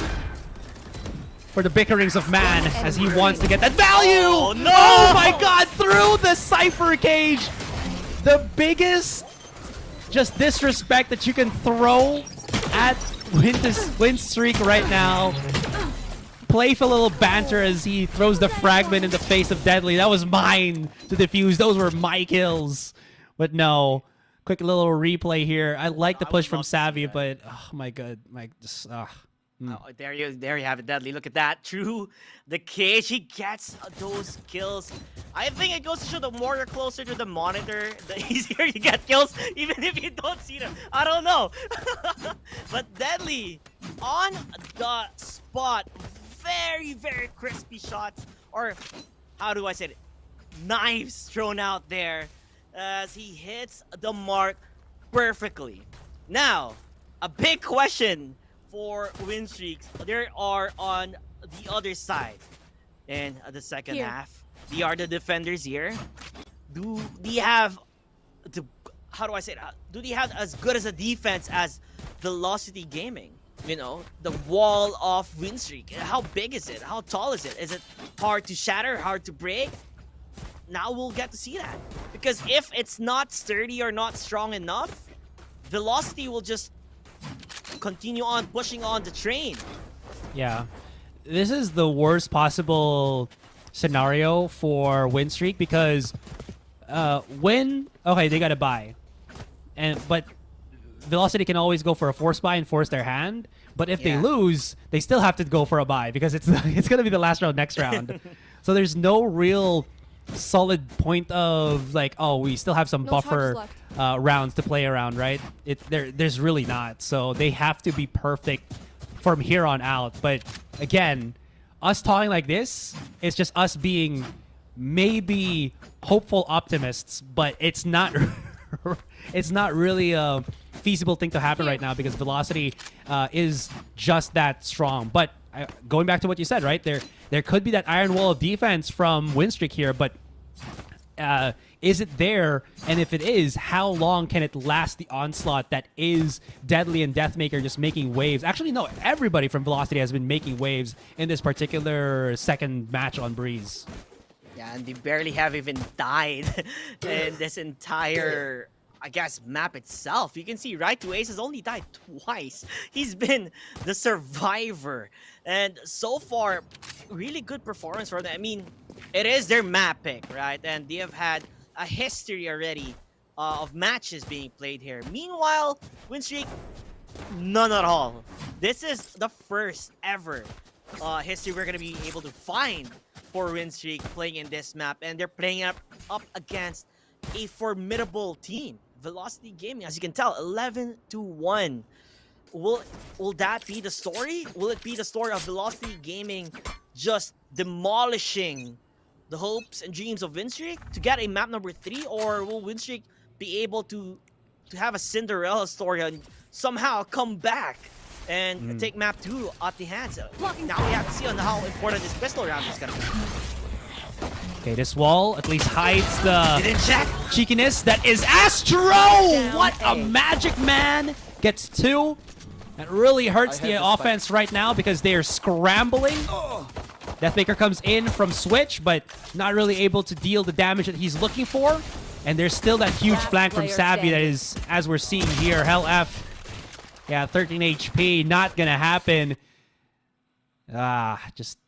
bickerings of man as he wants to get that value. Oh, no! Oh my god, through the Cypher cage. The biggest just disrespect that you can throw at Win Streak right now. Playful little banter as he throws the fragment in the face of Deadly. That was mine to defuse. Those were my kills. But no. Quick little replay here. I like the push from Savvy, but oh my god. Oh, there you have it, Deadly. Look at that. Through the cage, he gets those kills. I think it goes to show the more you're closer to the monitor, the easier you get kills, even if you don't see them. I don't know. But Deadly, on the spot, very, very crispy shots. Or, how do I say it? Knives thrown out there as he hits the mark perfectly. Now, a big question for win streaks there are on the other side in the second half. They are the defenders here. Do they have the, how do I say it? Do they have as good as a defense as Velocity Gaming? You know, the wall of win streak. How big is it? How tall is it? Is it hard to shatter, hard to break? Now we'll get to see that. Because if it's not sturdy or not strong enough, Velocity will just continue on pushing on the train. Yeah. This is the worst possible scenario for win streak because okay, they gotta buy. But Velocity can always go for a force buy and force their hand. But if they lose, they still have to go for a buy because it's gonna be the last round next round. So there's no real solid point of like, oh, we still have some buffer rounds to play around, right? There's really not. So they have to be perfect from here on out. But again, us talking like this, it's just us being maybe hopeful optimists, but it's not it's not really a feasible thing to happen right now because Velocity is just that strong. But going back to what you said, right? There could be that iron wall of defense from Winstreak here, but is it there? And if it is, how long can it last the onslaught that is Deadly and Deathmaker just making waves? Actually, no, everybody from Velocity has been making waves in this particular second match on Breeze. Yeah, and they barely have even died in this entire, I guess, map itself. You can see Right to Ace has only died twice. He's been the survivor. And so far, really good performance for them. I mean, it is their map pick, right? And they have had a history already of matches being played here. Meanwhile, Winstreak, none at all. This is the first ever history we're going to be able to find for Winstreak playing in this map. And they're playing up against a formidable team. Velocity Gaming, as you can tell, 11-1. Will that be the story? Will it be the story of Velocity Gaming just demolishing the hopes and dreams of Winstreak to get a map number 3? Or will Winstreak be able to have a Cinderella story and somehow come back and take map 2 at the hands? Now we have to see on how important this pistol round is going to be. Okay, this wall at least hides the cheekiness that is Astro! What a magic man! Gets 2. That really hurts the offense right now because they are scrambling. Deathmaker comes in from Switch, but not really able to deal the damage that he's looking for. And there's still that huge flank from Savvy that is, as we're seeing here, Hell F. Yeah, 13 HP, not gonna happen. Just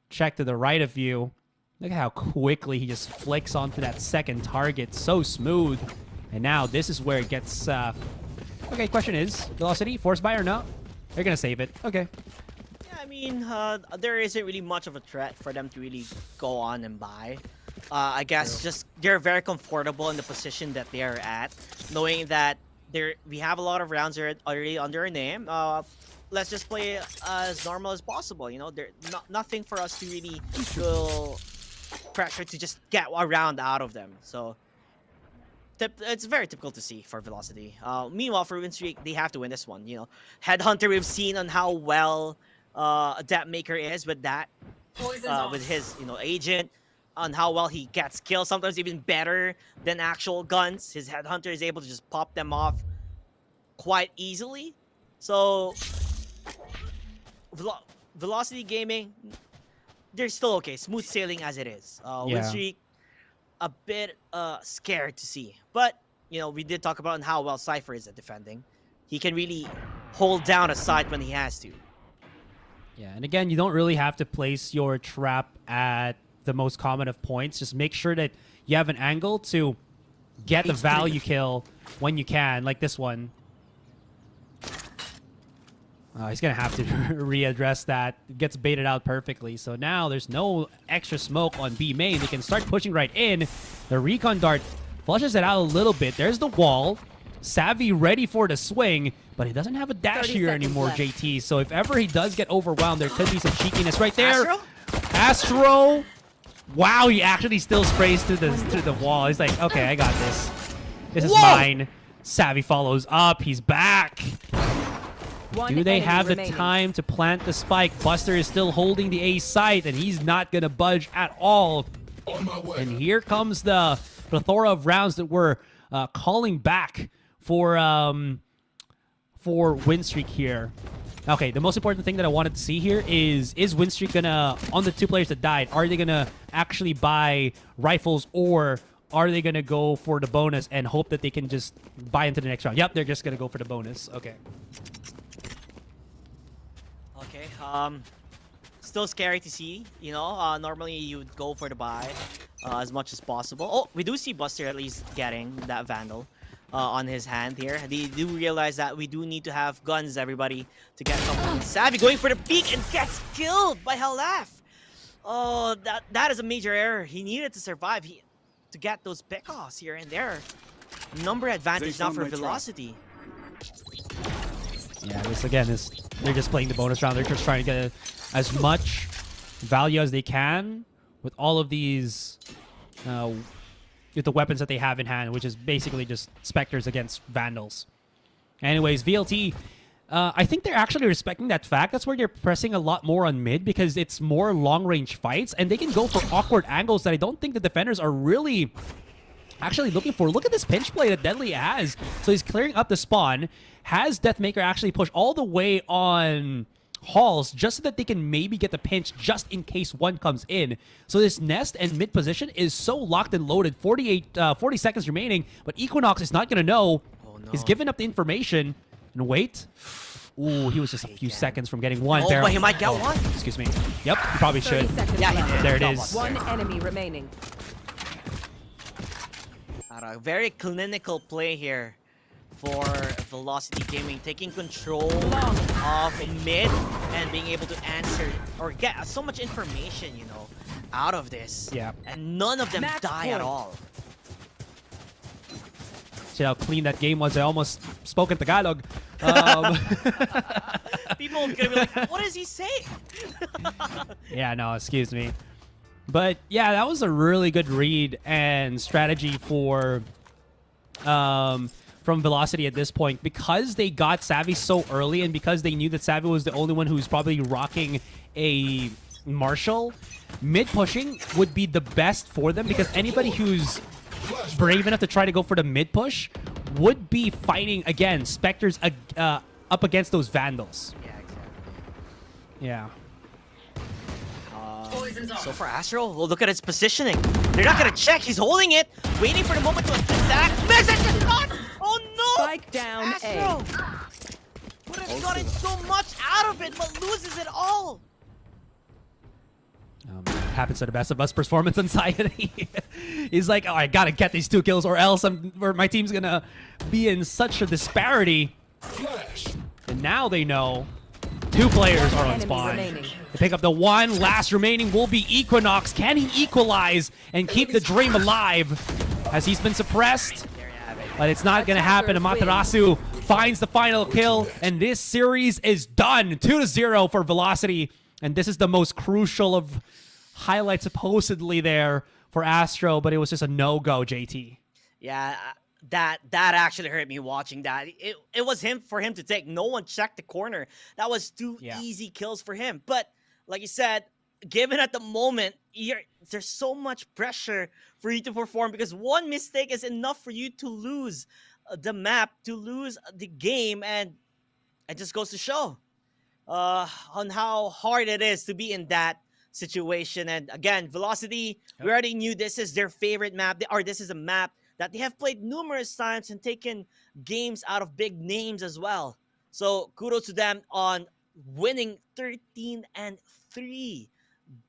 check to the right of you. Look at how quickly he just flicks onto that second target. So smooth. And now this is where it gets... Okay, question is, Velocity, force buy or no? They're gonna save it. Okay. Yeah, I mean, there isn't really much of a threat for them to really go on and buy. I guess just they're very comfortable in the position that they are at, knowing that we have a lot of rounds already under our name. Let's just play as normal as possible. You know, there's nothing for us to really feel pressure to just get a round out of them. So it's very typical to see for Velocity. Meanwhile, for Winstreak, they have to win this one. You know, Headhunter, we've seen on how well Deathmaker is with that, with his agent. on how well he gets kills, sometimes even better than actual guns. His headhunter is able to just pop them off quite easily. So Velocity Gaming, they're still okay, smooth sailing as it is. Win streak, a bit scared to see, but you know, we did talk about how well Cypher is at defending. He can really hold down a site when he has to. Yeah, and again, you don't really have to place your trap at the most common of points. Just make sure that you have an angle to get the value kill when you can, like this one. He's going to have to readdress that. It gets baited out perfectly. So now there's no extra smoke on B main. They can start pushing right in. The recon dart flushes it out a little bit. There's the wall. Savvy ready for the swing, but he doesn't have a dash here anymore, left. JT. So if ever he does get overwhelmed, there could be some cheekiness right there. Astro. Wow, he actually still sprays through the wall. He's like, okay, I got this. This is mine. Savvy follows up. He's back. Do they have the time to plant the spike? Buster is still holding the A site, and he's not going to budge at all. And here comes the plethora of rounds that we're calling back for win streak here. Okay, the most important thing that I wanted to see here is win streak gonna, on the 2 players that died, are they gonna actually buy rifles, or are they gonna go for the bonus and hope that they can just buy into the next round? Yep, they're just gonna go for the bonus. Okay. Okay, still scary to see, you know. Normally you would go for the buy as much as possible. Oh, we do see Buster at least getting that Vandal on his hand here. They do realize that we do need to have guns, everybody, to get someone. Savvy going for the peek and gets killed by Halaf. Oh, that is a major error. He needed to survive to get those pickoffs here and there. Number advantage now for Velocity. Yeah, this again is, they're just playing the bonus round. They're just trying to get as much value as they can with all of these, with the weapons that they have in hand, which is basically just Spectres against Vandals. Anyways, VLT, I think they're actually respecting that fact. That's where they're pressing a lot more on mid, because it's more long-range fights, and they can go for awkward angles that I don't think the defenders are really actually looking for. Look at this pinch play that Deadly has. So he's clearing up the spawn, has Deathmaker actually push all the way on Halls just so that they can maybe get the pinch just in case one comes in. So this nest and mid position is so locked and loaded. 40 seconds remaining, but Equinox is not going to know. Oh, no. He's giving up the information. And wait. Ooh, he was just a few seconds from getting one. Oh, there. but he might get one. Excuse me. Yep, he probably should. Yeah, he did. There it is. One enemy remaining. A very clinical play here for Velocity Gaming, taking control of mid and being able to answer or get so much information, you know, out of this. Yeah. And none of them die at all. See how clean that game was. I almost spoke in Tagalog. People are gonna be like, what is he saying? Yeah, no, excuse me. But yeah, that was a really good read and strategy for from Velocity at this point, because they got Savvy so early, and because they knew that Savvy was the only one who's probably rocking a Marshall. Mid pushing would be the best for them, because anybody who's brave enough to try to go for the mid push would be fighting again Spectres up against those Vandals. Yeah, exactly. Yeah. So for Astro, well, look at his positioning. They're not gonna check. He's holding it, waiting for the moment to attack. Missed it! Shot! Oh no! Spike down Astro would have gotten so much out of it, but loses it all. Happens to the best of us. Performance anxiety. He's like, oh, I gotta get these 2 kills, or else my team's gonna be in such a disparity. And now they know 2 players are on spawn. They pick up the one. Last remaining will be Equinox. Can he equalize and keep the dream alive, as he's been suppressed? But it's not going to happen. Amaterasu finds the final kill, and this series is done. 2-0 for Velocity. And this is the most crucial of highlights supposedly there for Astro, but it was just a no-go, JT. Yeah, that actually hurt me watching that. It was for him to take. No one checked the corner. That was 2 easy kills for him. But like you said, given at the moment, there's so much pressure for you to perform because one mistake is enough for you to lose the map, to lose the game, and it just goes to show on how hard it is to be in that situation. And again, Velocity, we already knew this is their favorite map, or this is a map that they have played numerous times and taken games out of big names as well. So kudos to them on winning 13-3,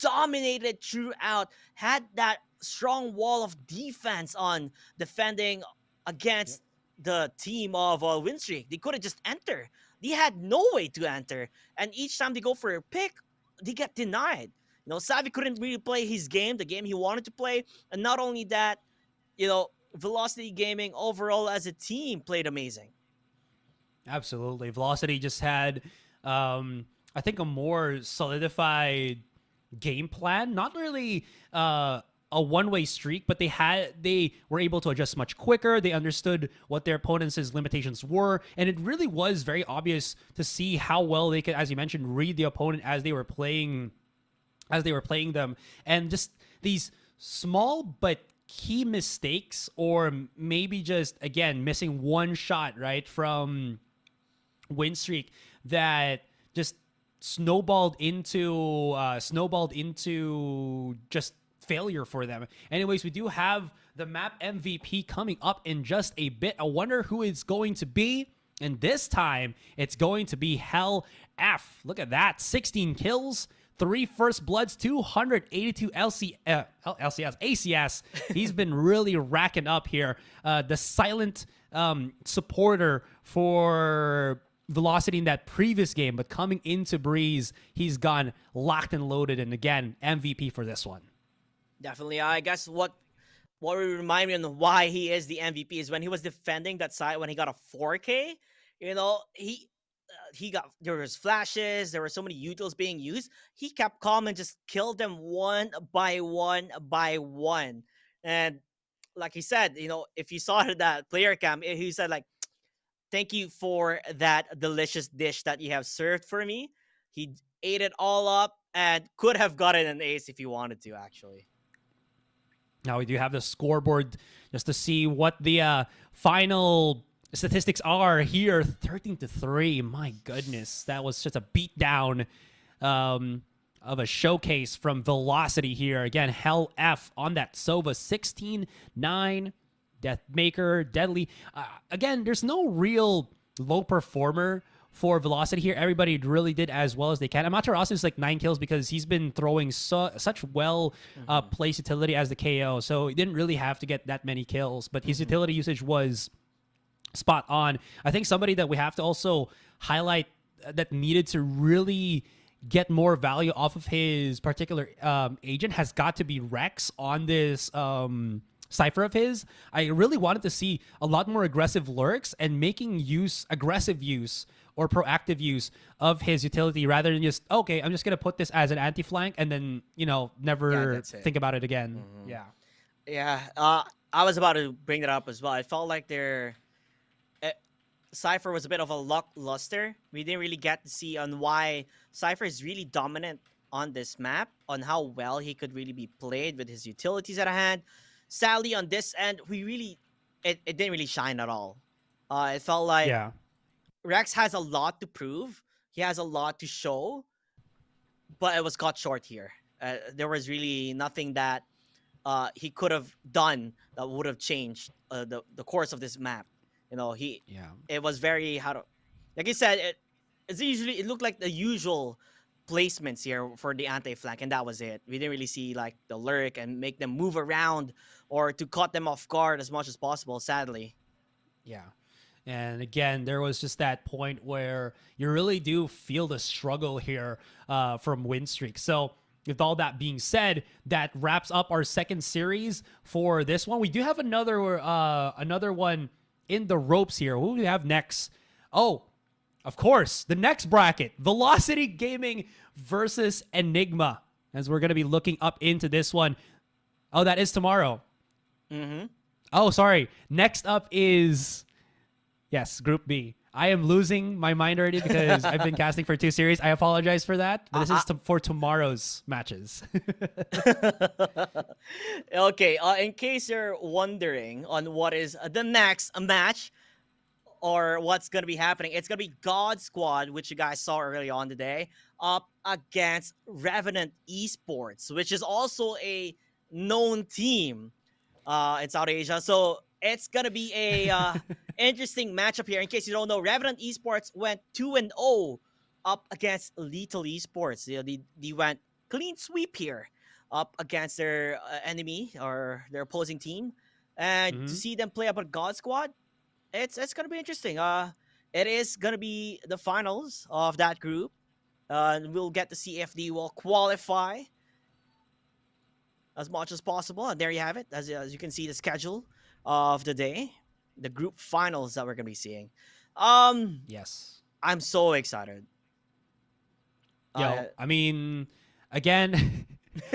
dominated throughout, had that strong wall of defense on defending against the team of Win Streak. They couldn't just enter. They had no way to enter. And each time they go for a pick, they get denied. You know, Savvy couldn't really play his game, the game he wanted to play. And not only that, you know, Velocity Gaming overall as a team played amazing. Absolutely. Velocity just had, I think, a more solidified game plan. Not really a one-way streak, but they were able to adjust much quicker. They understood what their opponents' limitations were, and it really was very obvious to see how well they could, as you mentioned, read the opponent as they were playing them, and just these small but key mistakes, or maybe just again missing one shot right from Win Streak that just snowballed into just failure for them. Anyways, we do have the map MVP coming up in just a bit. I wonder who it's going to be. And this time, it's going to be Hell F. Look at that. 16 kills, 3 first bloods, 282 ACS. He's been really racking up here. The silent supporter for Velocity in that previous game, but coming into Breeze, he's gone locked and loaded. And again, MVP for this one. Definitely. I guess what would remind me on why he is the MVP is when he was defending that side, when he got a 4K, you know, he got, there was flashes, there were so many utils being used. He kept calm and just killed them one by one by one. And like he said, you know, if you saw that player cam, he said like, thank you for that delicious dish that you have served for me. He ate it all up and could have gotten an ace if he wanted to, actually. Now we do have the scoreboard just to see what the final statistics are here. 13-3. My goodness, that was just a beatdown of a showcase from Velocity here. Again, Hell F on that Sova. 16-9. Deathmaker, Deadly. Again, there's no real low performer for Velocity here. Everybody really did as well as they can. Amaterasu is like 9 kills because he's been throwing such well placed utility as the KO, so he didn't really have to get that many kills, but his utility usage was spot on. I think somebody that we have to also highlight that needed to really get more value off of his particular agent has got to be Rex on this Cypher of his. I really wanted to see a lot more aggressive lurks and making aggressive use or proactive use of his utility rather than just, okay, I'm just going to put this as an anti-flank and then, you know, never think about it again. Yeah. I was about to bring that up as well. I felt like Cypher was a bit of a luster. We didn't really get to see on why Cypher is really dominant on this map, on how well he could really be played with his utilities at hand. Sadly, on this end, it didn't really shine at all. It felt like Rex has a lot to prove. He has a lot to show, but it was caught short here. There was really nothing that he could have done that would have changed the course of this map. You know, it was very, like I said, it looked like the usual placements here for the anti-flank, and that was it. We didn't really see like the lurk and make them move around or to cut them off guard as much as possible, sadly. Yeah. And again, there was just that point where you really do feel the struggle here from Win Streak. So with all that being said, that wraps up our second series for this one. We do have another one in the ropes here. Who do we have next? Oh, of course, the next bracket, Velocity Gaming versus Enigma, as we're going to be looking up into this one. Oh, that is tomorrow. Oh, sorry. Next up is, yes, Group B. I am losing my mind already because I've been casting for 2 series. I apologize for that. But this is for tomorrow's matches. Okay, in case you're wondering on what is the next match or what's going to be happening, it's going to be God Squad, which you guys saw early on today, up against Revenant Esports, which is also a known team in South Asia. So it's going to be a interesting matchup here. In case you don't know, Revenant Esports went 2-0 up against Lethal Esports. They went clean sweep here up against their enemy or their opposing team. And to see them play up a God Squad, it's gonna be interesting. It is gonna be the finals of that group. And we'll get to see if they will qualify as much as possible. And there you have it. As you can see, the schedule of the day, the group finals that we're gonna be seeing. Yes. I'm so excited. I mean, again,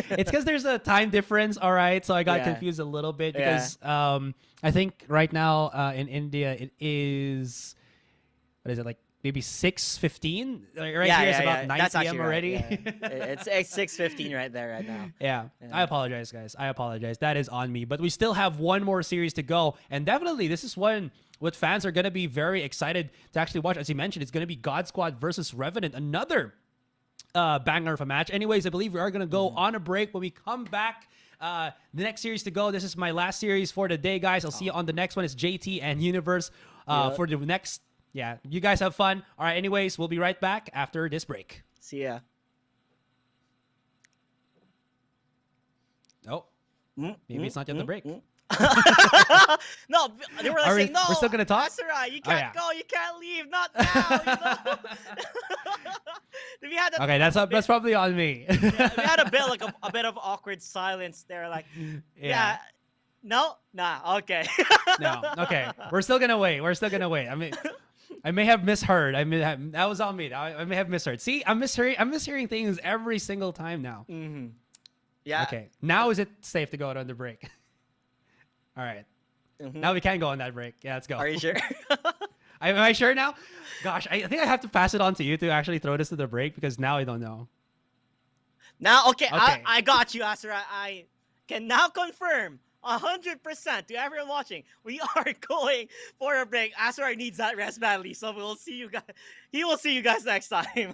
it's because there's a time difference. All right, so I got confused a little bit because I think right now in India it is, what is it, like maybe 6:15? Right here it's about 9 p.m. already. Right, It's 6:15 right there right now. Yeah. I apologize, guys. I apologize. That is on me. But we still have one more series to go, and definitely this is one what fans are going to be very excited to actually watch. As you mentioned, it's going to be God Squad versus Revenant, another banger of a match. Anyways, I believe we are going to go on a break. When we come back, the next series to go, this is my last series for the day, guys. I'll see you on the next one. It's JT and Universe for the next. Yeah, you guys have fun. All right, anyways, we'll be right back after this break. See ya. Oh, maybe it's not yet the break. No, they were saying, no, we're still going to talk? Asura, you can't go, you can't leave, not now. We had okay, that's probably on me. We had a bit like a bit of awkward silence there, like, no, nah, okay. No, okay, we're still gonna wait. I mean, I may have misheard. That was on me. I may have misheard. See, I'm mishearing things every single time now. Yeah. Okay, now is it safe to go out on the break? All right. Now we can go on that break. Yeah, let's go. Are you sure? Am I sure now? Gosh, I think I have to pass it on to you to actually throw this to the break because now I don't know. Now, okay. I got you, Asura. I can now confirm 100% to everyone watching, we are going for a break. Asura needs that rest badly, so we'll see you guys. He will see you guys next time.